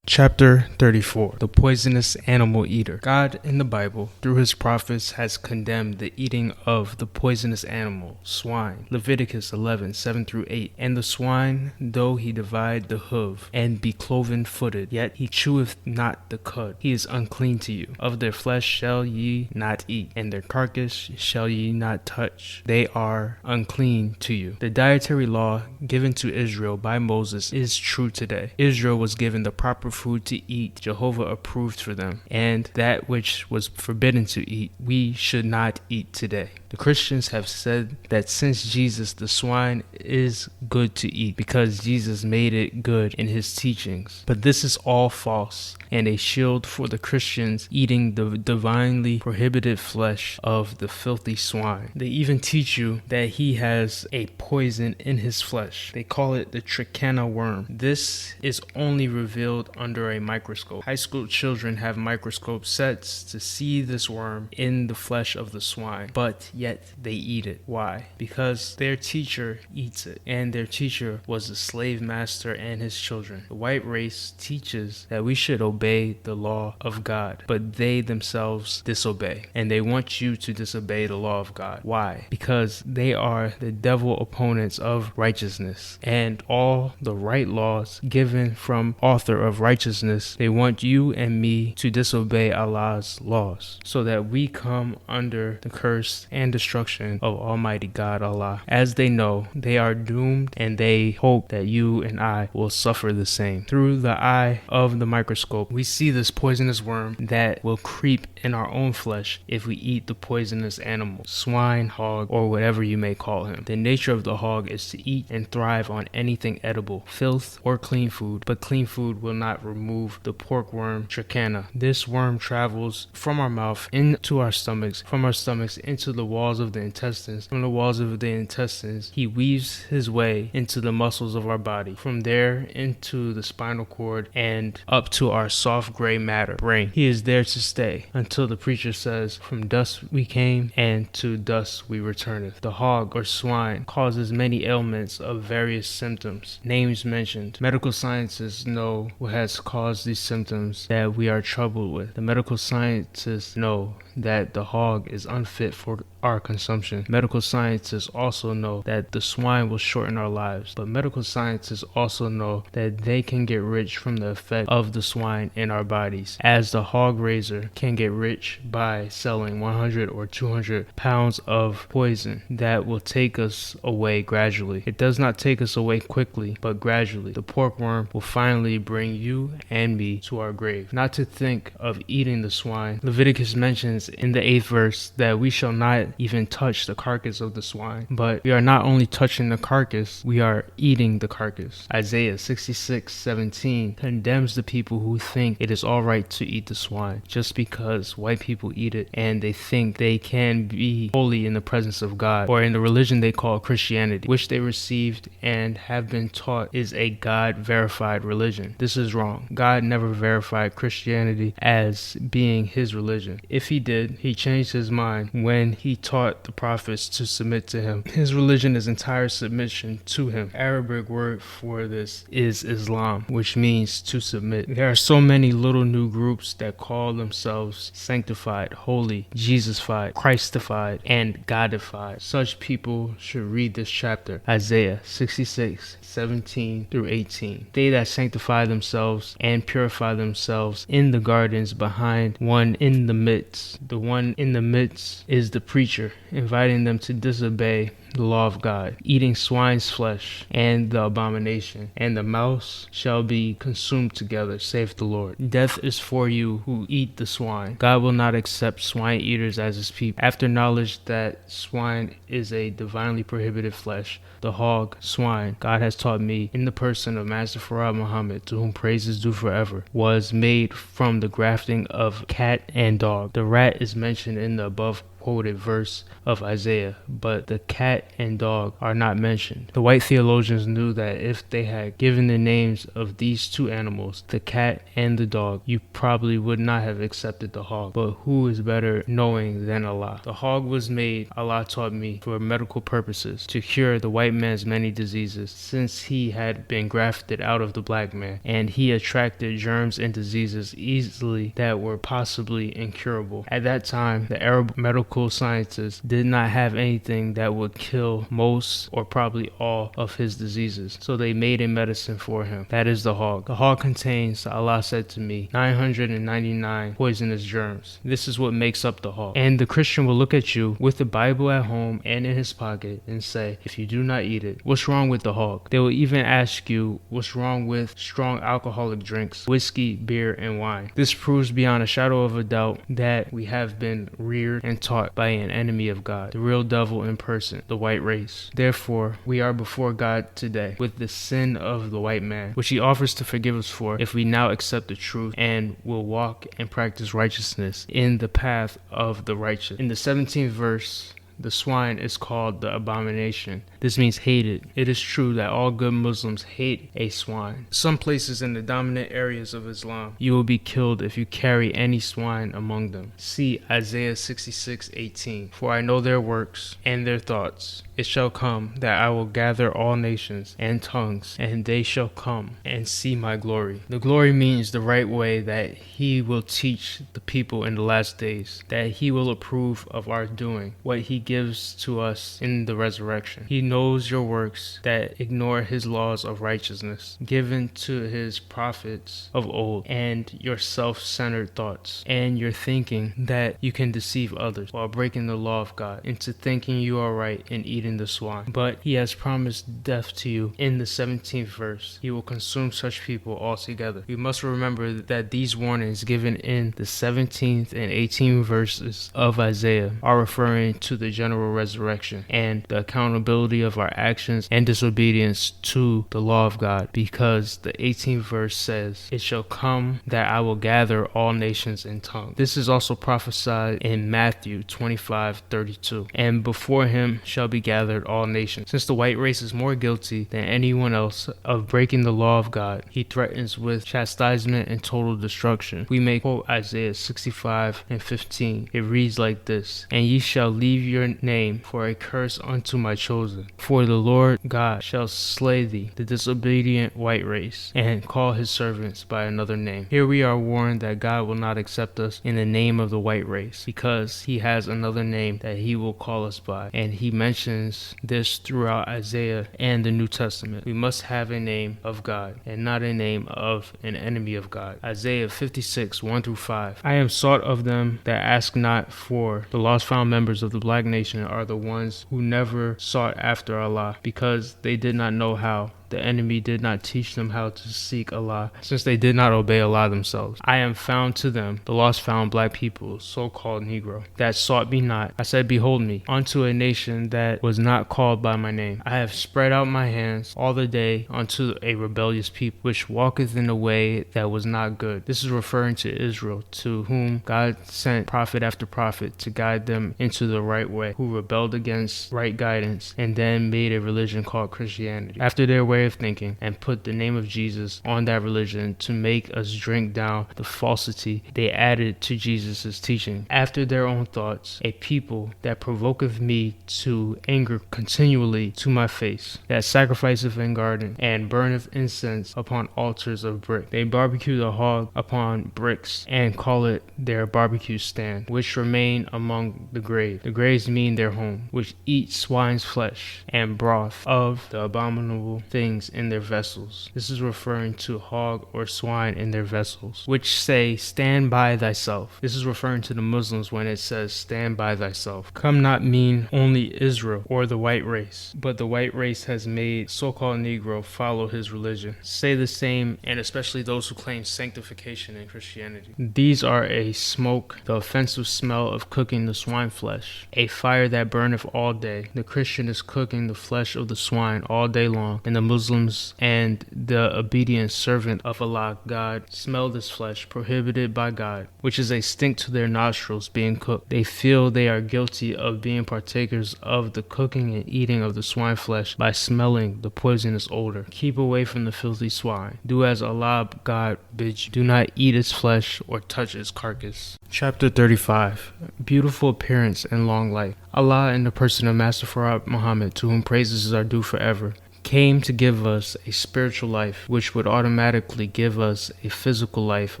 A: Chapter 34, the poisonous animal eater. God in the Bible, through his prophets, has condemned the eating of the poisonous animal, swine. Leviticus 11:7-8. And the swine, though he divide the hoof, and be cloven-footed, yet he cheweth not the cud. He is unclean to you. Of their flesh shall ye not eat, and their carcass shall ye not touch. They are unclean to you. The dietary law given to Israel by Moses is true today. Israel was given the proper food to eat Jehovah approved for them, and that which was forbidden to eat we should not eat today. The Christians have said that since Jesus, the swine is good to eat because Jesus made it good in his teachings. But this is all false and a shield for the Christians eating the divinely prohibited flesh of the filthy swine. They even teach you that he has a poison in his flesh. They call it the trichina worm. This is only revealed under a microscope. High school children have microscope sets to see this worm in the flesh of the swine, but yet they eat it. Why? Because their teacher eats it, and their teacher was the slave master and his children. The white race teaches that we should obey the law of God, but they themselves disobey, and they want you to disobey the law of God. Why? Because they are the devil opponents of righteousness, and all the right laws given from author of righteousness, they want you and me to disobey Allah's laws, so that we come under the curse and destruction of Almighty God Allah. As they know, they are doomed, and they hope that you and I will suffer the same. Through the eye of the microscope, we see this poisonous worm that will creep in our own flesh if we eat the poisonous animal, swine, hog, or whatever you may call him. The nature of the hog is to eat and thrive on anything edible, filth, or clean food, but clean food will not remove the pork worm trichina. This worm travels from our mouth into our stomachs, from our stomachs into the walls of the intestines, from the walls of the intestines he weaves his way into the muscles of our body, from there into the spinal cord and up to our soft gray matter, brain. He is there to stay until the preacher says, "From dust we came, and to dust we returneth." The hog or swine causes many ailments of various symptoms, names mentioned. Medical scientists know what has caused these symptoms that we are troubled with. The medical scientists know that the hog is unfit for our consumption. Medical scientists also know that the swine will shorten our lives, but medical scientists also know that they can get rich from the effect of the swine in our bodies, as the hog raiser can get rich by selling 100 or 200 pounds of poison that will take us away gradually. It does not take us away quickly, but gradually. The pork worm will finally bring you and me to our grave. Not to think of eating the swine. Leviticus mentions in the 8th verse that we shall not even touch the carcass of the swine, but we are not only touching the carcass, we are eating the carcass. Isaiah 66:17 condemns the people who think it is all right to eat the swine just because white people eat it and they think they can be holy in the presence of God, or in the religion they call Christianity, which they received and have been taught is a God-verified religion. This is wrong. God never verified Christianity as being his religion. If he did, he changed his mind when he taught the prophets to submit to him. His religion is entire submission to him. Arabic word for this is Islam, which means to submit. There are so many little new groups that call themselves sanctified, holy, Jesusified, Christified, and Godified. Such people should read this chapter, Isaiah 66:17 through 18. They that sanctify themselves and purify themselves in the gardens behind one in the midst. The one in the midst is the preacher, inviting them to disobey the law of God, eating swine's flesh and the abomination, and the mouse shall be consumed together, saith the Lord. Death is for you who eat the swine. God will not accept swine eaters as his people. After knowledge that swine is a divinely prohibited flesh, the hog, swine, God has taught me in the person of Master Farad Muhammad, to whom praise is due forever, was made from the grafting of cat and dog. The rat is mentioned in the above quoted verse of Isaiah, but the cat and dog are not mentioned. The white theologians knew that if they had given the names of these two animals, the cat and the dog, you probably would not have accepted the hog. But who is better knowing than Allah? The hog was made, Allah taught me, for medical purposes, to cure the white man's many diseases, since he had been grafted out of the black man, and he attracted germs and diseases easily that were possibly incurable. At that time, the Arab medical scientists did not have anything that would kill most or probably all of his diseases, so they made a medicine for him. That is the hog. The hog contains, Allah said to me, 999 poisonous germs. This is what makes up the hog. And the Christian will look at you with the Bible at home and in his pocket and say, if you do not eat it, what's wrong with the hog? They will even ask you what's wrong with strong alcoholic drinks, whiskey, beer, and wine. This proves beyond a shadow of a doubt that we have been reared and taught by an enemy of God, the real devil in person, the white race. Therefore, we are before God today with the sin of the white man, which he offers to forgive us for if we now accept the truth and will walk and practice righteousness in the path of the righteous. In the 17th verse, the swine is called the abomination. This means hated. It is true that all good Muslims hate a swine. Some places in the dominant areas of Islam, you will be killed if you carry any swine among them. See Isaiah 66:18. For I know their works and their thoughts. It shall come that I will gather all nations and tongues, and they shall come and see my glory. The glory means the right way that he will teach the people in the last days, that he will approve of our doing, what he gives to us in the resurrection. He knows your works that ignore his laws of righteousness, given to his prophets of old, and your self-centered thoughts, and your thinking that you can deceive others while breaking the law of God into thinking you are right and eating the swine. But he has promised death to you in the 17th verse. He will consume such people altogether. We must remember that these warnings given in the 17th and 18th verses of Isaiah are referring to the general resurrection and the accountability of our actions and disobedience to the law of God, because the 18th verse says, "It shall come that I will gather all nations in tongue." This is also prophesied in Matthew 25:32. And before him shall be gathered all nations. Since the white race is more guilty than anyone else of breaking the law of God, he threatens with chastisement and total destruction. We may quote Isaiah 65:15. It reads like this: "And ye shall leave your name for a curse unto my chosen. For the Lord God shall slay thee, the disobedient white race, and call his servants by another name." Here we are warned that God will not accept us in the name of the white race, because he has another name that he will call us by, and he mentions this throughout Isaiah and the New Testament. We must have a name of God and not a name of an enemy of God. Isaiah 56:1-5. I am sought of them that ask not for. The lost found members of the black nation are the ones who never sought after Allah, because they did not know how. The enemy did not teach them how to seek Allah, since they did not obey Allah themselves. I am found to them, the lost found black people, so-called Negro, that sought me not. I said, behold me, unto a nation that was not called by my name. I have spread out my hands all the day unto a rebellious people, which walketh in a way that was not good. This is referring to Israel, to whom God sent prophet after prophet to guide them into the right way, who rebelled against right guidance and then made a religion called Christianity after their way of thinking, and put the name of Jesus on that religion to make us drink down the falsity they added to Jesus' teaching after their own thoughts. A people that provoketh me to anger continually to my face, that sacrificeth in garden and burneth incense upon altars of brick. They barbecue the hog upon bricks and call it their barbecue stand, which remain among the grave. The graves mean their home, which eat swine's flesh and broth of the abominable things in their vessels. This is referring to hog or swine in their vessels, which say, stand by thyself. This is referring to the Muslims when it says, stand by thyself. Come not mean only Israel or the white race, but the white race has made so-called Negro follow his religion. Say the same, and especially those who claim sanctification in Christianity. These are a smoke, the offensive smell of cooking the swine flesh, a fire that burneth all day. The Christian is cooking the flesh of the swine all day long, and the Muslims and the obedient servant of Allah, God, smell this flesh prohibited by God, which is a stink to their nostrils being cooked. They feel they are guilty of being partakers of the cooking and eating of the swine flesh by smelling the poisonous odor. Keep away from the filthy swine. Do as Allah, God, bids you. Do not eat its flesh or touch its carcass. Chapter 35. Beautiful appearance and long life. Allah, in the person of Master Farad Muhammad, to whom praises are due forever, came to give us a spiritual life, which would automatically give us a physical life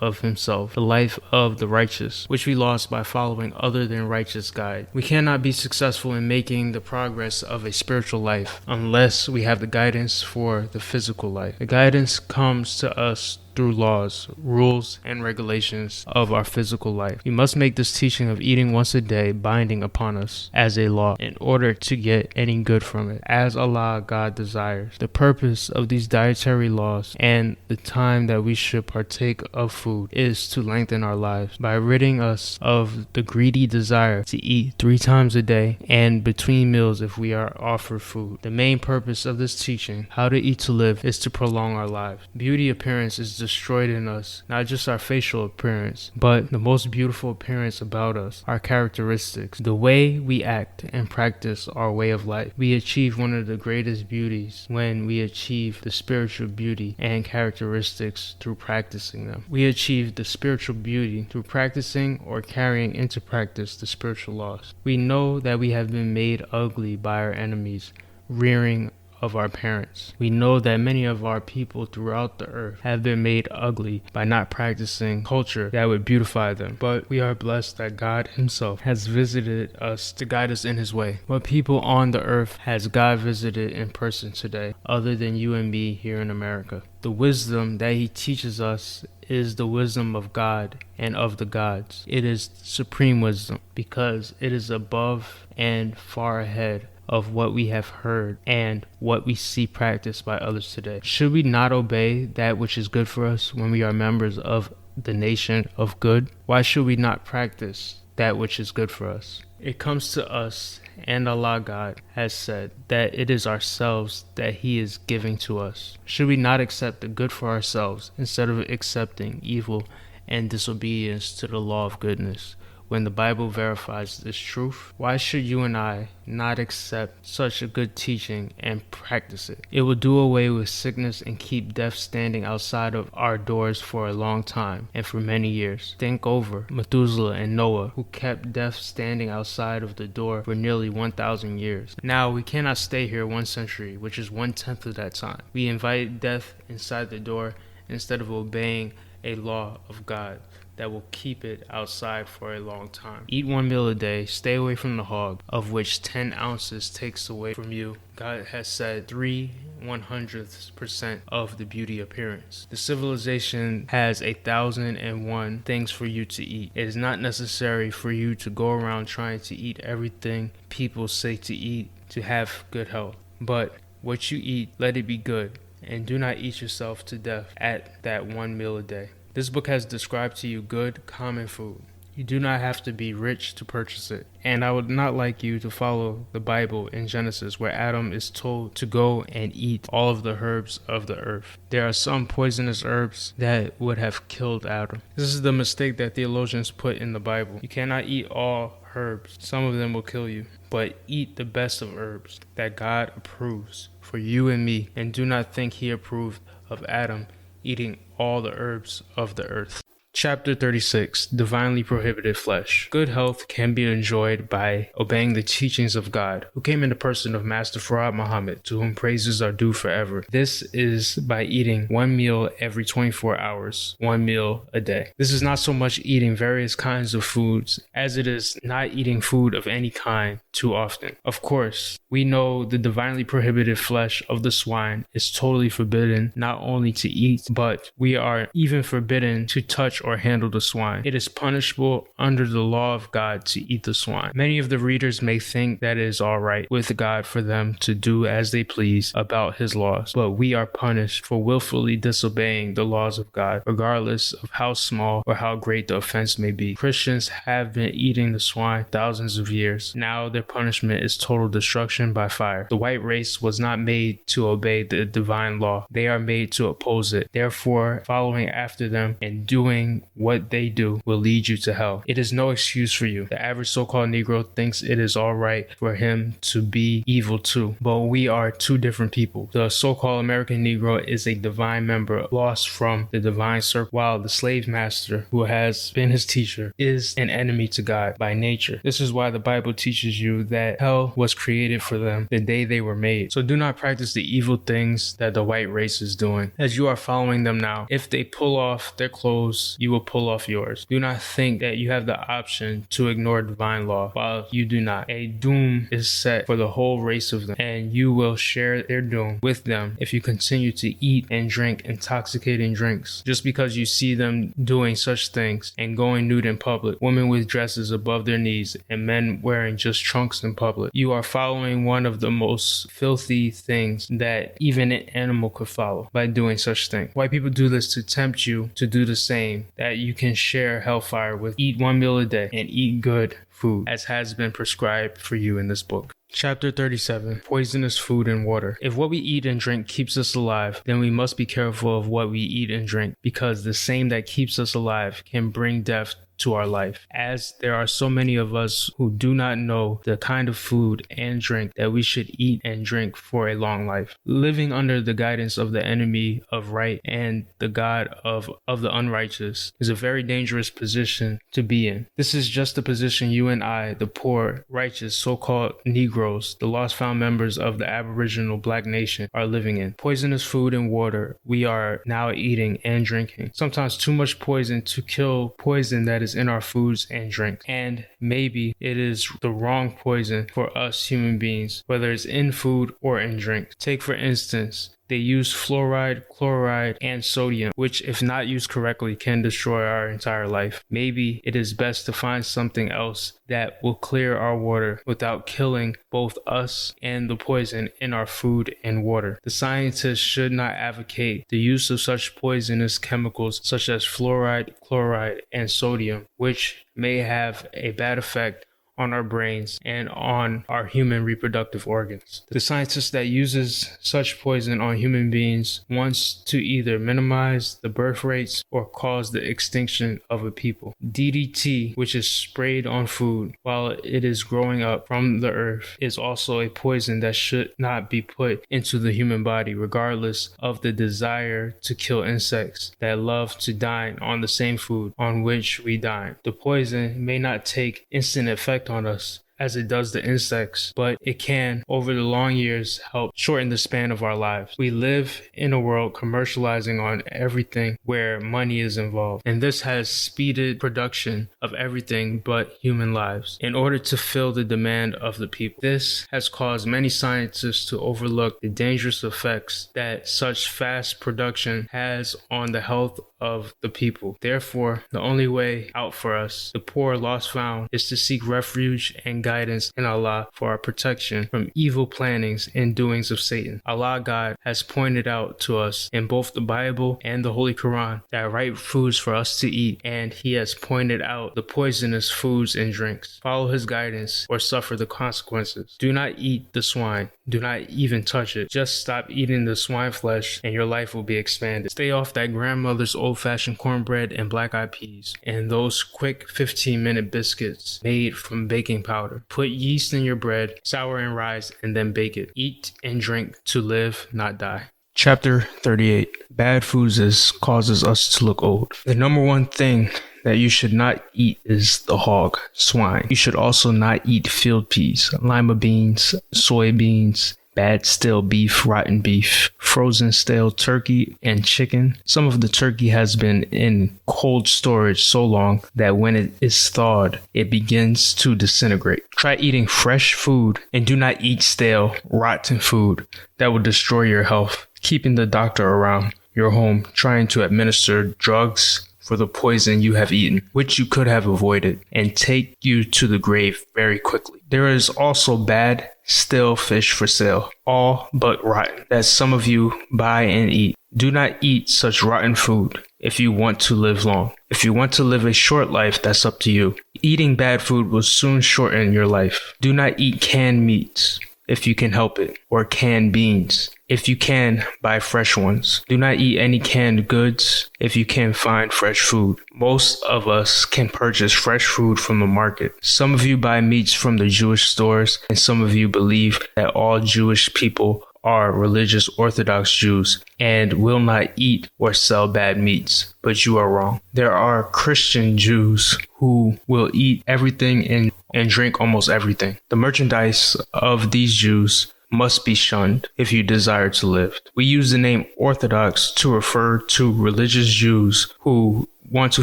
A: of himself, the life of the righteous, which we lost by following other than righteous guide. We cannot be successful in making the progress of a spiritual life unless we have the guidance for the physical life. The guidance comes to us through laws, rules, and regulations of our physical life. We must make this teaching of eating once a day binding upon us as a law in order to get any good from it, as Allah, God, desires. The purpose of these dietary laws and the time that we should partake of food is to lengthen our lives by ridding us of the greedy desire to eat 3 times a day and between meals if we are offered food. The main purpose of this teaching, how to eat to live, is to prolong our lives. Beauty appearance is destroyed in us not just our facial appearance, but the most beautiful appearance about us, our characteristics, the way we act and practice our way of life. We achieve one of the greatest beauties when we achieve the spiritual beauty and characteristics through practicing them. We achieve the spiritual beauty through practicing or carrying into practice the spiritual laws. We know that we have been made ugly by our enemies, rearing of our parents. We know that many of our people throughout the earth have been made ugly by not practicing culture that would beautify them. But we are blessed that God himself has visited us to guide us in his way. What people on the earth has God visited in person today, other than you and me here in America? The wisdom that he teaches us is the wisdom of God and of the gods. It is supreme wisdom because it is above and far ahead of what we have heard and what we see practiced by others today. Should we not obey that which is good for us when we are members of the nation of good? Why should we not practice that which is good for us? It comes to us, and Allah God has said that it is ourselves that he is giving to us. Should we not accept the good for ourselves instead of accepting evil and disobedience to the law of goodness? When the Bible verifies this truth, why should you and I not accept such a good teaching and practice it? It will do away with sickness and keep death standing outside of our doors for a long time and for many years. Think over Methuselah and Noah, who kept death standing outside of the door for nearly 1,000 years. Now we cannot stay here 1 century, which is 1/10 of that time. We invite death inside the door instead of obeying a law of God that will keep it outside for a long time. Eat 1 meal a day, stay away from the hog, of which 10 ounces takes away from you. God has said 3/100% of the beauty appearance. The civilization has 1,001 things for you to eat. It is not necessary for you to go around trying to eat everything people say to eat to have good health. But what you eat, let it be good, and do not eat yourself to death at that 1 meal a day. This book has described to you good, common food. You do not have to be rich to purchase it. And I would not like you to follow the Bible in Genesis, where Adam is told to go and eat all of the herbs of the earth. There are some poisonous herbs that would have killed Adam. This is the mistake that theologians put in the Bible. You cannot eat all herbs. Some of them will kill you. But eat the best of herbs that God approves for you and me. And do not think he approved of Adam eating all the herbs of the earth. Chapter 36, Divinely Prohibited Flesh. Good health can be enjoyed by obeying the teachings of God, who came in the person of Master Farad Muhammad, to whom praises are due forever. This is by eating 1 meal every 24 hours, 1 meal a day. This is not so much eating various kinds of foods as it is not eating food of any kind too often. Of course, we know the divinely prohibited flesh of the swine is totally forbidden not only to eat, but we are even forbidden to touch or handle the swine. It is punishable under the law of God to eat the swine. Many of the readers may think that it is all right with God for them to do as they please about his laws, but we are punished for willfully disobeying the laws of God, regardless of how small or how great the offense may be. Christians have been eating the swine thousands of years. Now their punishment is total destruction by fire. The white race was not made to obey the divine law. They are made to oppose it. Therefore, following after them and doing what they do will lead you to hell. It is no excuse for you. The average so-called Negro thinks it is all right for him to be evil too, but we are two different people. The so-called American Negro is a divine member lost from the divine circle, while the slave master, who has been his teacher, is an enemy to God by nature. This is why the Bible teaches you that hell was created for them the day they were made. So do not practice the evil things that the white race is doing, as you are following them now. If they pull off their clothes, you will pull off yours. Do not think that you have the option to ignore divine law while you do not. A doom is set for the whole race of them, and you will share their doom with them if you continue to eat and drink intoxicating drinks. Just because you see them doing such things and going nude in public, women with dresses above their knees and men wearing just trunks in public, you are following one of the most filthy things that even an animal could follow by doing such things. White people do this to tempt you to do the same that you can share hellfire with. Eat 1 meal a day and eat good food as has been prescribed for you in this book. Chapter 37. Poisonous food and water. If what we eat and drink keeps us alive, then we must be careful of what we eat and drink, because the same that keeps us alive can bring death to our life. As there are so many of us who do not know the kind of food and drink that we should eat and drink for a long life. Living under the guidance of the enemy of right and the God of the unrighteous is a very dangerous position to be in. This is just the position you and I, the poor, righteous, so-called Negroes, the lost found members of the Aboriginal Black nation, are living in. Poisonous food and water we are now eating and drinking. Sometimes too much poison to kill poison that is in our foods and drinks. And maybe it is the wrong poison for us human beings, whether it's in food or in drink. Take for instance, they use fluoride, chloride, and sodium, which if not used correctly can destroy our entire life. Maybe it is best to find something else that will clear our water without killing both us and the poison in our food and water. The scientists should not advocate the use of such poisonous chemicals such as fluoride, chloride, and sodium, which may have a bad effect on our brains and on our human reproductive organs. The scientist that uses such poison on human beings wants to either minimize the birth rates or cause the extinction of a people. DDT, which is sprayed on food while it is growing up from the earth, is also a poison that should not be put into the human body, regardless of the desire to kill insects that love to dine on the same food on which we dine. The poison may not take instant effect on us as it does the insects, but it can, over the long years, help shorten the span of our lives. We live in a world commercializing on everything where money is involved, and this has speeded production of everything but human lives in order to fill the demand of the people. This has caused many scientists to overlook the dangerous effects that such fast production has on the health of the people. Therefore, the only way out for us, the poor lost found, is to seek refuge and guidance in Allah for our protection from evil plannings and doings of Satan. Allah God has pointed out to us in both the Bible and the Holy Quran that right foods for us to eat, and He has pointed out the poisonous foods and drinks. Follow His guidance or suffer the consequences. Do not eat the swine. Do not even touch it. Just stop eating the swine flesh and your life will be expanded. Stay off that grandmother's old-fashioned cornbread and black-eyed peas and those quick 15-minute biscuits made from baking powder. Put yeast in your bread, sour and rise, and then bake it. Eat and drink to live, not die. Chapter 38. Bad foods causes us to look old. The number one thing that you should not eat is the hog, swine. You should also not eat field peas, lima beans, soybeans, bad stale beef, rotten beef, frozen stale turkey and chicken. Some of the turkey has been in cold storage so long that when it is thawed, it begins to disintegrate. Try eating fresh food and do not eat stale, rotten food that will destroy your health. Keeping the doctor around your home trying to administer drugs for the poison you have eaten, which you could have avoided, and take you to the grave very quickly. There is also bad, stale fish for sale, all but rotten, that some of you buy and eat. Do not eat such rotten food if you want to live long. If you want to live a short life, that's up to you. Eating bad food will soon shorten your life. Do not eat canned meats if you can help it, or canned beans. If you can, buy fresh ones. Do not eat any canned goods if you can find fresh food. Most of us can purchase fresh food from the market. Some of you buy meats from the Jewish stores, and some of you believe that all Jewish people are religious Orthodox Jews and will not eat or sell bad meats, but you are wrong. There are Christian Jews who will eat everything and drink almost everything. The merchandise of these Jews must be shunned if you desire to live. We use the name Orthodox to refer to religious Jews who want to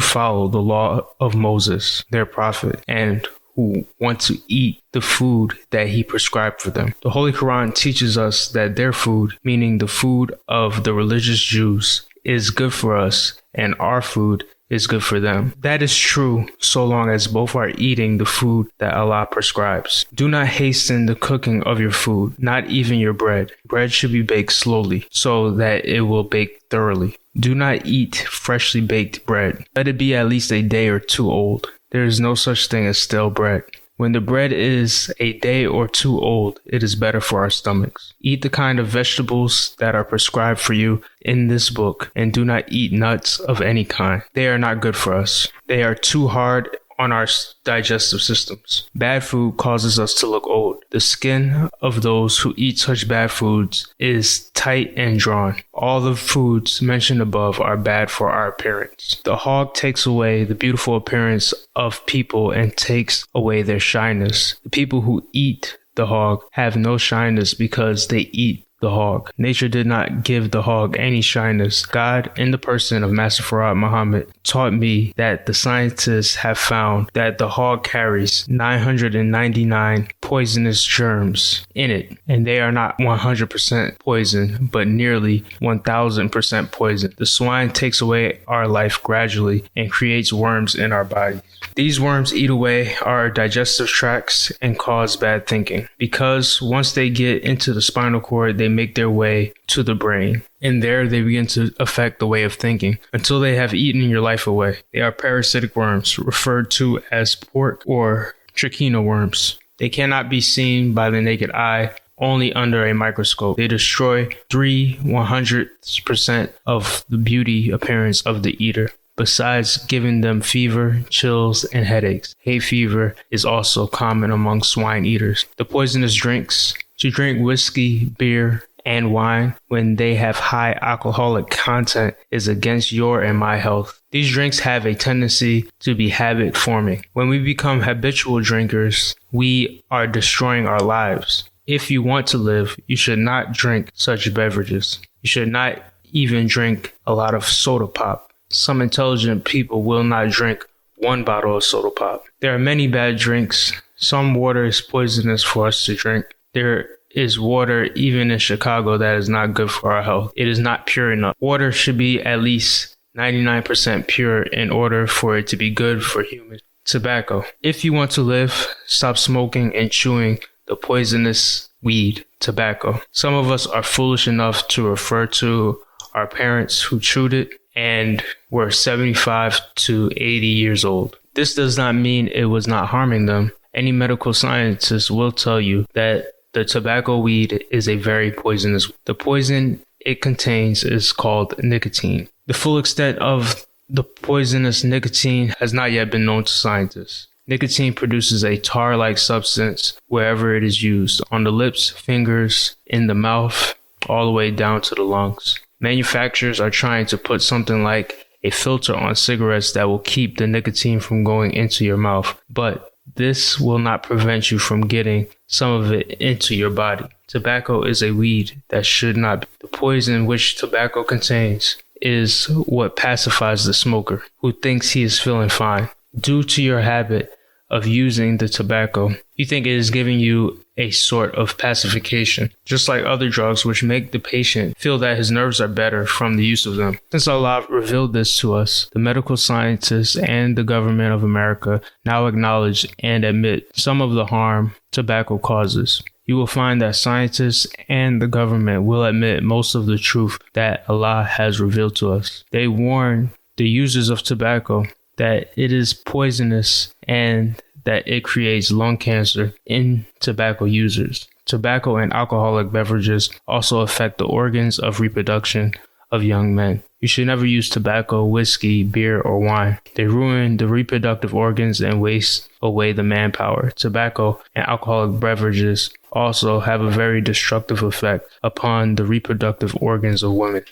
A: follow the law of Moses, their prophet, and who want to eat the food that he prescribed for them. The Holy Quran teaches us that their food, meaning the food of the religious Jews, is good for us, and our food is good for them. That is true so long as both are eating the food that Allah prescribes. Do not hasten the cooking of your food, not even your bread. Bread should be baked slowly so that it will bake thoroughly. Do not eat freshly baked bread. Let it be at least a day or two old. There is no such thing as stale bread. When the bread is a day or two old, it is better for our stomachs. Eat the kind of vegetables that are prescribed for you in this book, and do not eat nuts of any kind. They are not good for us. They are too hard on our digestive systems. Bad food causes us to look old. The skin of those who eat such bad foods is tight and drawn. All the foods mentioned above are bad for our appearance. The hog takes away the beautiful appearance of people and takes away their shyness. The people who eat the hog have no shyness because they eat the hog. Nature did not give the hog any shyness. God, in the person of Master Farad Muhammad, taught me that the scientists have found that the hog carries 999 poisonous germs in it, and they are not 100% poison, but nearly 1000% poison. The swine takes away our life gradually and creates worms in our bodies. These worms eat away our digestive tracts and cause bad thinking, because once they get into the spinal cord, they make their way to the brain, and there they begin to affect the way of thinking until they have eaten your life away. They are parasitic worms, referred to as pork or trichina worms. They cannot be seen by the naked eye, only under a microscope. They destroy 100% of the beauty appearance of the eater, besides giving them fever, chills, and headaches. Hay fever is also common among swine eaters. The poisonous drinks. To drink whiskey, beer, and wine when they have high alcoholic content is against your and my health. These drinks have a tendency to be habit forming. When we become habitual drinkers, we are destroying our lives. If you want to live, you should not drink such beverages. You should not even drink a lot of soda pop. Some intelligent people will not drink one bottle of soda pop. There are many bad drinks. Some water is poisonous for us to drink. There is water even in Chicago that is not good for our health. It is not pure enough. Water should be at least 99% pure in order for it to be good for humans. Tobacco. If you want to live, stop smoking and chewing the poisonous weed, tobacco. Some of us are foolish enough to refer to our parents who chewed it and were 75 to 80 years old. This does not mean it was not harming them. Any medical scientist will tell you that the tobacco weed is a very poisonous. The poison it contains is called nicotine. The full extent of the poisonous nicotine has not yet been known to scientists. Nicotine produces a tar-like substance wherever it is used, on the lips, fingers, in the mouth, all the way down to the lungs. Manufacturers are trying to put something like a filter on cigarettes that will keep the nicotine from going into your mouth, but this will not prevent you from getting some of it into your body. Tobacco is a weed that should not be. The poison which tobacco contains is what pacifies the smoker, who thinks he is feeling fine. Due to your habit of using the tobacco, you think it is giving you a sort of pacification, just like other drugs which make the patient feel that his nerves are better from the use of them. Since Allah revealed this to us, the medical scientists and the government of America now acknowledge and admit some of the harm tobacco causes. You will find that scientists and the government will admit most of the truth that Allah has revealed to us. They warn the users of tobacco that it is poisonous and that it creates lung cancer in tobacco users. Tobacco and alcoholic beverages also affect the organs of reproduction of young men. You should never use tobacco, whiskey, beer, or wine. They ruin the reproductive organs and waste away the manpower. Tobacco and alcoholic beverages also have a very destructive effect upon the reproductive organs of women.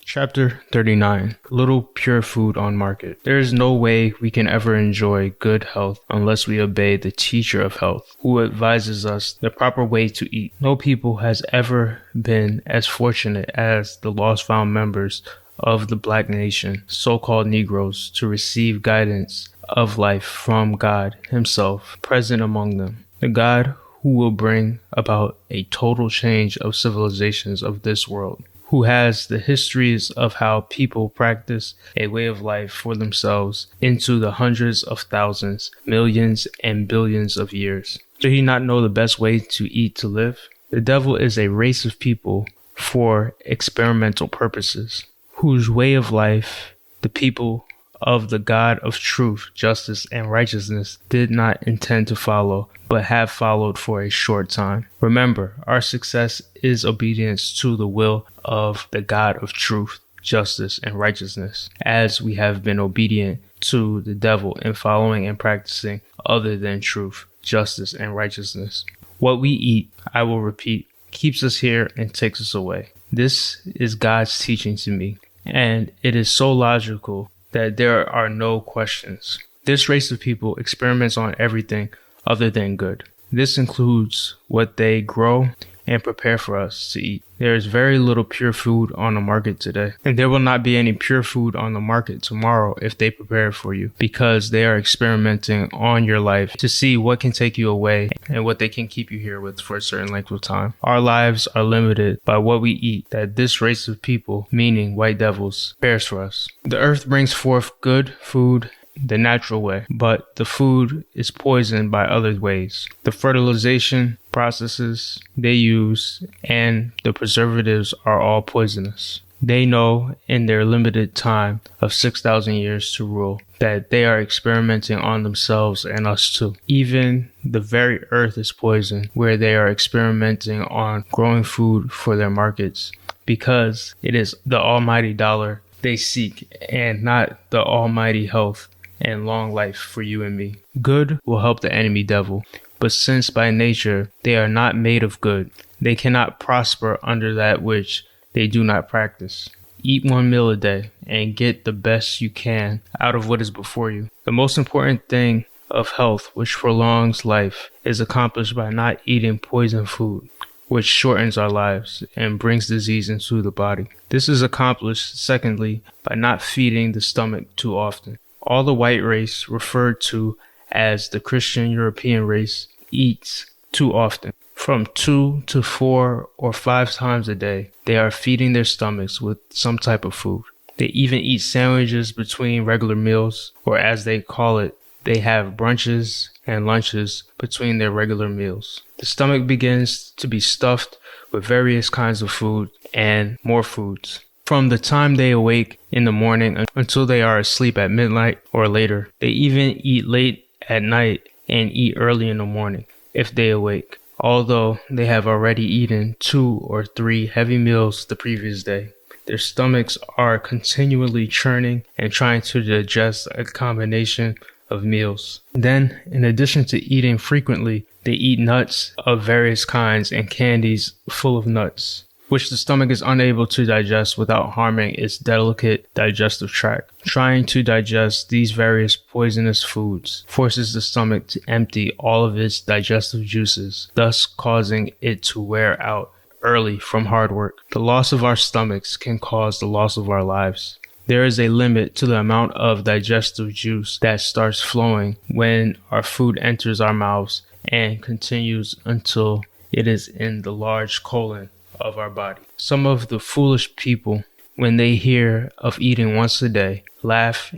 A: Chapter 39. Little pure food on market. There is no way we can ever enjoy good health unless we obey the teacher of health, who advises us the proper way to eat. No people has ever been as fortunate as the lost found members of the black nation, so-called Negroes, to receive guidance of life from God Himself, present among them. The God who will bring about a total change of civilizations of this world, who has the histories of how people practice a way of life for themselves into the hundreds of thousands, millions, and billions of years. Do he not know the best way to eat to live? The devil is a race of people for experimental purposes, whose way of life the people of the God of truth, justice, and righteousness did not intend to follow, but have followed for a short time. Remember, our success is obedience to the will of the God of truth, justice, and righteousness, as we have been obedient to the devil in following and practicing other than truth, justice, and righteousness. What we eat, I will repeat, keeps us here and takes us away. This is God's teaching to me, and it is so logical that there are no questions. This race of people experiments on everything other than good. This includes what they grow and prepare for us to eat. There is very little pure food on the market today, and there will not be any pure food on the market tomorrow if they prepare it for you, because they are experimenting on your life to see what can take you away and what they can keep you here with for a certain length of time. Our lives are limited by what we eat that this race of people, meaning white devils, prepares for us. The earth brings forth good food the natural way, but the food is poisoned by other ways. The fertilization processes they use and the preservatives are all poisonous. They know in their limited time of 6,000 years to rule that they are experimenting on themselves and us too. Even the very earth is poisoned where they are experimenting on growing food for their markets, because it is the almighty dollar they seek and not the almighty health and long life for you and me. Good will help the enemy devil, but since by nature they are not made of good, they cannot prosper under that which they do not practice. Eat one meal a day and get the best you can out of what is before you. The most important thing of health, which prolongs life, is accomplished by not eating poison food, which shortens our lives and brings disease into the body. This is accomplished, secondly, by not feeding the stomach too often. All the white race, referred to as the Christian European race, eats too often. From 2 to 4 or 5 times a day, they are feeding their stomachs with some type of food. They even eat sandwiches between regular meals, or as they call it, they have brunches and lunches between their regular meals. The stomach begins to be stuffed with various kinds of food and more foods. From the time they awake in the morning until they are asleep at midnight or later. They even eat late at night and eat early in the morning if they awake, although they have already eaten 2 or 3 heavy meals the previous day. Their stomachs are continually churning and trying to digest a combination of meals. Then, in addition to eating frequently, they eat nuts of various kinds and candies full of nuts, which the stomach is unable to digest without harming its delicate digestive tract. Trying to digest these various poisonous foods forces the stomach to empty all of its digestive juices, thus causing it to wear out early from hard work. The loss of our stomachs can cause the loss of our lives. There is a limit to the amount of digestive juice that starts flowing when our food enters our mouths and continues until it is in the large colon of our body. Some of the foolish people, when they hear of eating once a day, laugh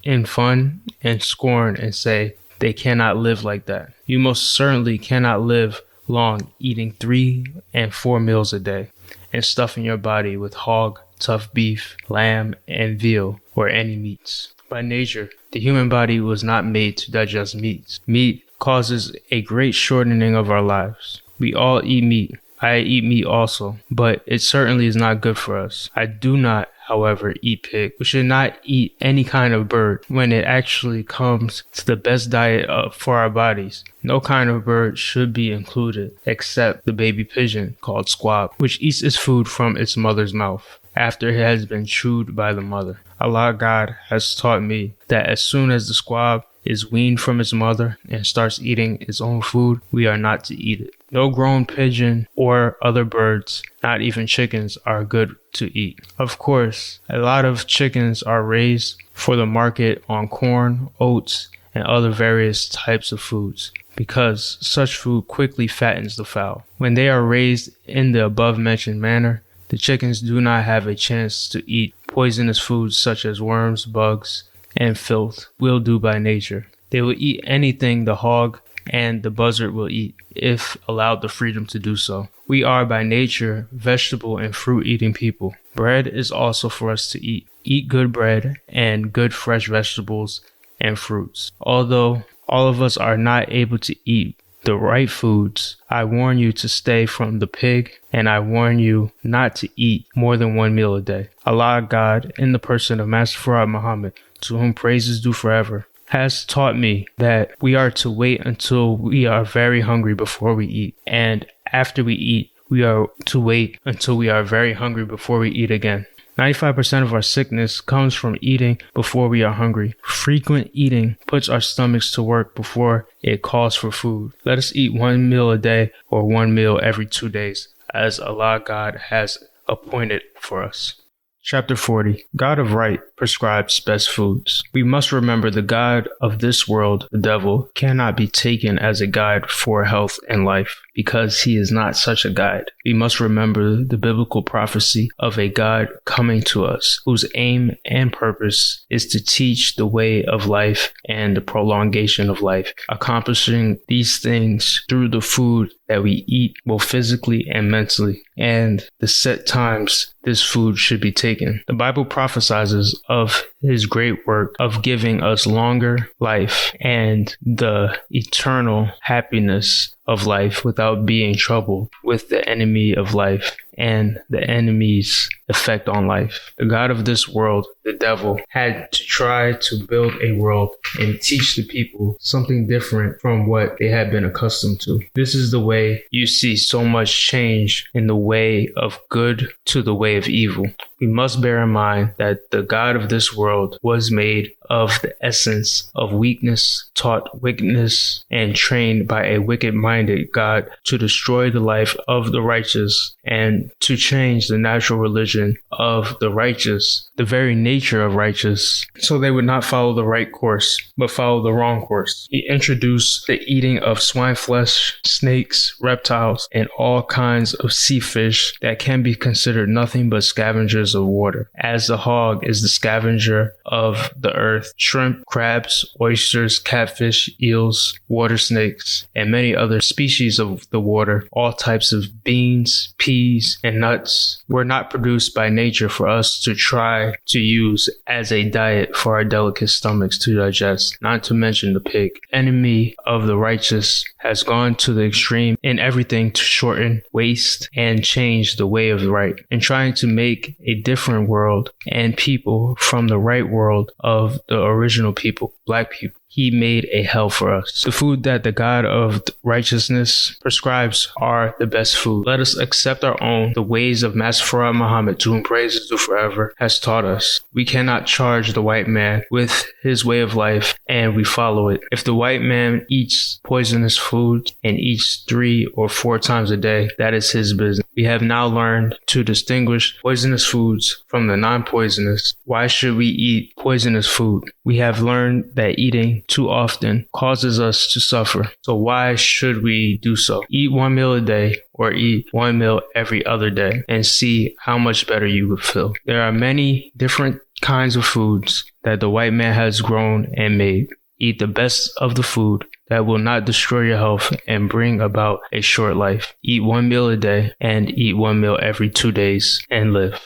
A: in fun and scorn and say they cannot live like that. You most certainly cannot live long eating 3 and 4 meals a day and stuffing your body with hog, tough beef, lamb, and veal, or any meats. By nature, the human body was not made to digest meats. Meat causes a great shortening of our lives. We all eat meat. I eat meat also, but it certainly is not good for us. I do not, however, eat pig. We should not eat any kind of bird when it actually comes to the best diet for our bodies. No kind of bird should be included except the baby pigeon called squab, which eats its food from its mother's mouth after it has been chewed by the mother. Allah God has taught me that as soon as the squab is weaned from its mother and starts eating its own food, we are not to eat it. No grown pigeon or other birds, not even chickens, are good to eat. Of course, a lot of chickens are raised for the market on corn, oats, and other various types of foods, because such food quickly fattens the fowl. When they are raised in the above-mentioned manner, the chickens do not have a chance to eat poisonous foods such as worms, bugs, and filth will do by nature. They will eat anything the hog and the buzzard will eat, if allowed the freedom to do so. We are by nature vegetable and fruit eating people. Bread is also for us to eat. Eat good bread and good fresh vegetables and fruits. Although all of us are not able to eat the right foods, I warn you to stay from the pig, and I warn you not to eat more than one meal a day. Allah God, in the person of Master Farad Muhammad, to whom praise is due forever, has taught me that we are to wait until we are very hungry before we eat. And after we eat, we are to wait until we are very hungry before we eat again. 95% of our sickness comes from eating before we are hungry. Frequent eating puts our stomachs to work before it calls for food. Let us eat one meal a day or one meal every 2 days, as Allah God has appointed for us. Chapter 40. God of Right prescribes best foods. We must remember the God of this world, the devil, cannot be taken as a guide for health and life, because he is not such a guide. We must remember the biblical prophecy of a God coming to us, whose aim and purpose is to teach the way of life and the prolongation of life, accomplishing these things through the food that we eat, both physically and mentally, and the set times this food should be taken. The Bible prophesies of his great work of giving us longer life and the eternal happiness of life without being troubled with the enemy of life and the enemy's effect on life. The God of this world, the devil, had to try to build a world and teach the people something different from what they had been accustomed to. This is the way you see so much change in the way of good to the way of evil. We must bear in mind that the God of this world was made of the essence of weakness, taught wickedness, and trained by a wicked-minded God to destroy the life of the righteous and to change the natural religion of the righteous, the very nature of righteous, so they would not follow the right course, but follow the wrong course. He introduced the eating of swine flesh, snakes, reptiles, and all kinds of sea fish that can be considered nothing but scavengers of water, as the hog is the scavenger of the earth. Shrimp, crabs, oysters, catfish, eels, water snakes, and many other species of the water, all types of beans, peas, and nuts, were not produced by nature for us to try to use as a diet for our delicate stomachs to digest, not to mention the pig. Enemy of the righteous has gone to the extreme in everything to shorten, waste, and change the way of the right, in trying to make a different world and people from the right world of the original people, black people. He made a hell for us. The food that the God of righteousness prescribes are the best food. Let us accept our own. The ways of Master Farad Muhammad, to whom praise is due forever, has taught us. We cannot charge the white man with his way of life, and we follow it. If the white man eats poisonous food and eats 3 or 4 times a day, that is his business. We have now learned to distinguish poisonous foods from the non-poisonous. Why should we eat poisonous food? We have learned that eating too often causes us to suffer. So why should we do so? Eat 1 meal a day or eat 1 meal every other day and see how much better you would feel. There are many different kinds of foods that the white man has grown and made. Eat the best of the food that will not destroy your health and bring about a short life. Eat 1 meal a day and eat 1 meal every 2 days and live.